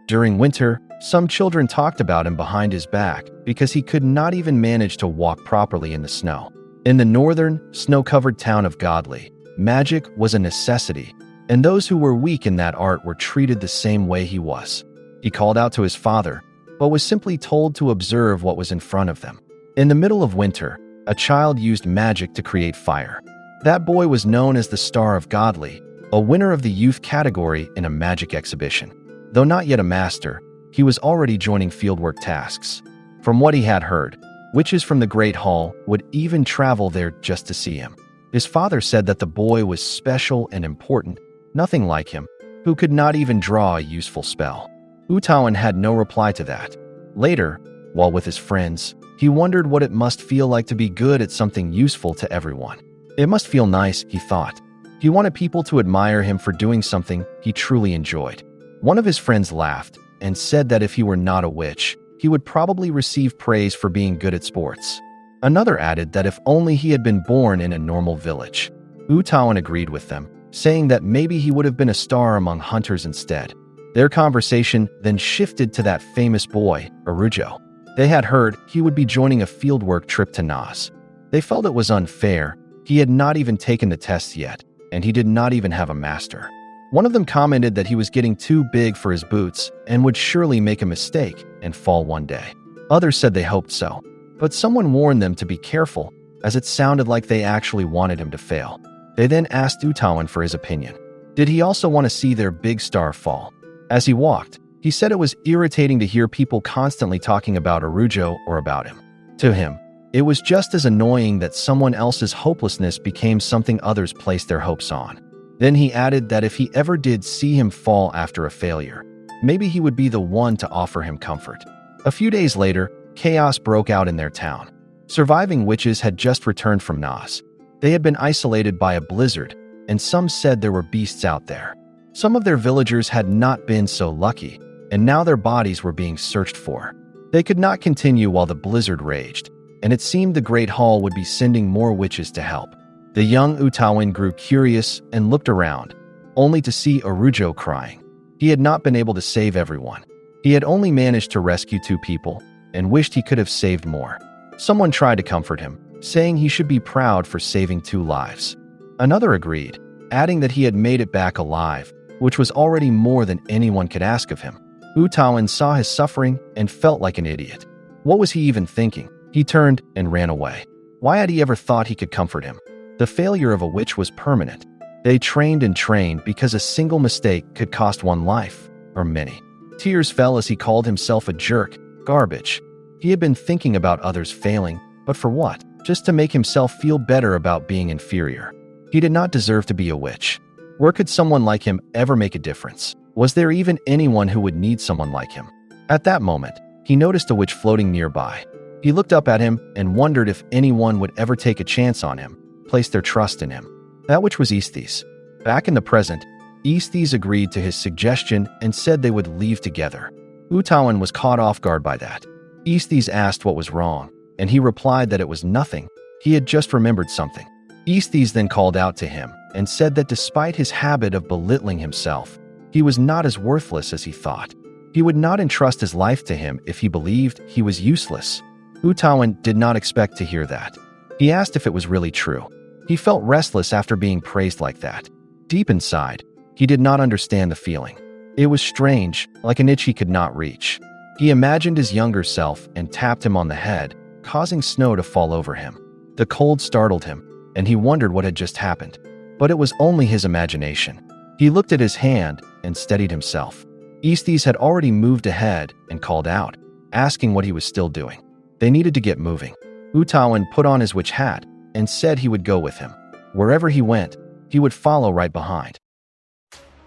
During winter, some children talked about him behind his back because he could not even manage to walk properly in the snow. In the northern, snow-covered town of Godly, magic was a necessity, and those who were weak in that art were treated the same way he was. He called out to his father, but was simply told to observe what was in front of them. In the middle of winter, a child used magic to create fire. That boy was known as the Star of Godly, a winner of the youth category in a magic exhibition. Though not yet a master, he was already joining fieldwork tasks. From what he had heard, witches from the Great Hall would even travel there just to see him. His father said that the boy was special and important, nothing like him, who could not even draw a useful spell. Utawan had no reply to that. Later, while with his friends, he wondered what it must feel like to be good at something useful to everyone. It must feel nice, he thought. He wanted people to admire him for doing something he truly enjoyed. One of his friends laughed and said that if he were not a witch, he would probably receive praise for being good at sports. Another added that if only he had been born in a normal village. Utawan agreed with them, saying that maybe he would have been a star among hunters instead. Their conversation then shifted to that famous boy, Arujo. They had heard he would be joining a fieldwork trip to Nas. They felt it was unfair. He had not even taken the tests yet, and he did not even have a master. One of them commented that he was getting too big for his boots and would surely make a mistake and fall one day. Others said they hoped so, but someone warned them to be careful, as it sounded like they actually wanted him to fail. They then asked Utawan for his opinion. Did he also want to see their big star fall? As he walked, he said it was irritating to hear people constantly talking about Arujo or about him. To him, it was just as annoying that someone else's hopelessness became something others placed their hopes on. Then he added that if he ever did see him fall after a failure, maybe he would be the one to offer him comfort. A few days later, chaos broke out in their town. Surviving witches had just returned from Nas. They had been isolated by a blizzard, and some said there were beasts out there. Some of their villagers had not been so lucky, and now their bodies were being searched for. They could not continue while the blizzard raged, and it seemed the Great Hall would be sending more witches to help. The young Utawan grew curious and looked around, only to see Arujo crying. He had not been able to save everyone. He had only managed to rescue 2 people, and wished he could have saved more. Someone tried to comfort him, saying he should be proud for saving 2 lives. Another agreed, adding that he had made it back alive, which was already more than anyone could ask of him. Utawan saw his suffering and felt like an idiot. What was he even thinking? He turned and ran away. Why had he ever thought he could comfort him? The failure of a witch was permanent. They trained and trained because a single mistake could cost one life, or many. Tears fell as he called himself a jerk, garbage. He had been thinking about others failing, but for what? Just to make himself feel better about being inferior. He did not deserve to be a witch. Where could someone like him ever make a difference? Was there even anyone who would need someone like him? At that moment, he noticed a witch floating nearby. He looked up at him and wondered if anyone would ever take a chance on him, place their trust in him. That witch was Aesthis. Back in the present, Aesthis agreed to his suggestion and said they would leave together. Utawan was caught off guard by that. Aesthis asked what was wrong, and he replied that it was nothing. He had just remembered something. Aesthis then called out to him and said that despite his habit of belittling himself, he was not as worthless as he thought. He would not entrust his life to him if he believed he was useless. Utawan did not expect to hear that. He asked if it was really true. He felt restless after being praised like that. Deep inside, he did not understand the feeling. It was strange, like an itch he could not reach. He imagined his younger self and tapped him on the head, causing snow to fall over him. The cold startled him, and he wondered what had just happened. But it was only his imagination. He looked at his hand and steadied himself. Aestes had already moved ahead and called out, asking what he was still doing. They needed to get moving. Oniii-Chan put on his witch hat and said he would go with him. Wherever he went, he would follow right behind.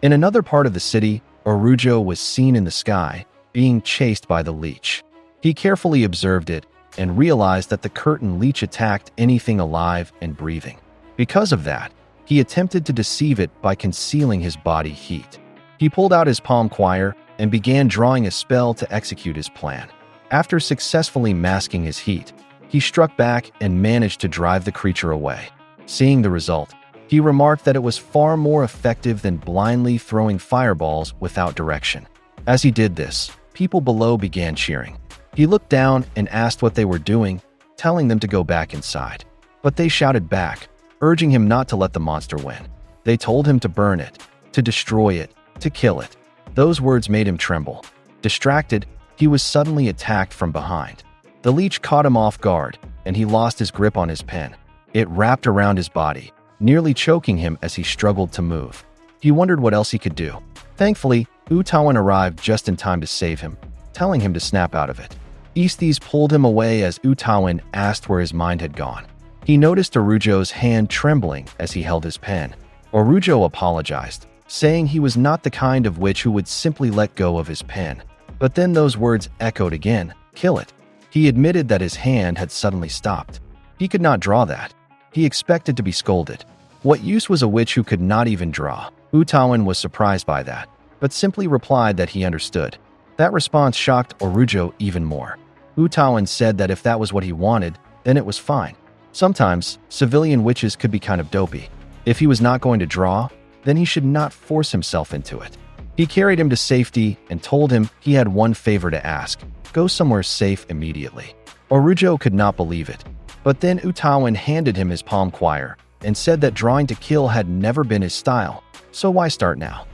In another part of the city, Orujo was seen in the sky, being chased by the Leech. He carefully observed it and realized that the curtain Leech attacked anything alive and breathing. Because of that, he attempted to deceive it by concealing his body heat. He pulled out his palm choir and began drawing a spell to execute his plan. After successfully masking his heat, he struck back and managed to drive the creature away. Seeing the result, he remarked that it was far more effective than blindly throwing fireballs without direction. As he did this, people below began cheering. He looked down and asked what they were doing, telling them to go back inside. But they shouted back, urging him not to let the monster win. They told him to burn it, to destroy it, to kill it. Those words made him tremble. Distracted, he was suddenly attacked from behind. The Leech caught him off guard, and he lost his grip on his pen. It wrapped around his body, nearly choking him as he struggled to move. He wondered what else he could do. Thankfully, Oniii-Chan arrived just in time to save him, telling him to snap out of it. Aestes pulled him away as Oniii-Chan asked where his mind had gone. He noticed Orujo's hand trembling as he held his pen. Orujo apologized, saying he was not the kind of witch who would simply let go of his pen. But then those words echoed again, "Kill it." He admitted that his hand had suddenly stopped. He could not draw that. He expected to be scolded. What use was a witch who could not even draw? Oniii-Chan was surprised by that, but simply replied that he understood. That response shocked Orujo even more. Oniii-Chan said that if that was what he wanted, then it was fine. Sometimes, civilian witches could be kind of dopey. If he was not going to draw, then he should not force himself into it. He carried him to safety and told him he had one favor to ask: go somewhere safe immediately. Orujo could not believe it. But then Oniii-Chan handed him his palm choir and said that drawing to kill had never been his style, so why start now?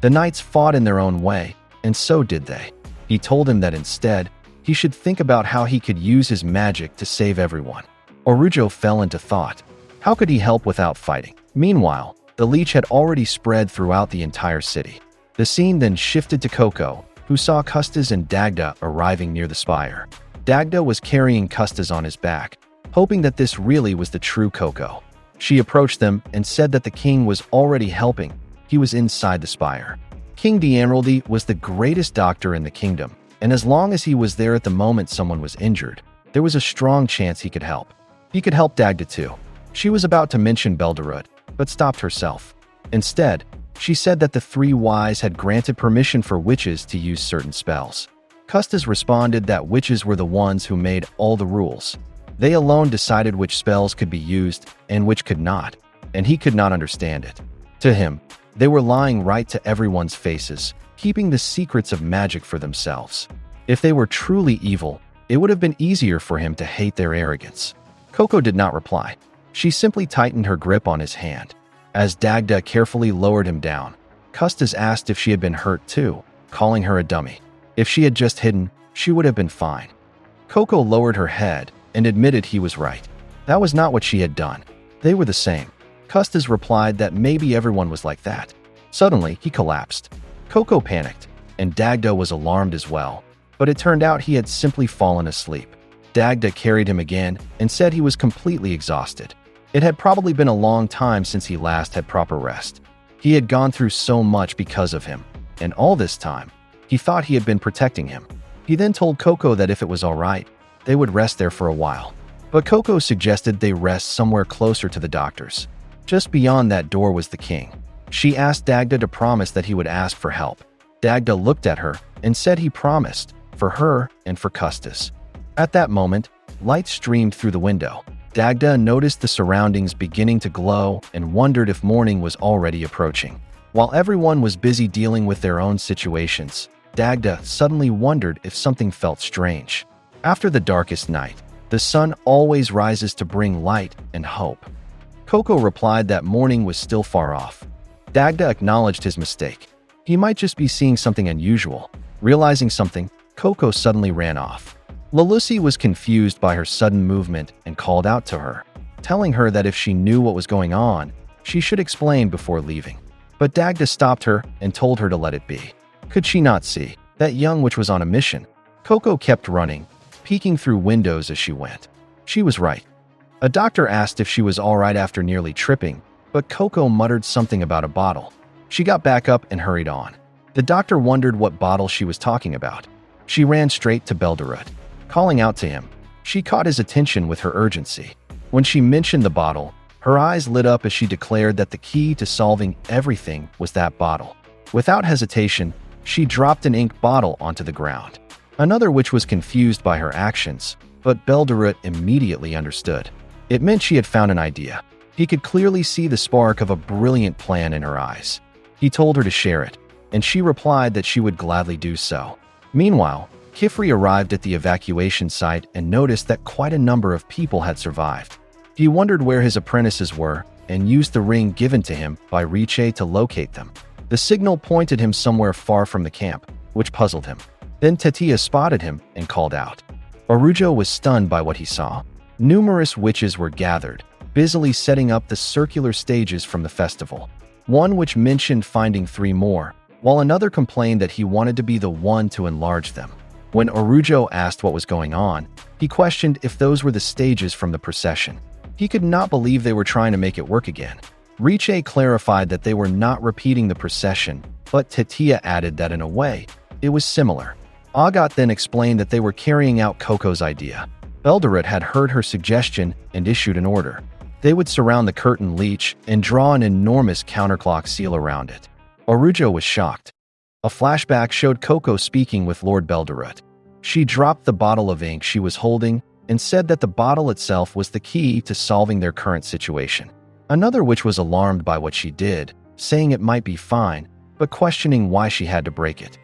The knights fought in their own way, and so did they. He told him that instead, he should think about how he could use his magic to save everyone. Orujo fell into thought. How could he help without fighting? Meanwhile, the Leech had already spread throughout the entire city. The scene then shifted to Coco, who saw Custas and Dagda arriving near the spire. Dagda was carrying Custas on his back, hoping that this really was the true Coco. She approached them and said that the king was already helping. He was inside the spire. King D'Emeraldi was the greatest doctor in the kingdom, and as long as he was there at the moment someone was injured, there was a strong chance he could help. He could help Dagda too. She was about to mention Belderud, but stopped herself. Instead, she said that the three wise had granted permission for witches to use certain spells. Custas responded that witches were the ones who made all the rules. They alone decided which spells could be used and which could not, and he could not understand it. To him, they were lying right to everyone's faces, keeping the secrets of magic for themselves. If they were truly evil, it would have been easier for him to hate their arrogance. Coco did not reply. She simply tightened her grip on his hand. As Dagda carefully lowered him down, Custas asked if she had been hurt too, calling her a dummy. If she had just hidden, she would have been fine. Coco lowered her head and admitted he was right. That was not what she had done. They were the same. Custas replied that maybe everyone was like that. Suddenly, he collapsed. Coco panicked, and Dagda was alarmed as well, but it turned out he had simply fallen asleep. Dagda carried him again and said he was completely exhausted. It had probably been a long time since he last had proper rest. He had gone through so much because of him, and all this time, he thought he had been protecting him. He then told Coco that if it was all right, they would rest there for a while. But Coco suggested they rest somewhere closer to the doctors. Just beyond that door was the king. She asked Dagda to promise that he would ask for help. Dagda looked at her and said he promised, for her and for Custas. At that moment, light streamed through the window. Dagda noticed the surroundings beginning to glow and wondered if morning was already approaching. While everyone was busy dealing with their own situations, Dagda suddenly wondered if something felt strange. After the darkest night, The sun always rises to bring light and hope. Coco replied that morning was still far off. Dagda acknowledged his mistake. He might just be seeing something unusual. Realizing something, Coco suddenly ran off. Lalusi was confused by her sudden movement and called out to her, telling her that if she knew what was going on, she should explain before leaving. But Dagda stopped her and told her to let it be. Could she not see that young witch was on a mission? Coco kept running, peeking through windows as she went. She was right. A doctor asked if she was all right after nearly tripping, but Coco muttered something about a bottle. She got back up and hurried on. The doctor wondered what bottle she was talking about. She ran straight to Belderut. Calling out to him, she caught his attention with her urgency. When she mentioned the bottle, her eyes lit up as she declared that the key to solving everything was that bottle. Without hesitation, she dropped an ink bottle onto the ground. Another witch was confused by her actions, but Belderut immediately understood. It meant she had found an idea. He could clearly see the spark of a brilliant plan in her eyes. He told her to share it, and she replied that she would gladly do so. Meanwhile, Kifri arrived at the evacuation site and noticed that quite a number of people had survived. He wondered where his apprentices were and used the ring given to him by Leech to locate them. The signal pointed him somewhere far from the camp, which puzzled him. Then Tetia spotted him and called out. Arujo was stunned by what he saw. Numerous witches were gathered, busily setting up the circular stages from the festival. One witch mentioned finding 3 more, while another complained that he wanted to be the one to enlarge them. When Arujo asked what was going on, he questioned if those were the stages from the procession. He could not believe they were trying to make it work again. Leech clarified that they were not repeating the procession, but Tetia added that in a way, it was similar. Agat then explained that they were carrying out Coco's idea. Belderut had heard her suggestion and issued an order. They would surround the curtain Leech and draw an enormous counterclock seal around it. Arujo was shocked. A flashback showed Coco speaking with Lord Belderut. She dropped the bottle of ink she was holding and said that the bottle itself was the key to solving their current situation. Another witch was alarmed by what she did, saying it might be fine, but questioning why she had to break it.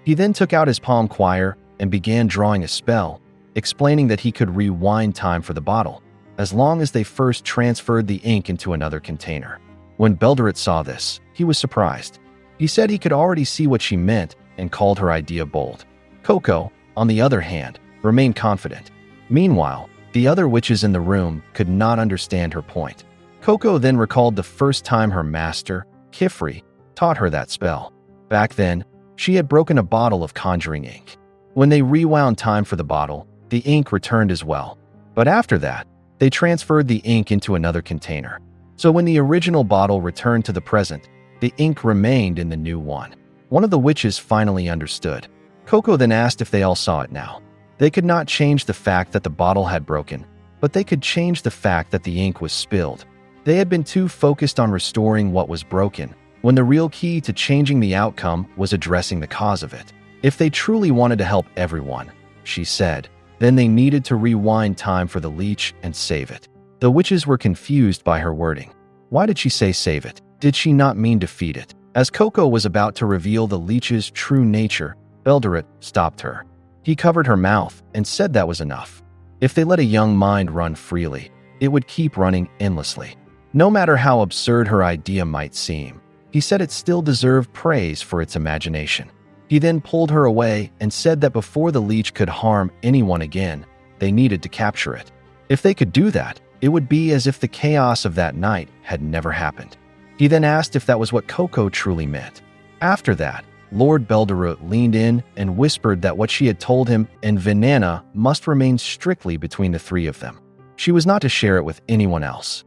He then took out his palm quire and began drawing a spell, explaining that he could rewind time for the bottle, as long as they first transferred the ink into another container. When Belderut saw this, he was surprised. He said he could already see what she meant and called her idea bold. Coco, on the other hand, remained confident. Meanwhile, the other witches in the room could not understand her point. Coco then recalled the first time her master, Kifri, taught her that spell. Back then, she had broken a bottle of conjuring ink. When they rewound time for the bottle, the ink returned as well. But after that, they transferred the ink into another container. So when the original bottle returned to the present, the ink remained in the new one. One of the witches finally understood. Coco then asked if they all saw it now. They could not change the fact that the bottle had broken, but they could change the fact that the ink was spilled. They had been too focused on restoring what was broken, when the real key to changing the outcome was addressing the cause of it. If they truly wanted to help everyone, she said, then they needed to rewind time for the Leech and save it. The witches were confused by her wording. Why did she say save it? Did she not mean defeat it? As Coco was about to reveal the Leech's true nature, Belderut stopped her. He covered her mouth and said that was enough. If they let a young mind run freely, it would keep running endlessly. No matter how absurd her idea might seem, he said it still deserved praise for its imagination. He then pulled her away and said that before the Leech could harm anyone again, they needed to capture it. If they could do that, it would be as if the chaos of that night had never happened. He then asked if that was what Coco truly meant. After that, Lord Belderut leaned in and whispered that what she had told him and Venana must remain strictly between the 3 of them. She was not to share it with anyone else.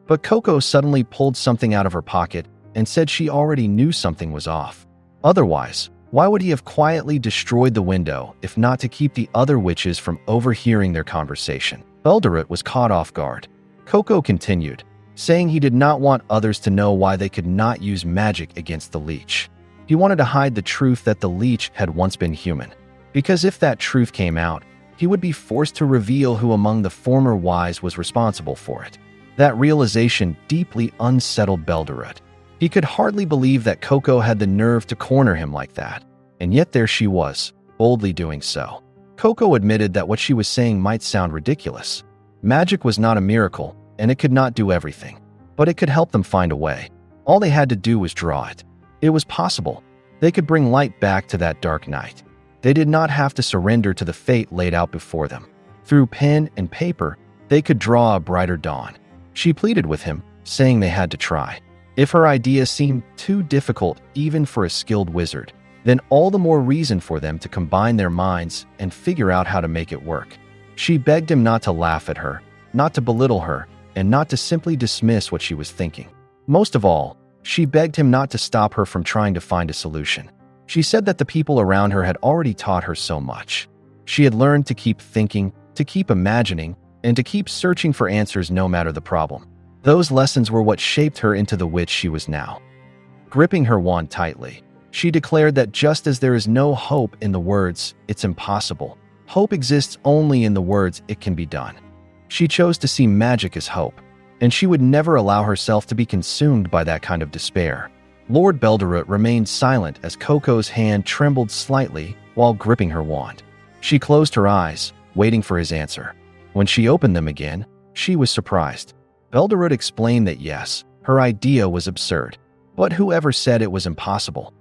But Coco suddenly pulled something out of her pocket and said she already knew something was off. Otherwise, why would he have quietly destroyed the window if not to keep the other witches from overhearing their conversation? Belderut was caught off guard. Coco continued, saying he did not want others to know why they could not use magic against the Leech. He wanted to hide the truth that the Leech had once been human, because if that truth came out, he would be forced to reveal who among the former wise was responsible for it. That realization deeply unsettled Belderut. He could hardly believe that Coco had the nerve to corner him like that, and yet there she was, boldly doing so. Coco admitted that what she was saying might sound ridiculous. Magic was not a miracle, and it could not do everything. But it could help them find a way. All they had to do was draw it. It was possible. They could bring light back to that dark night. They did not have to surrender to the fate laid out before them. Through pen and paper, they could draw a brighter dawn. She pleaded with him, saying they had to try. If her idea seemed too difficult even for a skilled wizard, then all the more reason for them to combine their minds and figure out how to make it work. She begged him not to laugh at her, not to belittle her, and not to simply dismiss what she was thinking. Most of all, she begged him not to stop her from trying to find a solution. She said that the people around her had already taught her so much. She had learned to keep thinking, to keep imagining, and to keep searching for answers no matter the problem. Those lessons were what shaped her into the witch she was now. Gripping her wand tightly, she declared that just as there is no hope in the words, "It's impossible," hope exists only in the words, "It can be done." She chose to see magic as hope, and she would never allow herself to be consumed by that kind of despair. Lord Belderroot remained silent as Coco's hand trembled slightly while gripping her wand. She closed her eyes, waiting for his answer. When she opened them again, she was surprised. Belderroot explained that yes, her idea was absurd, but whoever said it was impossible?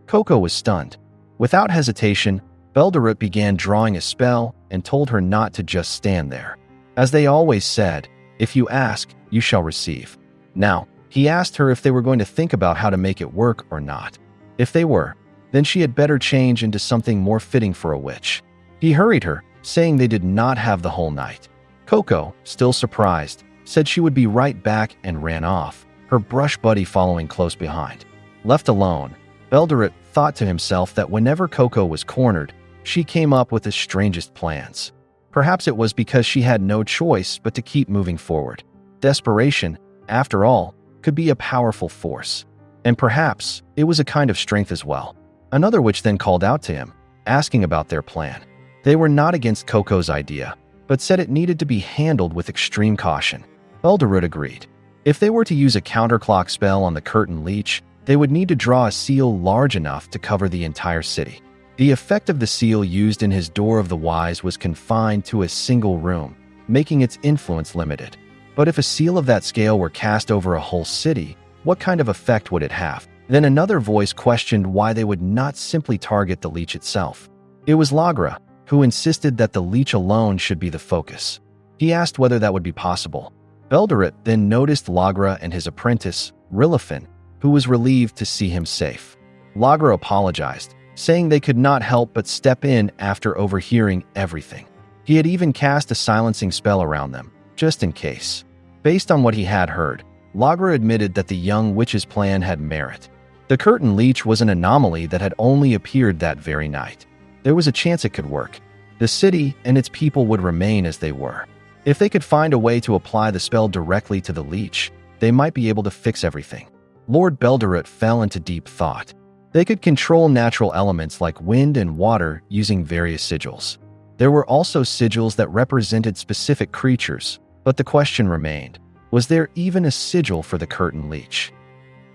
Coco was stunned. Without hesitation, Belderroot began drawing a spell and told her not to just stand there. As they always said, if you ask, you shall receive. Now, he asked her if they were going to think about how to make it work or not. If they were, then she had better change into something more fitting for a witch. He hurried her, saying they did not have the whole night. Coco, still surprised, said she would be right back and ran off, her brush buddy following close behind. Left alone, Belderroot thought to himself that whenever Coco was cornered, she came up with the strangest plans. Perhaps it was because she had no choice but to keep moving forward. Desperation, after all, could be a powerful force. And perhaps it was a kind of strength as well. Another witch then called out to him, asking about their plan. They were not against Coco's idea, but said it needed to be handled with extreme caution. Belderroot agreed. If they were to use a counterclock spell on the curtain leech, they would need to draw a seal large enough to cover the entire city. The effect of the seal used in his Door of the Wise was confined to a single room, making its influence limited. But if a seal of that scale were cast over a whole city, what kind of effect would it have? Then another voice questioned why they would not simply target the leech itself. It was Lagra, who insisted that the leech alone should be the focus. He asked whether that would be possible. Belderroot then noticed Lagra and his apprentice, Rilifin, who was relieved to see him safe. Lagra apologized, saying they could not help but step in after overhearing everything. He had even cast a silencing spell around them, just in case. Based on what he had heard, Lagra admitted that the young witch's plan had merit. The curtain leech was an anomaly that had only appeared that very night. There was a chance it could work. The city and its people would remain as they were. If they could find a way to apply the spell directly to the leech, they might be able to fix everything. Lord Belderroot fell into deep thought. They could control natural elements like wind and water using various sigils. There were also sigils that represented specific creatures, but the question remained, was there even a sigil for the curtain leech?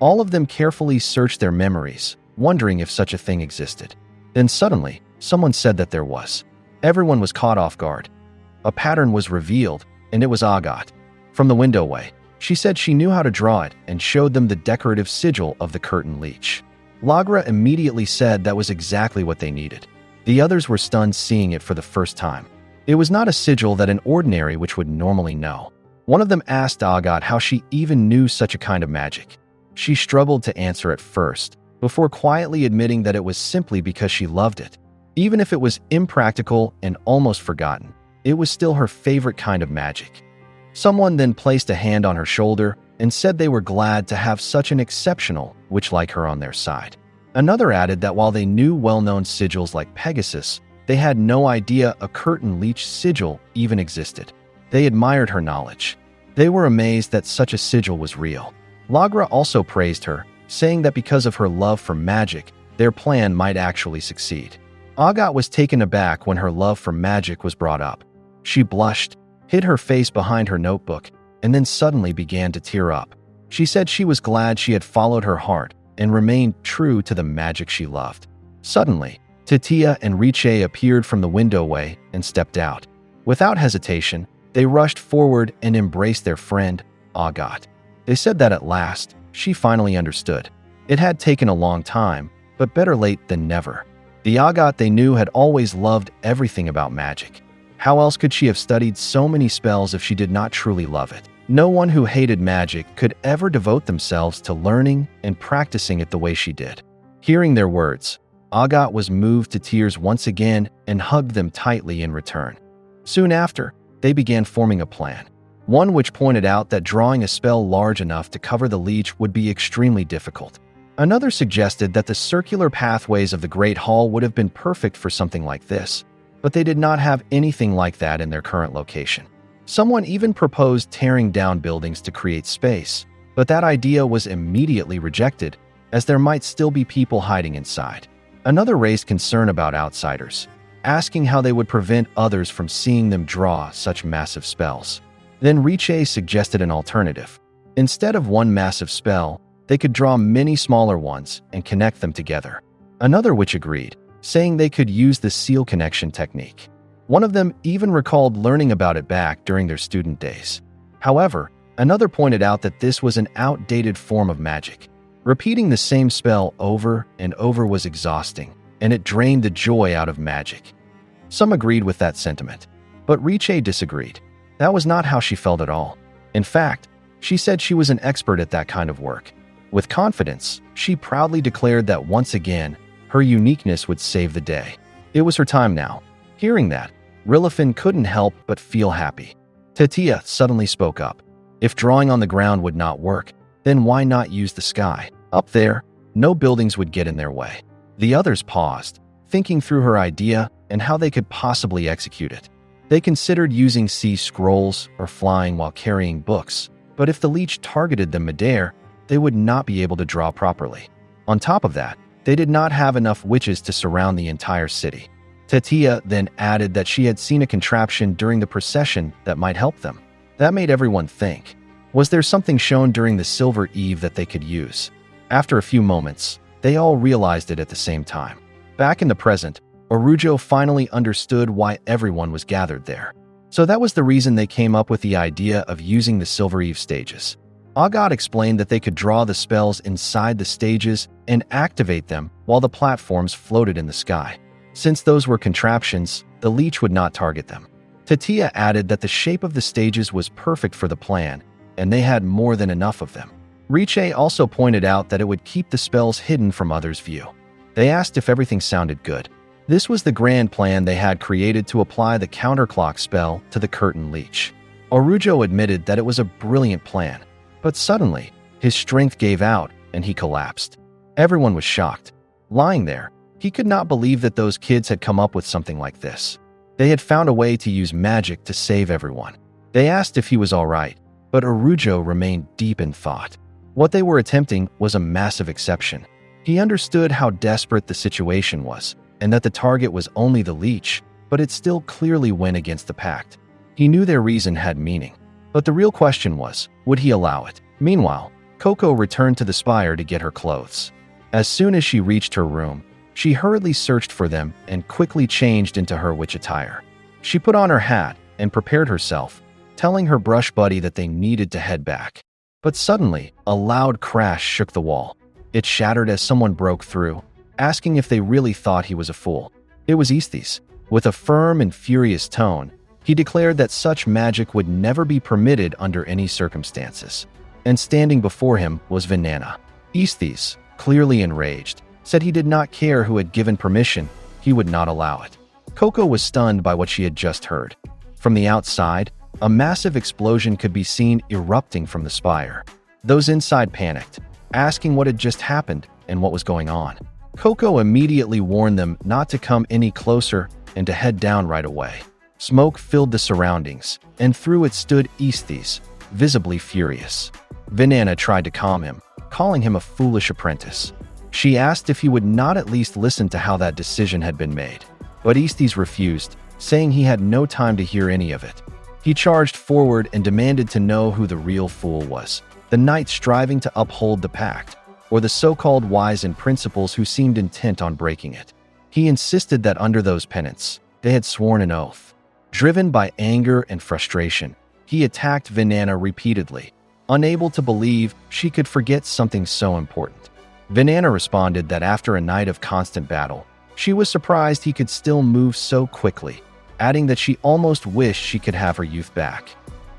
All of them carefully searched their memories, wondering if such a thing existed. Then suddenly, someone said that there was. Everyone was caught off guard. A pattern was revealed, and it was Agat. From the windowway, she said she knew how to draw it and showed them the decorative sigil of the curtain leech. Lagra immediately said that was exactly what they needed. The others were stunned seeing it for the first time. It was not a sigil that an ordinary witch would normally know. One of them asked Agat how she even knew such a kind of magic. She struggled to answer at first, before quietly admitting that it was simply because she loved it. Even if it was impractical and almost forgotten, it was still her favorite kind of magic. Someone then placed a hand on her shoulder and said they were glad to have such an exceptional witch like her on their side. Another added that while they knew well-known sigils like Pegasus, they had no idea a curtain leech sigil even existed. They admired her knowledge. They were amazed that such a sigil was real. Lagra also praised her, saying that because of her love for magic, their plan might actually succeed. Agat was taken aback when her love for magic was brought up. She blushed, hid her face behind her notebook, and then suddenly began to tear up. She said she was glad she had followed her heart and remained true to the magic she loved. Suddenly, Tatia and Riche appeared from the windowway and stepped out. Without hesitation, they rushed forward and embraced their friend, Agat. They said that at last, she finally understood. It had taken a long time, but better late than never. The Agat they knew had always loved everything about magic. How else could she have studied so many spells if she did not truly love it? No one who hated magic could ever devote themselves to learning and practicing it the way she did. Hearing their words, Agat was moved to tears once again and hugged them tightly in return. Soon after, they began forming a plan. One which pointed out that drawing a spell large enough to cover the leech would be extremely difficult. Another suggested that the circular pathways of the Great Hall would have been perfect for something like this, but they did not have anything like that in their current location. Someone even proposed tearing down buildings to create space, but that idea was immediately rejected, as there might still be people hiding inside. Another raised concern about outsiders, asking how they would prevent others from seeing them draw such massive spells. Then Riche suggested an alternative. Instead of one massive spell, they could draw many smaller ones and connect them together. Another witch agreed, saying they could use the seal connection technique. One of them even recalled learning about it back during their student days. However, another pointed out that this was an outdated form of magic. Repeating the same spell over and over was exhausting, and it drained the joy out of magic. Some agreed with that sentiment, but Riche disagreed. That was not how she felt at all. In fact, she said she was an expert at that kind of work. With confidence, she proudly declared that once again, her uniqueness would save the day. It was her time now. Hearing that, Rilifin couldn't help but feel happy. Tatia suddenly spoke up. If drawing on the ground would not work, then why not use the sky? Up there, no buildings would get in their way. The others paused, thinking through her idea and how they could possibly execute it. They considered using sea scrolls or flying while carrying books, but if the leech targeted them midair, they would not be able to draw properly. On top of that, they did not have enough witches to surround the entire city. Tatia then added that she had seen a contraption during the procession that might help them. That made everyone think. Was there something shown during the Silver Eve that they could use? After a few moments, they all realized it at the same time. Back in the present, Orujo finally understood why everyone was gathered there. So that was the reason they came up with the idea of using the Silver Eve stages. Agat explained that they could draw the spells inside the stages and activate them while the platforms floated in the sky. Since those were contraptions, the leech would not target them. Tatia added that the shape of the stages was perfect for the plan, and they had more than enough of them. Riche also pointed out that it would keep the spells hidden from others' view. They asked if everything sounded good. This was the grand plan they had created to apply the counterclock spell to the curtain leech. Orujo admitted that it was a brilliant plan, but suddenly, his strength gave out and he collapsed. Everyone was shocked. Lying there, he could not believe that those kids had come up with something like this. They had found a way to use magic to save everyone. They asked if he was all right, but Orujo remained deep in thought. What they were attempting was a massive exception. He understood how desperate the situation was, and that the target was only the leech, but it still clearly went against the pact. He knew their reason had meaning, but the real question was, would he allow it? Meanwhile, Coco returned to the spire to get her clothes. As soon as she reached her room, she hurriedly searched for them and quickly changed into her witch attire. She put on her hat and prepared herself, telling her brush buddy that they needed to head back. But suddenly, a loud crash shook the wall. It shattered as someone broke through, asking if they really thought he was a fool. It was Aesthis. With a firm and furious tone, he declared that such magic would never be permitted under any circumstances. And standing before him was Venana. Aesthis, clearly enraged, said he did not care who had given permission, he would not allow it. Coco was stunned by what she had just heard. From the outside, a massive explosion could be seen erupting from the spire. Those inside panicked, asking what had just happened and what was going on. Coco immediately warned them not to come any closer and to head down right away. Smoke filled the surroundings, and through it stood Aesthis, visibly furious. Venana tried to calm him, calling him a foolish apprentice. She asked if he would not at least listen to how that decision had been made, but Aesthis refused, saying he had no time to hear any of it. He charged forward and demanded to know who the real fool was, the knight striving to uphold the pact, or the so-called wise in principles who seemed intent on breaking it. He insisted that under those penance, they had sworn an oath. Driven by anger and frustration, he attacked Venana repeatedly, unable to believe she could forget something so important. Venana responded that after a night of constant battle, she was surprised he could still move so quickly, adding that she almost wished she could have her youth back.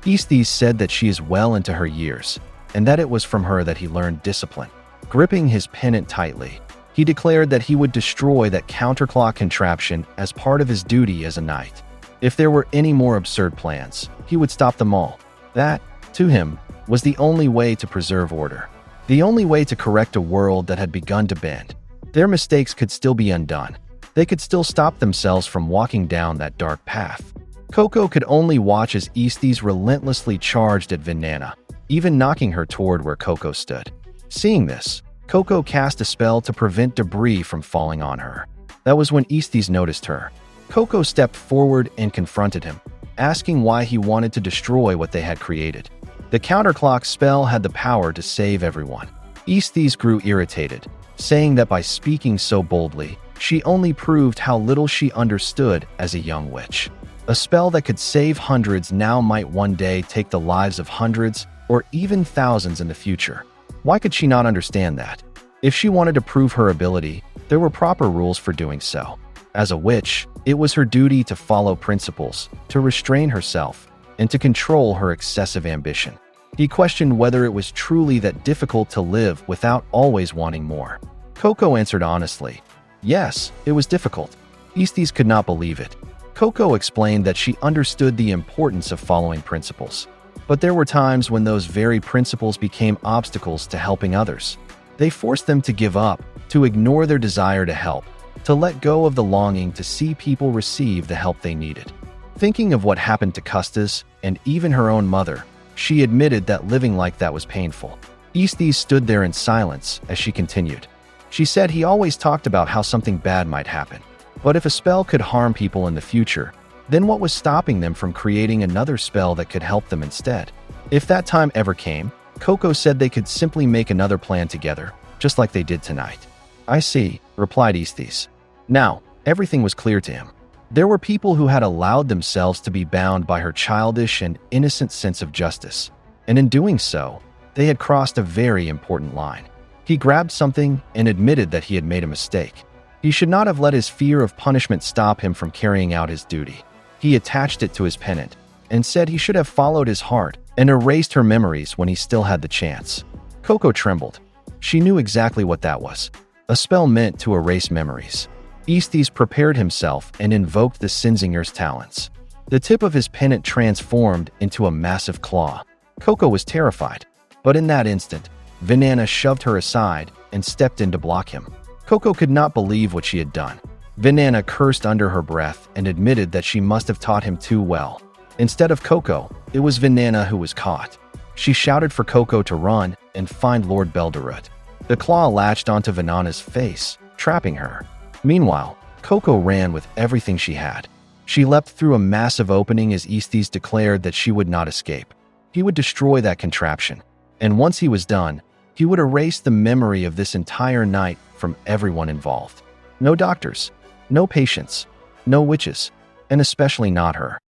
Aesthees said that she is well into her years, and that it was from her that he learned discipline. Gripping his pennant tightly, he declared that he would destroy that counterclock contraption as part of his duty as a knight. If there were any more absurd plans, he would stop them all. That, to him, was the only way to preserve order. The only way to correct a world that had begun to bend. Their mistakes could still be undone. They could still stop themselves from walking down that dark path. Coco could only watch as Aesthees relentlessly charged at Venana, even knocking her toward where Coco stood. Seeing this, Coco cast a spell to prevent debris from falling on her. That was when Aesthees noticed her. Coco stepped forward and confronted him, asking why he wanted to destroy what they had created. The counterclock spell had the power to save everyone. Aesthees grew irritated, saying that by speaking so boldly, she only proved how little she understood as a young witch. A spell that could save hundreds now might one day take the lives of hundreds or even thousands in the future. Why could she not understand that? If she wanted to prove her ability, there were proper rules for doing so. As a witch, it was her duty to follow principles, to restrain herself, and to control her excessive ambition. He questioned whether it was truly that difficult to live without always wanting more. Coco answered honestly, yes, it was difficult. Aesthees could not believe it. Coco explained that she understood the importance of following principles. But there were times when those very principles became obstacles to helping others. They forced them to give up, to ignore their desire to help, to let go of the longing to see people receive the help they needed. Thinking of what happened to Custis, and even her own mother, she admitted that living like that was painful. Aesthees stood there in silence as she continued. She said he always talked about how something bad might happen. But if a spell could harm people in the future, then what was stopping them from creating another spell that could help them instead? If that time ever came, Coco said they could simply make another plan together, just like they did tonight. I see, replied Aesthees. Now, everything was clear to him. There were people who had allowed themselves to be bound by her childish and innocent sense of justice, and in doing so, they had crossed a very important line. He grabbed something and admitted that he had made a mistake. He should not have let his fear of punishment stop him from carrying out his duty. He attached it to his pennant and said he should have followed his heart and erased her memories when he still had the chance. Coco trembled. She knew exactly what that was. A spell meant to erase memories. Aesthees prepared himself and invoked the Sinzinger's talents. The tip of his pennant transformed into a massive claw. Coco was terrified, but in that instant, Venana shoved her aside and stepped in to block him. Coco could not believe what she had done. Venana cursed under her breath and admitted that she must have taught him too well. Instead of Coco, it was Venana who was caught. She shouted for Coco to run and find Lord Belderut. The claw latched onto Venana's face, trapping her. Meanwhile, Coco ran with everything she had. She leapt through a massive opening as Aesthees declared that she would not escape. He would destroy that contraption, and once he was done, he would erase the memory of this entire night from everyone involved. No doctors, no patients, no witches, and especially not her.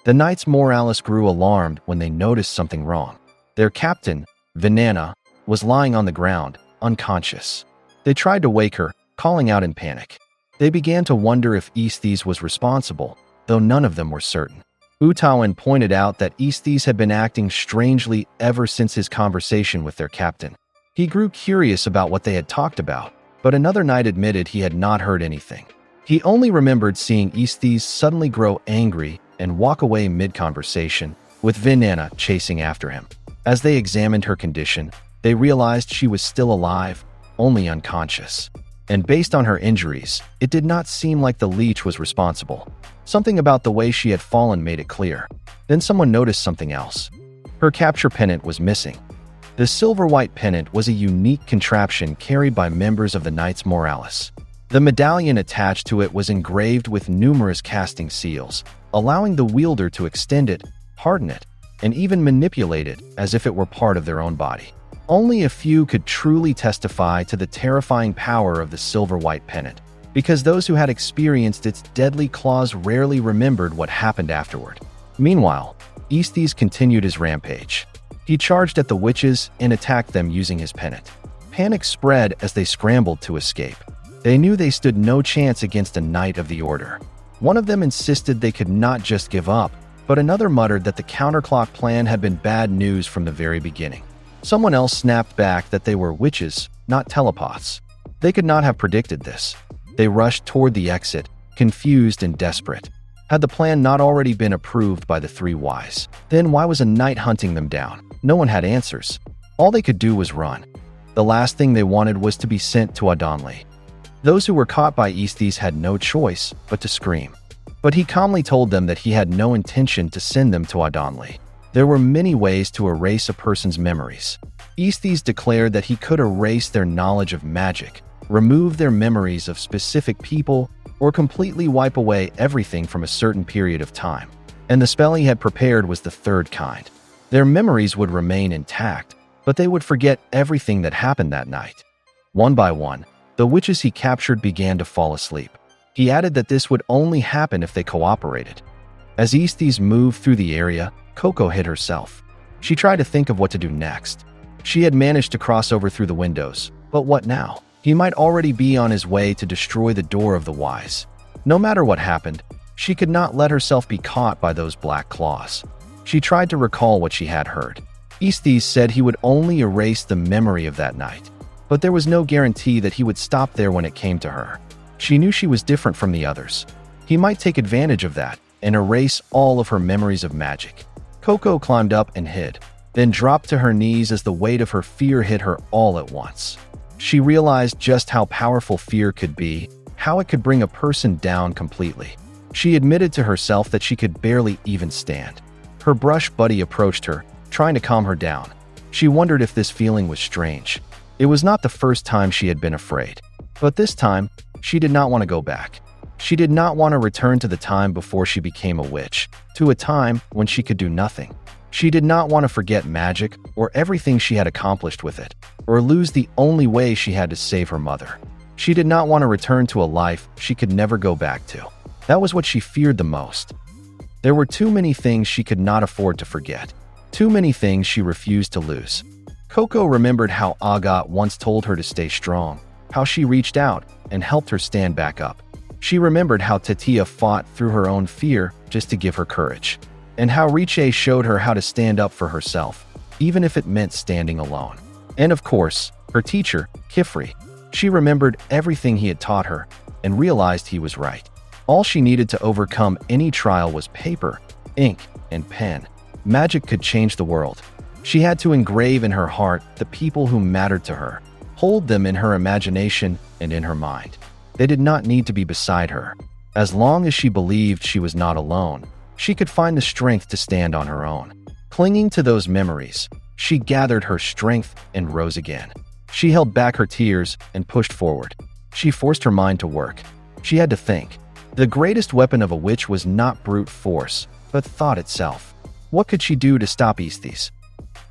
The Knights Moralis grew alarmed when they noticed something wrong. Their captain, Venana, was lying on the ground, unconscious. They tried to wake her, calling out in panic. They began to wonder if Aesthees was responsible, though none of them were certain. Utawan pointed out that Aesthees had been acting strangely ever since his conversation with their captain. He grew curious about what they had talked about, but another knight admitted he had not heard anything. He only remembered seeing Aesthees suddenly grow angry and walk away mid-conversation, with Venana chasing after him. As they examined her condition, they realized she was still alive, only unconscious. And based on her injuries, it did not seem like the Leech was responsible. Something about the way she had fallen made it clear. Then someone noticed something else. Her capture pennant was missing. The silver-white pennant was a unique contraption carried by members of the Knights Moralis. The medallion attached to it was engraved with numerous casting seals, allowing the wielder to extend it, harden it, and even manipulate it as if it were part of their own body. Only a few could truly testify to the terrifying power of the silver-white pennant. because those who had experienced its deadly claws rarely remembered what happened afterward. Meanwhile, Aestes continued his rampage. He charged at the witches and attacked them using his pennant. Panic spread as they scrambled to escape. They knew they stood no chance against a Knight of the Order. One of them insisted they could not just give up, but another muttered that the counterclock plan had been bad news from the very beginning. Someone else snapped back that they were witches, not telepaths. They could not have predicted this. They rushed toward the exit, confused and desperate. Had the plan not already been approved by the three wise? Then why was a knight hunting them down? No one had answers. All they could do was run. The last thing they wanted was to be sent to Onii. Those who were caught by Aestes had no choice but to scream. But he calmly told them that he had no intention to send them to Onii. There were many ways to erase a person's memories. Aestes declared that he could erase their knowledge of magic, remove their memories of specific people, or completely wipe away everything from a certain period of time. And the spell he had prepared was the third kind. Their memories would remain intact, but they would forget everything that happened that night. One by one, the witches he captured began to fall asleep. He added that this would only happen if they cooperated. As Aestes moved through the area, Coco hid herself. She tried to think of what to do next. She had managed to cross over through the windows, but what now? He might already be on his way to destroy the door of the wise. No matter what happened, she could not let herself be caught by those black claws. She tried to recall what she had heard. Aestes said he would only erase the memory of that night, but there was no guarantee that he would stop there when it came to her. She knew she was different from the others. He might take advantage of that and erase all of her memories of magic. Coco climbed up and hid, then dropped to her knees as the weight of her fear hit her all at once. She realized just how powerful fear could be, how it could bring a person down completely. She admitted to herself that she could barely even stand. Her brush buddy approached her, trying to calm her down. She wondered if this feeling was strange. It was not the first time she had been afraid, but this time, she did not want to go back. She did not want to return to the time before she became a witch, to a time when she could do nothing. She did not want to forget magic or everything she had accomplished with it, or lose the only way she had to save her mother. She did not want to return to a life she could never go back to. That was what she feared the most. There were too many things she could not afford to forget. Too many things she refused to lose. Coco remembered how Agat once told her to stay strong, how she reached out and helped her stand back up. She remembered how Tatia fought through her own fear just to give her courage, and how Riche showed her how to stand up for herself, even if it meant standing alone. And of course, her teacher, Kifri. She remembered everything he had taught her and realized he was right. All she needed to overcome any trial was paper, ink, and pen. Magic could change the world. She had to engrave in her heart the people who mattered to her, hold them in her imagination and in her mind. They did not need to be beside her. As long as she believed she was not alone, she could find the strength to stand on her own. Clinging to those memories, she gathered her strength and rose again. She held back her tears and pushed forward. She forced her mind to work. She had to think. The greatest weapon of a witch was not brute force, but thought itself. What could she do to stop Aestes?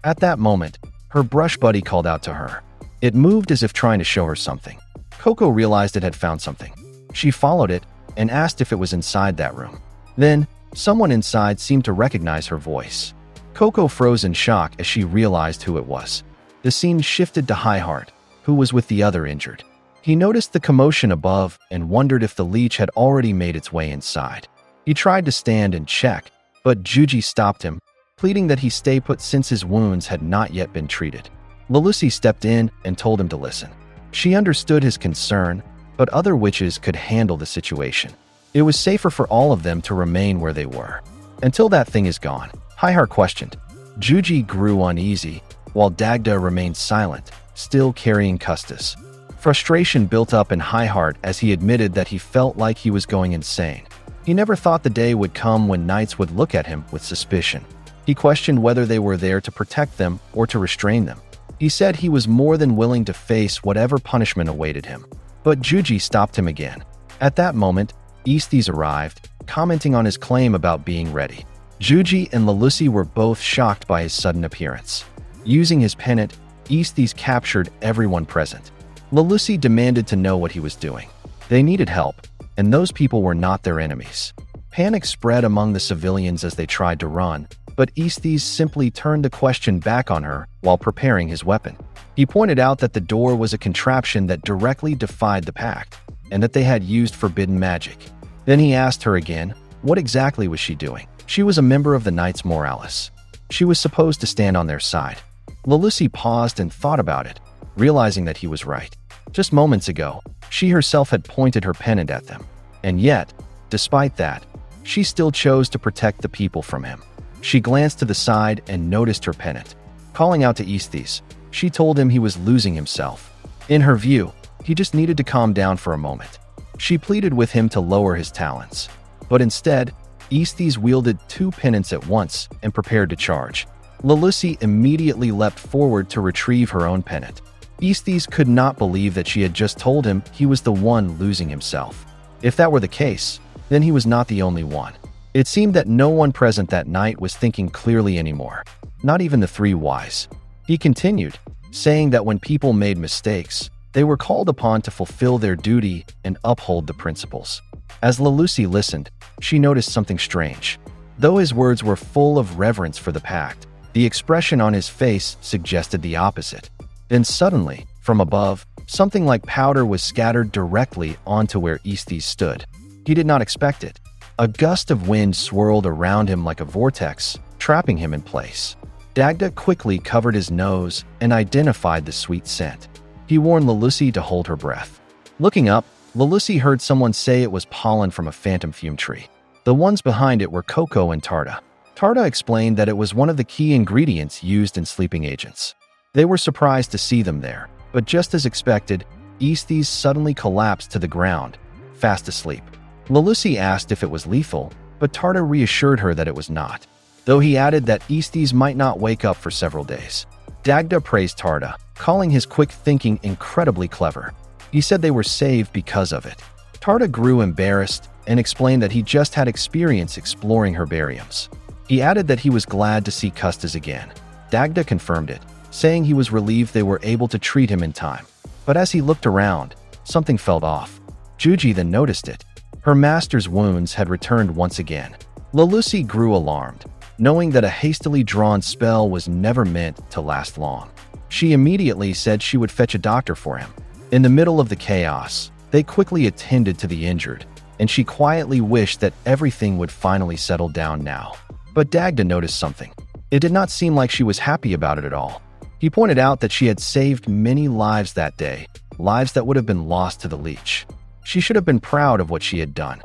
At that moment, her brush buddy called out to her. It moved as if trying to show her something. Coco realized it had found something. She followed it and asked if it was inside that room. Then, someone inside seemed to recognize her voice. Coco froze in shock as she realized who it was. The scene shifted to Highheart, who was with the other injured. He noticed the commotion above and wondered if the leech had already made its way inside. He tried to stand and check, but Juji stopped him, pleading that he stay put since his wounds had not yet been treated. Lelusi stepped in and told him to listen. She understood his concern, but other witches could handle the situation. It was safer for all of them to remain where they were. Until that thing is gone, Highheart questioned. Juji grew uneasy, while Dagda remained silent, still carrying Custis. Frustration built up in Highheart as he admitted that he felt like he was going insane. He never thought the day would come when knights would look at him with suspicion. He questioned whether they were there to protect them or to restrain them. He said he was more than willing to face whatever punishment awaited him. But Juji stopped him again. At that moment, Aestes arrived, commenting on his claim about being ready. Juji and Lelusi were both shocked by his sudden appearance. Using his pennant, Aestes captured everyone present. Lelusi demanded to know what he was doing. They needed help, and those people were not their enemies. Panic spread among the civilians as they tried to run, but Aesthees simply turned the question back on her while preparing his weapon. He pointed out that the door was a contraption that directly defied the pact, and that they had used forbidden magic. Then he asked her again, what exactly was she doing? She was a member of the Knights Moralis. She was supposed to stand on their side. Lelucy paused and thought about it, realizing that he was right. Just moments ago, she herself had pointed her pennant at them. And yet, despite that, she still chose to protect the people from him. She glanced to the side and noticed her pennant. Calling out to Aesthees, she told him he was losing himself. In her view, he just needed to calm down for a moment. She pleaded with him to lower his talons. But instead, Aesthees wielded 2 pennants at once and prepared to charge. Lelucy immediately leapt forward to retrieve her own pennant. Aesthees could not believe that she had just told him he was the one losing himself. If that were the case, then he was not the only one. It seemed that no one present that night was thinking clearly anymore, not even the 3 wise. He continued, saying that when people made mistakes, they were called upon to fulfill their duty and uphold the principles. As Lelucy listened, she noticed something strange. Though his words were full of reverence for the pact, the expression on his face suggested the opposite. Then suddenly, from above, something like powder was scattered directly onto where Aesthees stood. He did not expect it. A gust of wind swirled around him like a vortex, trapping him in place. Dagda quickly covered his nose and identified the sweet scent. He warned Lelucy to hold her breath. Looking up, Lelucy heard someone say it was pollen from a phantom fume tree. The ones behind it were Coco and Tarta. Tarta explained that it was one of the key ingredients used in sleeping agents. They were surprised to see them there, but just as expected, Aesthees suddenly collapsed to the ground, fast asleep. Lelucy asked if it was lethal, but Tarta reassured her that it was not, though he added that Aesthees might not wake up for several days. Dagda praised Tarta, calling his quick thinking incredibly clever. He said they were saved because of it. Tarta grew embarrassed and explained that he just had experience exploring herbariums. He added that he was glad to see Custas again. Dagda confirmed it, saying he was relieved they were able to treat him in time. But as he looked around, something felt off. Juji then noticed it. Her master's wounds had returned once again. Lelucy grew alarmed, knowing that a hastily drawn spell was never meant to last long. She immediately said she would fetch a doctor for him. In the middle of the chaos, they quickly attended to the injured, and she quietly wished that everything would finally settle down now. But Dagda noticed something. It did not seem like she was happy about it at all. He pointed out that she had saved many lives that day, lives that would have been lost to the Leech. She should have been proud of what she had done.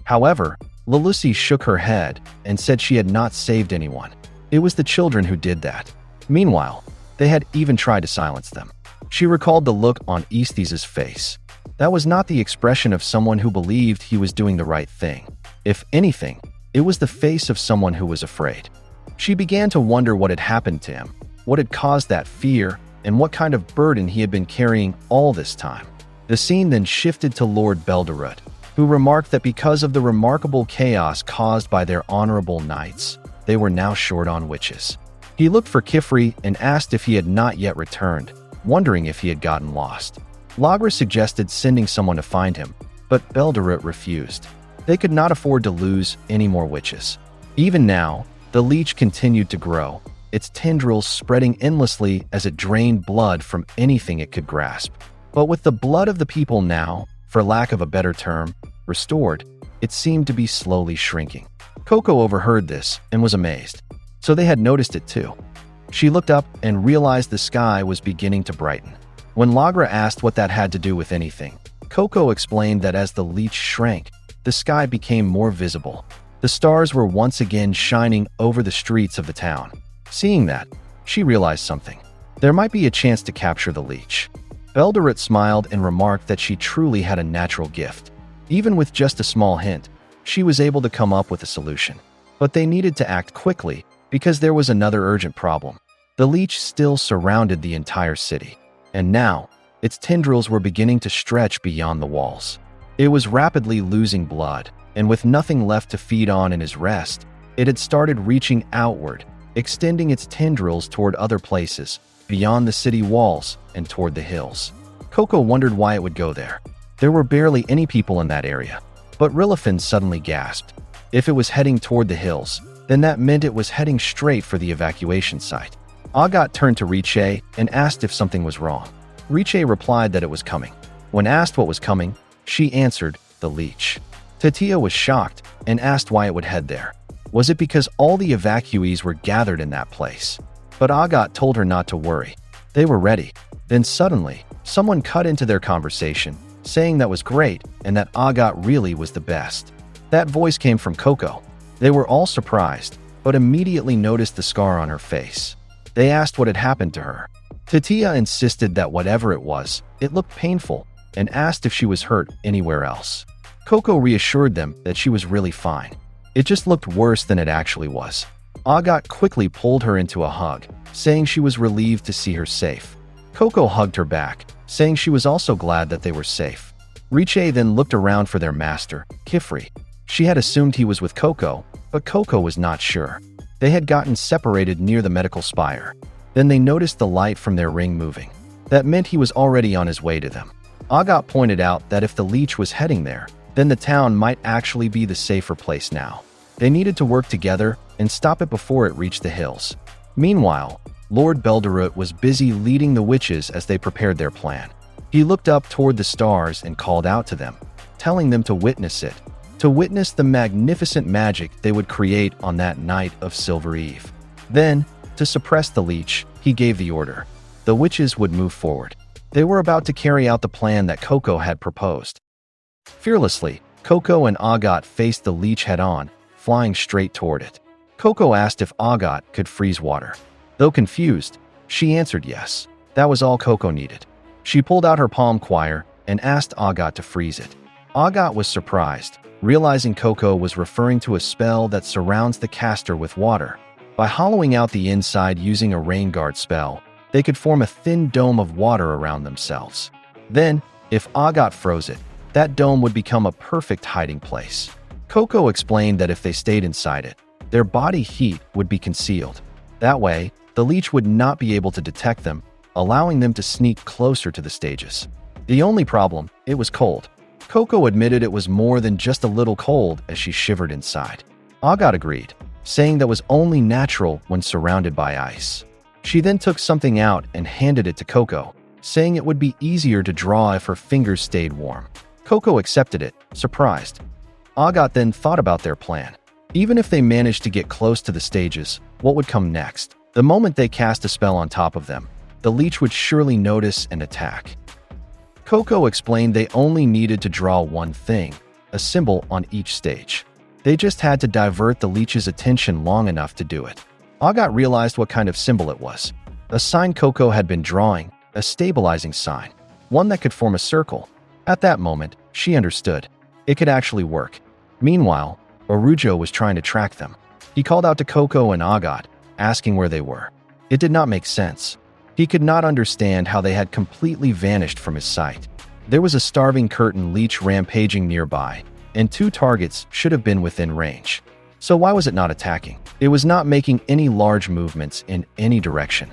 However, Lelucy shook her head and said she had not saved anyone. It was the children who did that. Meanwhile, they had even tried to silence them. She recalled the look on Aesthees' face. That was not the expression of someone who believed he was doing the right thing. If anything, it was the face of someone who was afraid. She began to wonder what had happened to him, what had caused that fear, and what kind of burden he had been carrying all this time. The scene then shifted to Lord Belderut, who remarked that because of the remarkable chaos caused by their honorable knights, they were now short on witches. He looked for Kifri and asked if he had not yet returned, wondering if he had gotten lost. Lagra suggested sending someone to find him, but Belderut refused. They could not afford to lose any more witches. Even now, the Leech continued to grow, its tendrils spreading endlessly as it drained blood from anything it could grasp. But with the blood of the people now, for lack of a better term, restored, it seemed to be slowly shrinking. Coco overheard this and was amazed. So they had noticed it too. She looked up and realized the sky was beginning to brighten. When Lagra asked what that had to do with anything, Coco explained that as the Leech shrank, the sky became more visible. The stars were once again shining over the streets of the town. Seeing that, she realized something. There might be a chance to capture the Leech. Belderut smiled and remarked that she truly had a natural gift. Even with just a small hint, she was able to come up with a solution. But they needed to act quickly because there was another urgent problem. The Leech still surrounded the entire city, and now its tendrils were beginning to stretch beyond the walls. It was rapidly losing blood, and with nothing left to feed on in his rest, it had started reaching outward, extending its tendrils toward other places, beyond the city walls and toward the hills. Coco wondered why it would go there. There were barely any people in that area. But Rilifin suddenly gasped. If it was heading toward the hills, then that meant it was heading straight for the evacuation site. Agat turned to Riche and asked if something was wrong. Riche replied that it was coming. When asked what was coming, she answered, the Leech. Tatia was shocked and asked why it would head there. Was it because all the evacuees were gathered in that place? But Agat told her not to worry. They were ready. Then suddenly, someone cut into their conversation, saying that was great and that Agat really was the best. That voice came from Coco. They were all surprised, but immediately noticed the scar on her face. They asked what had happened to her. Tatia insisted that whatever it was, it looked painful, and asked if she was hurt anywhere else. Coco reassured them that she was really fine. It just looked worse than it actually was. Agat quickly pulled her into a hug, saying she was relieved to see her safe. Coco hugged her back, saying she was also glad that they were safe. Riche then looked around for their master, Kifri. She had assumed he was with Coco, but Coco was not sure. They had gotten separated near the medical spire. Then they noticed the light from their ring moving. That meant he was already on his way to them. Agat pointed out that if the Leech was heading there, then the town might actually be the safer place now. They needed to work together and stop it before it reached the hills. Meanwhile, Lord Belderut was busy leading the witches as they prepared their plan. He looked up toward the stars and called out to them, telling them to witness it, to witness the magnificent magic they would create on that night of Silver Eve. Then, to suppress the Leech, he gave the order. The witches would move forward. They were about to carry out the plan that Coco had proposed. Fearlessly, Coco and Agat faced the Leech head-on, flying straight toward it. Coco asked if Agat could freeze water. Though confused, she answered yes. That was all Coco needed. She pulled out her palm choir and asked Agat to freeze it. Agat was surprised, realizing Coco was referring to a spell that surrounds the caster with water. By hollowing out the inside using a rain guard spell, they could form a thin dome of water around themselves. Then, if Agat froze it, that dome would become a perfect hiding place. Coco explained that if they stayed inside it, their body heat would be concealed. That way, the Leech would not be able to detect them, allowing them to sneak closer to the stages. The only problem, it was cold. Coco admitted it was more than just a little cold as she shivered inside. Agat agreed, saying that was only natural when surrounded by ice. She then took something out and handed it to Coco, saying it would be easier to draw if her fingers stayed warm. Coco accepted it, surprised. Agat then thought about their plan. Even if they managed to get close to the stages, what would come next? The moment they cast a spell on top of them, the Leech would surely notice and attack. Coco explained they only needed to draw one thing, a symbol on each stage. They just had to divert the Leech's attention long enough to do it. Agat realized what kind of symbol it was. A sign Coco had been drawing, a stabilizing sign, one that could form a circle. At that moment, she understood. It could actually work. Meanwhile, Orujo was trying to track them. He called out to Coco and Agat, asking where they were. It did not make sense. He could not understand how they had completely vanished from his sight. There was a starving curtain Leech rampaging nearby, and 2 targets should have been within range. So why was it not attacking? It was not making any large movements in any direction.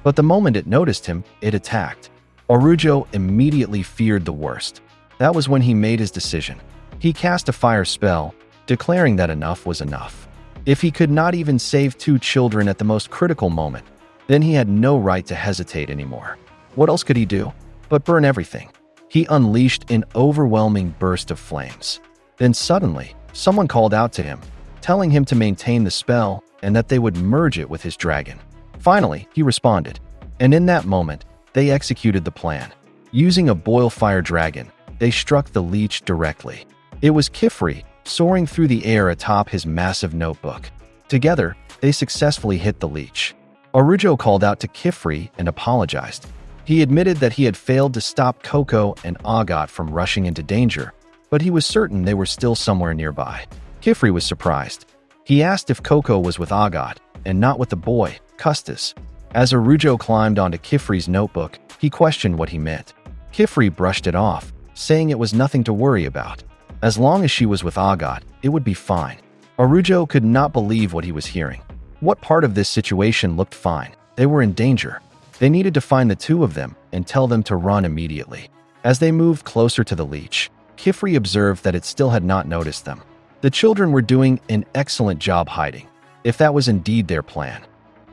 But the moment it noticed him, it attacked. Orujo immediately feared the worst. That was when he made his decision. He cast a fire spell, declaring that enough was enough. If he could not even save 2 children at the most critical moment, then he had no right to hesitate anymore. What else could he do but burn everything? He unleashed an overwhelming burst of flames. Then suddenly, someone called out to him, telling him to maintain the spell and that they would merge it with his dragon. Finally, he responded, and in that moment, they executed the plan. Using a boil fire dragon, they struck the Leech directly. It was Kifri, soaring through the air atop his massive notebook. Together, they successfully hit the Leech. Orujo called out to Kifri and apologized. He admitted that he had failed to stop Coco and Agat from rushing into danger, but he was certain they were still somewhere nearby. Kifri was surprised. He asked if Coco was with Agat and not with the boy, Custis. As Orujo climbed onto Kifri's notebook, he questioned what he meant. Kifri brushed it off, saying it was nothing to worry about. As long as she was with Agat, it would be fine. Orujo could not believe what he was hearing. What part of this situation looked fine? They were in danger. They needed to find the 2 of them and tell them to run immediately. As they moved closer to the leech, Kifri observed that it still had not noticed them. The children were doing an excellent job hiding, if that was indeed their plan.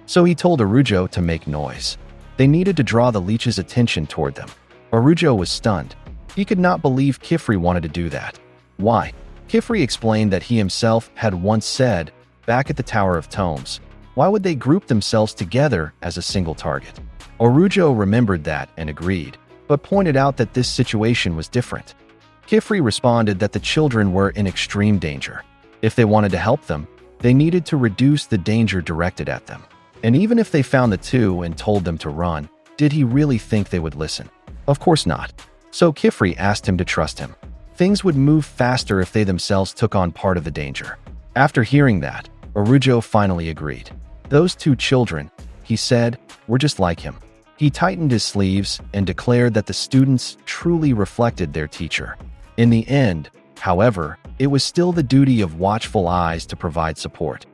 So he told Arujo to make noise. They needed to draw the leech's attention toward them. Arujo was stunned. He could not believe Kifri wanted to do that. Why? Kifri explained that he himself had once said, back at the Tower of Tomes, why would they group themselves together as a single target? Arujo remembered that and agreed, but pointed out that this situation was different. Kifri responded that the children were in extreme danger. If they wanted to help them, they needed to reduce the danger directed at them. And even if they found the two and told them to run, did he really think they would listen? Of course not. So Kifri asked him to trust him. Things would move faster if they themselves took on part of the danger. After hearing that, Arujo finally agreed. Those two children, he said, were just like him. He tightened his sleeves and declared that the students truly reflected their teacher. In the end, however, it was still the duty of watchful eyes to provide support.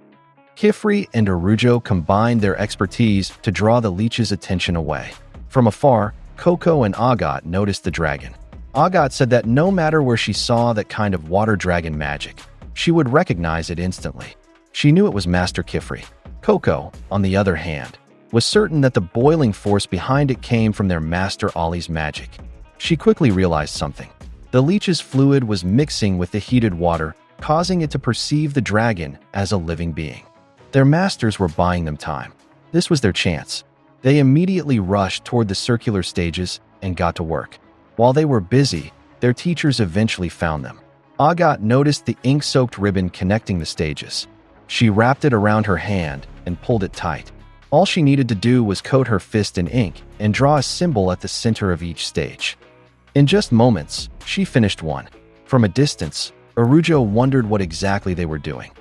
Kifri and Arujo combined their expertise to draw the leech's attention away. From afar, Coco and Agat noticed the dragon. Agat said that no matter where she saw that kind of water dragon magic, she would recognize it instantly. She knew it was Master Kifri. Coco, on the other hand, was certain that the boiling force behind it came from their master Ollie's magic. She quickly realized something. The leech's fluid was mixing with the heated water, causing it to perceive the dragon as a living being. Their masters were buying them time. This was their chance. They immediately rushed toward the circular stages and got to work. While they were busy, their teachers eventually found them. Agat noticed the ink-soaked ribbon connecting the stages. She wrapped it around her hand and pulled it tight. All she needed to do was coat her fist in ink and draw a symbol at the center of each stage. In just moments, she finished one. From a distance, Arujo wondered what exactly they were doing.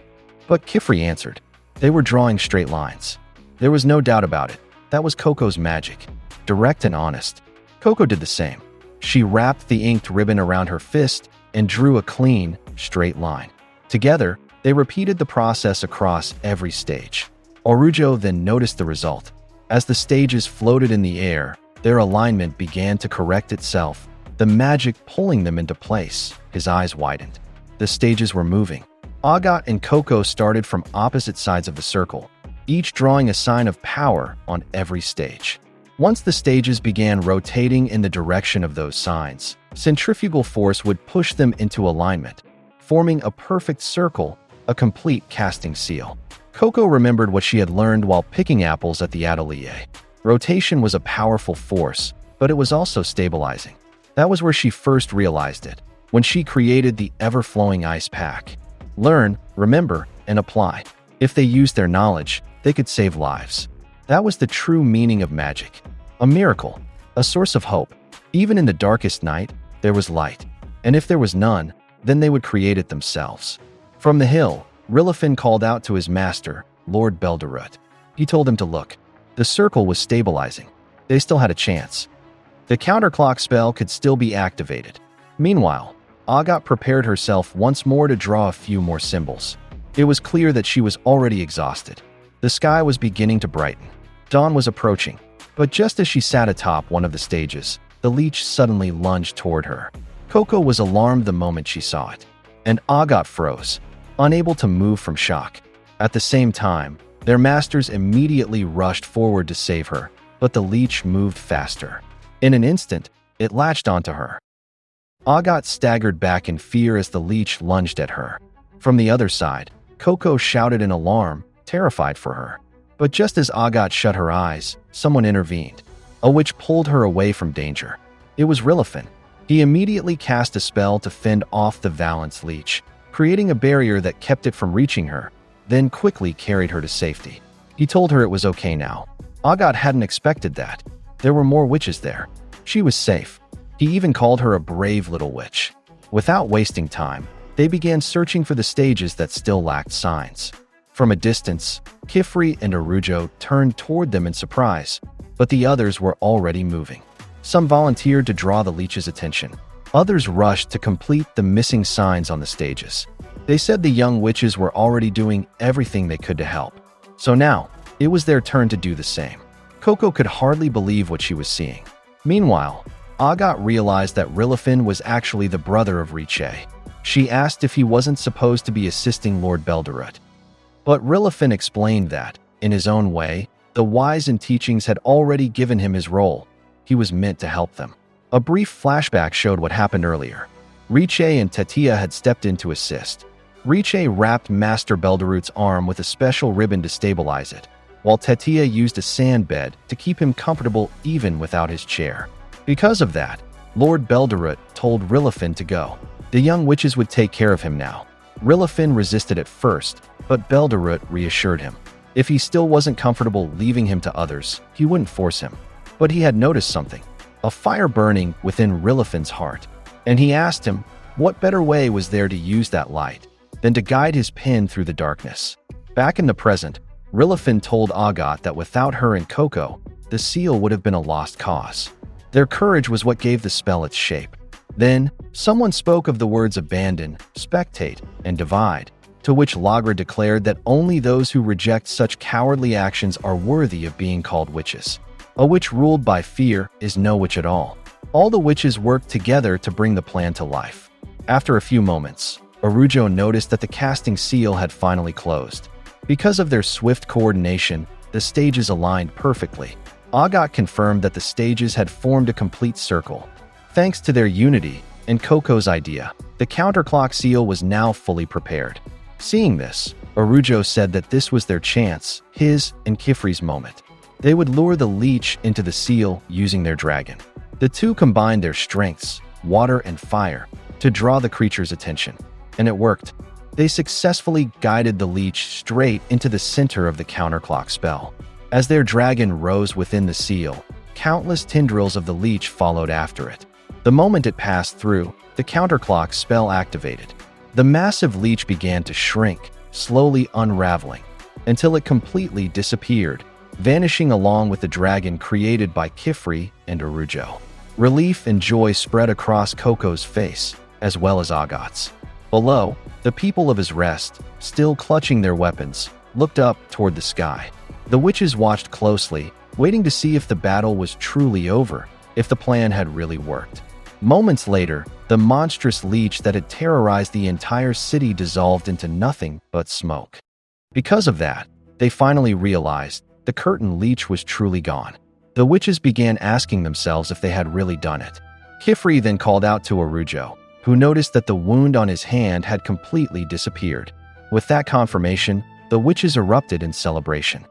But Kifri answered. They were drawing straight lines. There was no doubt about it. That was Coco's magic. Direct and honest. Coco did the same. She wrapped the inked ribbon around her fist and drew a clean, straight line. Together, they repeated the process across every stage. Arujo then noticed the result. As the stages floated in the air, their alignment began to correct itself, the magic pulling them into place. His eyes widened. The stages were moving. Agat and Coco started from opposite sides of the circle, each drawing a sign of power on every stage. Once the stages began rotating in the direction of those signs, centrifugal force would push them into alignment, forming a perfect circle, a complete casting seal. Coco remembered what she had learned while picking apples at the Atelier. Rotation was a powerful force, but it was also stabilizing. That was where she first realized it, when she created the ever-flowing ice pack. Learn, remember, and apply. If they used their knowledge, they could save lives. That was the true meaning of magic. A miracle, a source of hope. Even in the darkest night, there was light. And if there was none, then they would create it themselves. From the hill, Rilifin called out to his master, Lord Belderut. He told him to look. The circle was stabilizing. They still had a chance. The counterclock spell could still be activated. Meanwhile, Agat prepared herself once more to draw a few more symbols. It was clear that she was already exhausted. The sky was beginning to brighten. Dawn was approaching. But just as she sat atop one of the stages, the leech suddenly lunged toward her. Coco was alarmed the moment she saw it. And Agat froze, unable to move from shock. At the same time, their masters immediately rushed forward to save her, but the leech moved faster. In an instant, it latched onto her. Agat staggered back in fear as the leech lunged at her. From the other side, Coco shouted in alarm, terrified for her. But just as Agat shut her eyes, someone intervened. A witch pulled her away from danger. It was Rilifin. He immediately cast a spell to fend off the Valance leech, creating a barrier that kept it from reaching her, then quickly carried her to safety. He told her it was okay now. Agat hadn't expected that. There were more witches there. She was safe. He even called her a brave little witch. Without wasting time, they began searching for the stages that still lacked signs. From a distance, Kifri and Arujo turned toward them in surprise, but the others were already moving. Some volunteered to draw the leech's attention. Others rushed to complete the missing signs on the stages. They said the young witches were already doing everything they could to help. So now, it was their turn to do the same. Coco could hardly believe what she was seeing. Meanwhile, Agat realized that Rilifin was actually the brother of Leech. She asked if he wasn't supposed to be assisting Lord Belderut. But Rilifin explained that, in his own way, the wise and teachings had already given him his role. He was meant to help them. A brief flashback showed what happened earlier. Leech and Tetia had stepped in to assist. Leech wrapped Master Belderut's arm with a special ribbon to stabilize it, while Tetia used a sand bed to keep him comfortable even without his chair. Because of that, Lord Belderut told Rilifin to go. The young witches would take care of him now. Rilifin resisted at first, but Belderut reassured him. If he still wasn't comfortable leaving him to others, he wouldn't force him. But he had noticed something, a fire burning within Rilifin's heart. And he asked him, what better way was there to use that light than to guide his pen through the darkness? Back in the present, Rilifin told Agat that without her and Coco, the seal would have been a lost cause. Their courage was what gave the spell its shape. Then, someone spoke of the words abandon, spectate, and divide, to which Lagra declared that only those who reject such cowardly actions are worthy of being called witches. A witch ruled by fear is no witch at all. All the witches worked together to bring the plan to life. After a few moments, Arujo noticed that the casting seal had finally closed. Because of their swift coordination, the stages aligned perfectly. Agat confirmed that the stages had formed a complete circle. Thanks to their unity and Coco's idea, the counterclock seal was now fully prepared. Seeing this, Arujo said that this was their chance, his and Kifri's moment. They would lure the Leech into the seal using their dragon. The two combined their strengths, water and fire, to draw the creature's attention. And it worked. They successfully guided the Leech straight into the center of the counterclock spell. As their dragon rose within the seal, countless tendrils of the Leech followed after it. The moment it passed through, the counterclock spell activated. The massive Leech began to shrink, slowly unraveling, until it completely disappeared, vanishing along with the dragon created by Kifri and Arujo. Relief and joy spread across Coco's face, as well as Agat's. Below, the people of his rest, still clutching their weapons, looked up toward the sky. The witches watched closely, waiting to see if the battle was truly over, if the plan had really worked. Moments later, the monstrous Leech that had terrorized the entire city dissolved into nothing but smoke. Because of that, they finally realized the curtain Leech was truly gone. The witches began asking themselves if they had really done it. Kifri then called out to Arujo, who noticed that the wound on his hand had completely disappeared. With that confirmation, the witches erupted in celebration.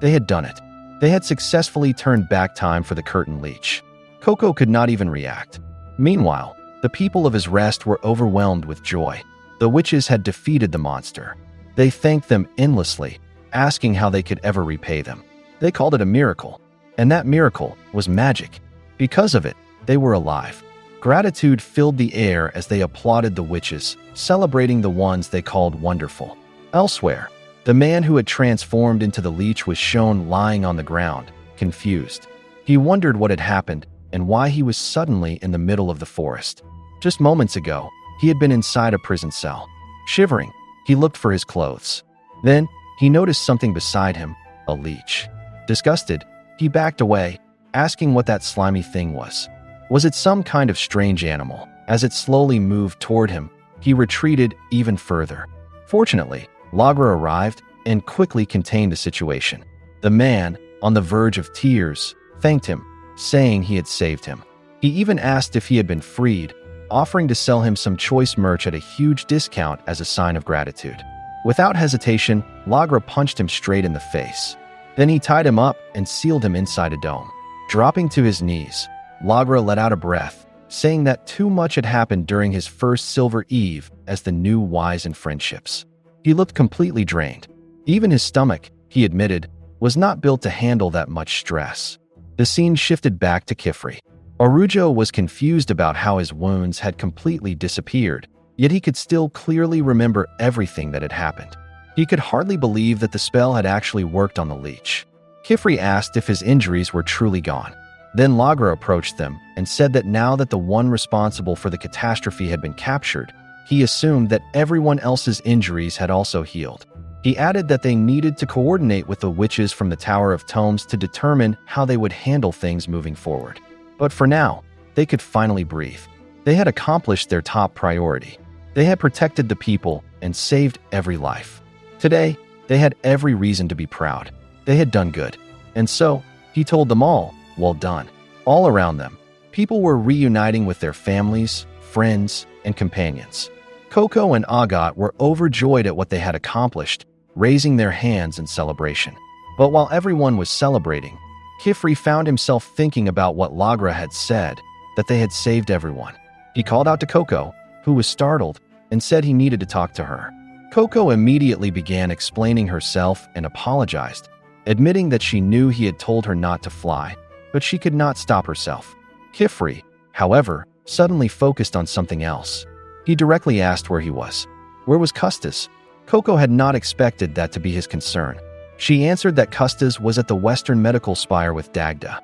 They had done it. They had successfully turned back time for the curtain Leech. Coco could not even react. Meanwhile, the people of his rest were overwhelmed with joy. The witches had defeated the monster. They thanked them endlessly, asking how they could ever repay them. They called it a miracle, and that miracle was magic. Because of it, they were alive. Gratitude filled the air as they applauded the witches, celebrating the ones they called wonderful. Elsewhere, the man who had transformed into the Leech was shown lying on the ground, confused. He wondered what had happened and why he was suddenly in the middle of the forest. Just moments ago, he had been inside a prison cell. Shivering, he looked for his clothes. Then, he noticed something beside him, a Leech. Disgusted, he backed away, asking what that slimy thing was. Was it some kind of strange animal? As it slowly moved toward him, he retreated even further. Fortunately, Lagra arrived and quickly contained the situation. The man, on the verge of tears, thanked him, saying he had saved him. He even asked if he had been freed, offering to sell him some choice merch at a huge discount as a sign of gratitude. Without hesitation, Lagra punched him straight in the face. Then he tied him up and sealed him inside a dome. Dropping to his knees, Lagra let out a breath, saying that too much had happened during his first Silver Eve as the new wise in friendships. He looked completely drained. Even his stomach, he admitted, was not built to handle that much stress. The scene shifted back to Kifri. Arujo was confused about how his wounds had completely disappeared, yet he could still clearly remember everything that had happened. He could hardly believe that the spell had actually worked on the Leech. Kifri asked if his injuries were truly gone. Then Lagra approached them and said that now that the one responsible for the catastrophe had been captured, he assumed that everyone else's injuries had also healed. He added that they needed to coordinate with the witches from the Tower of Tomes to determine how they would handle things moving forward. But for now, they could finally breathe. They had accomplished their top priority. They had protected the people and saved every life. Today, they had every reason to be proud. They had done good. And so, he told them all, well done. All around them, people were reuniting with their families, friends, and companions. Coco and Agat were overjoyed at what they had accomplished, raising their hands in celebration. But while everyone was celebrating, Kifri found himself thinking about what Lagra had said, that they had saved everyone. He called out to Coco, who was startled, and said he needed to talk to her. Coco immediately began explaining herself and apologized, admitting that she knew he had told her not to fly, but she could not stop herself. Kifri, however, suddenly focused on something else. He directly asked where he was. Where was Custis? Coco had not expected that to be his concern. She answered that Custis was at the Western Medical Spire with Dagda.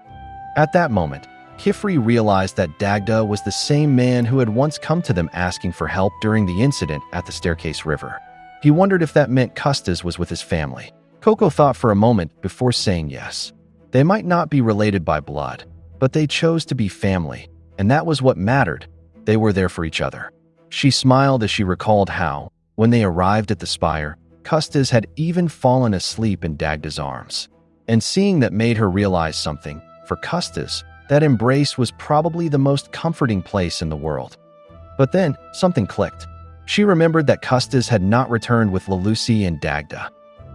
At that moment, Kifri realized that Dagda was the same man who had once come to them asking for help during the incident at the Staircase River. He wondered if that meant Custis was with his family. Coco thought for a moment before saying yes. They might not be related by blood, but they chose to be family, and that was what mattered. They were there for each other. She smiled as she recalled how, when they arrived at the spire, Custis had even fallen asleep in Dagda's arms. And seeing that made her realize something. For Custis, that embrace was probably the most comforting place in the world. But then, something clicked. She remembered that Custis had not returned with Lelucy and Dagda.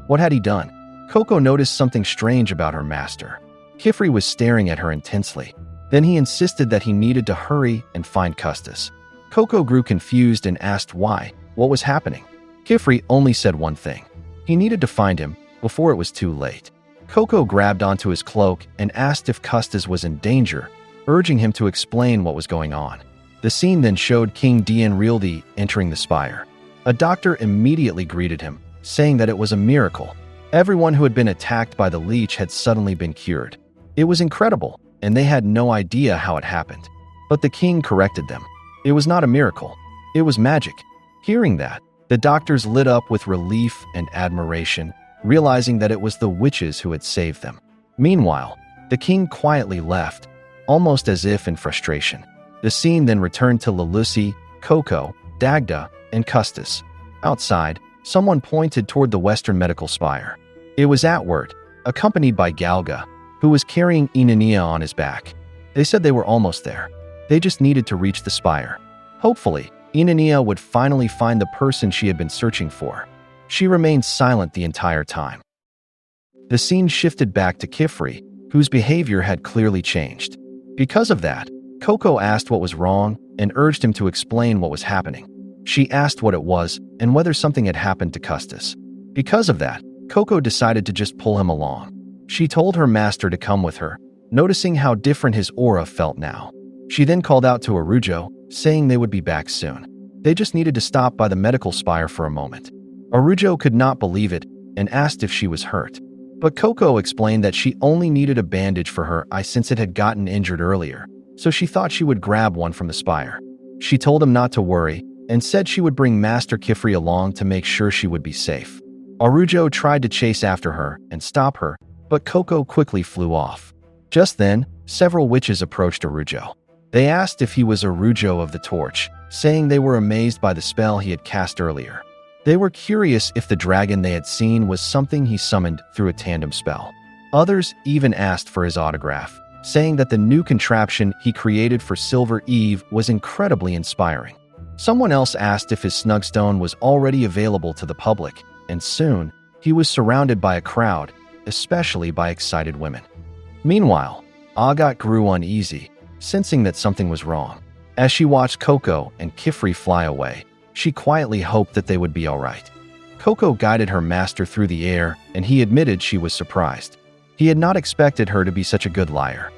What had he done? Coco noticed something strange about her master. Kifri was staring at her intensely. Then he insisted that he needed to hurry and find Custis. Coco grew confused and asked why. What was happening? Kifri only said one thing. He needed to find him before it was too late. Coco grabbed onto his cloak and asked if Custis was in danger, urging him to explain what was going on. The scene then showed King Dianrildi entering the spire. A doctor immediately greeted him, saying that it was a miracle. Everyone who had been attacked by the Leech had suddenly been cured. It was incredible, and they had no idea how it happened. But the king corrected them. It was not a miracle. It was magic. Hearing that, the doctors lit up with relief and admiration, realizing that it was the witches who had saved them. Meanwhile, the king quietly left, almost as if in frustration. The scene then returned to Lelucy, Coco, Dagda, and Custis. Outside, someone pointed toward the Western Medical Spire. It was Atward, accompanied by Galga, who was carrying Inania on his back. They said they were almost there. They just needed to reach the spire. Hopefully, Inania would finally find the person she had been searching for. She remained silent the entire time. The scene shifted back to Kifri, whose behavior had clearly changed. Because of that, Coco asked what was wrong and urged him to explain what was happening. She asked what it was and whether something had happened to Custis. Because of that, Coco decided to just pull him along. She told her master to come with her, noticing how different his aura felt now. She then called out to Arujo, saying they would be back soon. They just needed to stop by the medical spire for a moment. Arujo could not believe it and asked if she was hurt. But Coco explained that she only needed a bandage for her eye since it had gotten injured earlier, so she thought she would grab one from the spire. She told him not to worry and said she would bring Master Kifri along to make sure she would be safe. Arujo tried to chase after her and stop her, but Coco quickly flew off. Just then, several witches approached Arujo. They asked if he was Arujo of the Torch, saying they were amazed by the spell he had cast earlier. They were curious if the dragon they had seen was something he summoned through a tandem spell. Others even asked for his autograph, saying that the new contraption he created for Silver Eve was incredibly inspiring. Someone else asked if his Snugstone was already available to the public, and soon, he was surrounded by a crowd, especially by excited women. Meanwhile, Agat grew uneasy, sensing that something was wrong. As she watched Coco and Kifri fly away, she quietly hoped that they would be all right. Coco guided her master through the air, and he admitted she was surprised. He had not expected her to be such a good liar.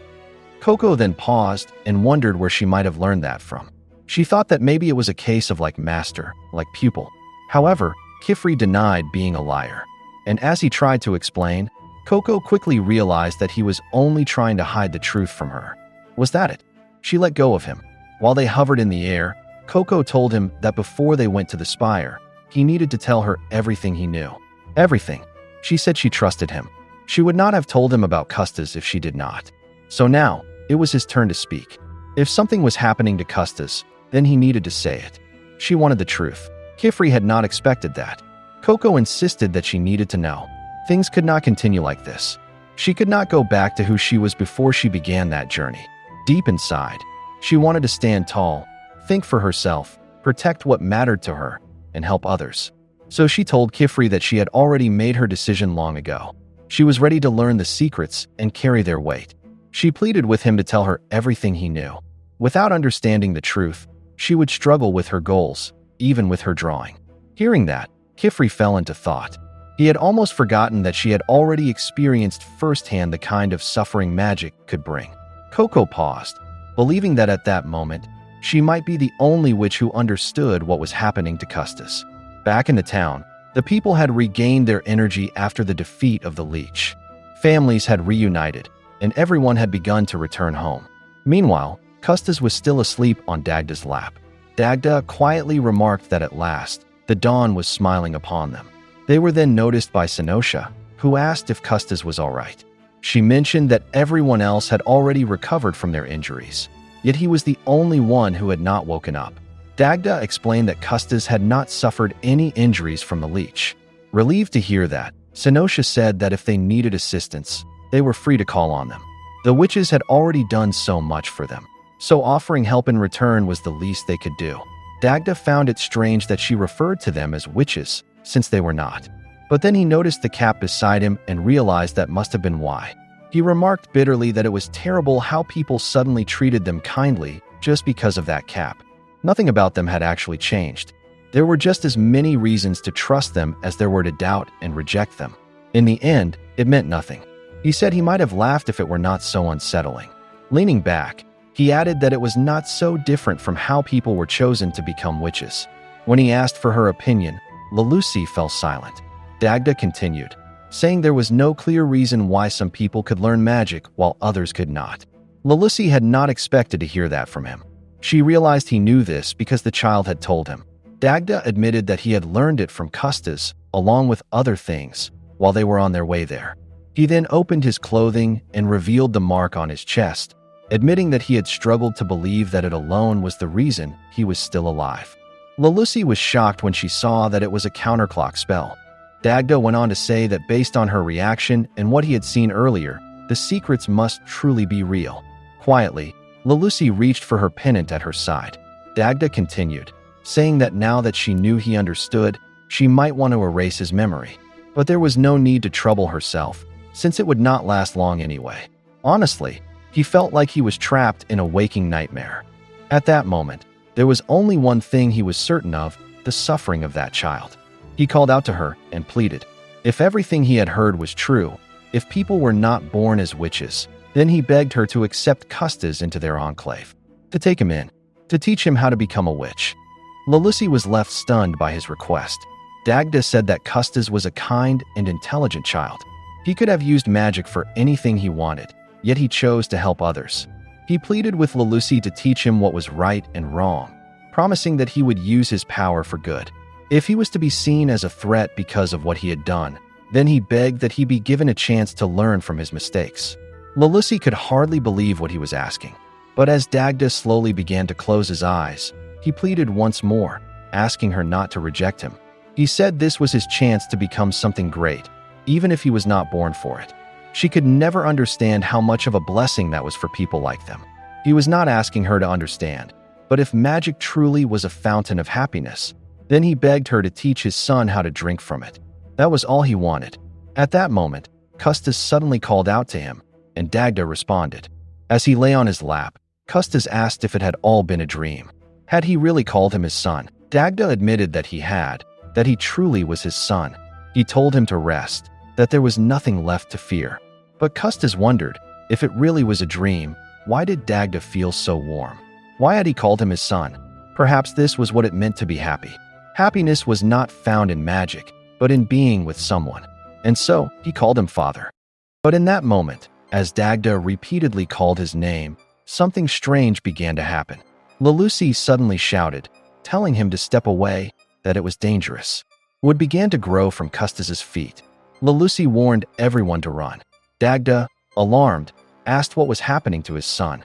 Coco then paused and wondered where she might have learned that from. She thought that maybe it was a case of like master, like pupil. However, Kifri denied being a liar. And as he tried to explain, Coco quickly realized that he was only trying to hide the truth from her. Was that it? She let go of him. While they hovered in the air, Coco told him that before they went to the spire, he needed to tell her everything he knew. Everything. She said she trusted him. She would not have told him about Custis if she did not. So now, it was his turn to speak. If something was happening to Custis, then he needed to say it. She wanted the truth. Kifri had not expected that. Coco insisted that she needed to know. Things could not continue like this. She could not go back to who she was before she began that journey. Deep inside, she wanted to stand tall, think for herself, protect what mattered to her, and help others. So she told Kifri that she had already made her decision long ago. She was ready to learn the secrets and carry their weight. She pleaded with him to tell her everything he knew. Without understanding the truth, she would struggle with her goals, even with her drawing. Hearing that, Kifri fell into thought. He had almost forgotten that she had already experienced firsthand the kind of suffering magic could bring. Coco paused, believing that at that moment, she might be the only witch who understood what was happening to Custis. Back in the town, the people had regained their energy after the defeat of the Leech. Families had reunited, and everyone had begun to return home. Meanwhile, Custis was still asleep on Dagda's lap. Dagda quietly remarked that at last, the dawn was smiling upon them. They were then noticed by Senosha, who asked if Custis was all right. She mentioned that everyone else had already recovered from their injuries, yet he was the only one who had not woken up. Dagda explained that Custis had not suffered any injuries from the leech. Relieved to hear that, Senosha said that if they needed assistance, they were free to call on them. The witches had already done so much for them, so offering help in return was the least they could do. Dagda found it strange that she referred to them as witches, since they were not. But then he noticed the cap beside him and realized that must have been why. He remarked bitterly that it was terrible how people suddenly treated them kindly just because of that cap. Nothing about them had actually changed. There were just as many reasons to trust them as there were to doubt and reject them. In the end, it meant nothing. He said he might have laughed if it were not so unsettling. Leaning back, he added that it was not so different from how people were chosen to become witches. When he asked for her opinion, Lalusi fell silent. Dagda continued, saying there was no clear reason why some people could learn magic while others could not. Lalusi had not expected to hear that from him. She realized he knew this because the child had told him. Dagda admitted that he had learned it from Custis, along with other things, while they were on their way there. He then opened his clothing and revealed the mark on his chest, admitting that he had struggled to believe that it alone was the reason he was still alive. Lalusi was shocked when she saw that it was a counterclock spell. Dagda went on to say that based on her reaction and what he had seen earlier, the secrets must truly be real. Quietly, Lalusi reached for her pendant at her side. Dagda continued, saying that now that she knew he understood, she might want to erase his memory. But there was no need to trouble herself, since it would not last long anyway. Honestly, he felt like he was trapped in a waking nightmare. At that moment, there was only one thing he was certain of, the suffering of that child. He called out to her and pleaded. If everything he had heard was true, if people were not born as witches, then he begged her to accept Custis into their enclave, to take him in, to teach him how to become a witch. Lalusi was left stunned by his request. Dagda said that Custis was a kind and intelligent child. He could have used magic for anything he wanted, yet he chose to help others. He pleaded with Lalusi to teach him what was right and wrong, promising that he would use his power for good. If he was to be seen as a threat because of what he had done, then he begged that he be given a chance to learn from his mistakes. Lalusi could hardly believe what he was asking, but as Dagda slowly began to close his eyes, he pleaded once more, asking her not to reject him. He said this was his chance to become something great, even if he was not born for it. She could never understand how much of a blessing that was for people like them. He was not asking her to understand, but if magic truly was a fountain of happiness, then he begged her to teach his son how to drink from it. That was all he wanted. At that moment, Custis suddenly called out to him, and Dagda responded. As he lay on his lap, Custis asked if it had all been a dream. Had he really called him his son? Dagda admitted that he had, that he truly was his son. He told him to rest, that there was nothing left to fear. But Custis wondered, if it really was a dream, why did Dagda feel so warm? Why had he called him his son? Perhaps this was what it meant to be happy. Happiness was not found in magic, but in being with someone. And so, he called him father. But in that moment, as Dagda repeatedly called his name, something strange began to happen. Lalusi suddenly shouted, telling him to step away, that it was dangerous. Wood began to grow from Custis's feet. Lalusi warned everyone to run. Dagda, alarmed, asked what was happening to his son.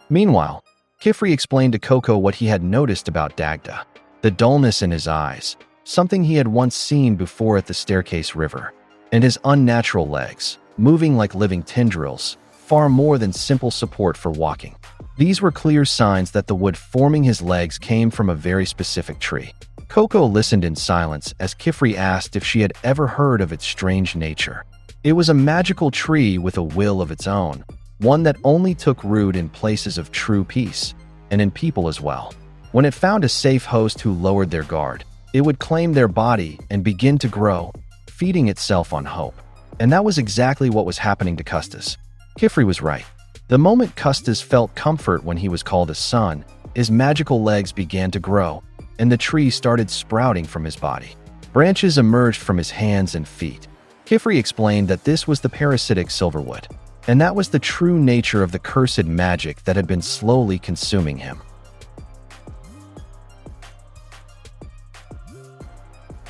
Meanwhile, Kifri explained to Coco what he had noticed about Dagda, the dullness in his eyes, something he had once seen before at the Staircase River, and his unnatural legs, moving like living tendrils, far more than simple support for walking. These were clear signs that the wood forming his legs came from a very specific tree. Coco listened in silence as Kifri asked if she had ever heard of its strange nature. It was a magical tree with a will of its own, one that only took root in places of true peace, and in people as well. When it found a safe host who lowered their guard, it would claim their body and begin to grow, feeding itself on hope. And that was exactly what was happening to Custis. Kifri was right. The moment Custis felt comfort when he was called a son, his magical legs began to grow, and the tree started sprouting from his body. Branches emerged from his hands and feet. Kifri explained that this was the parasitic silverwood, and that was the true nature of the cursed magic that had been slowly consuming him.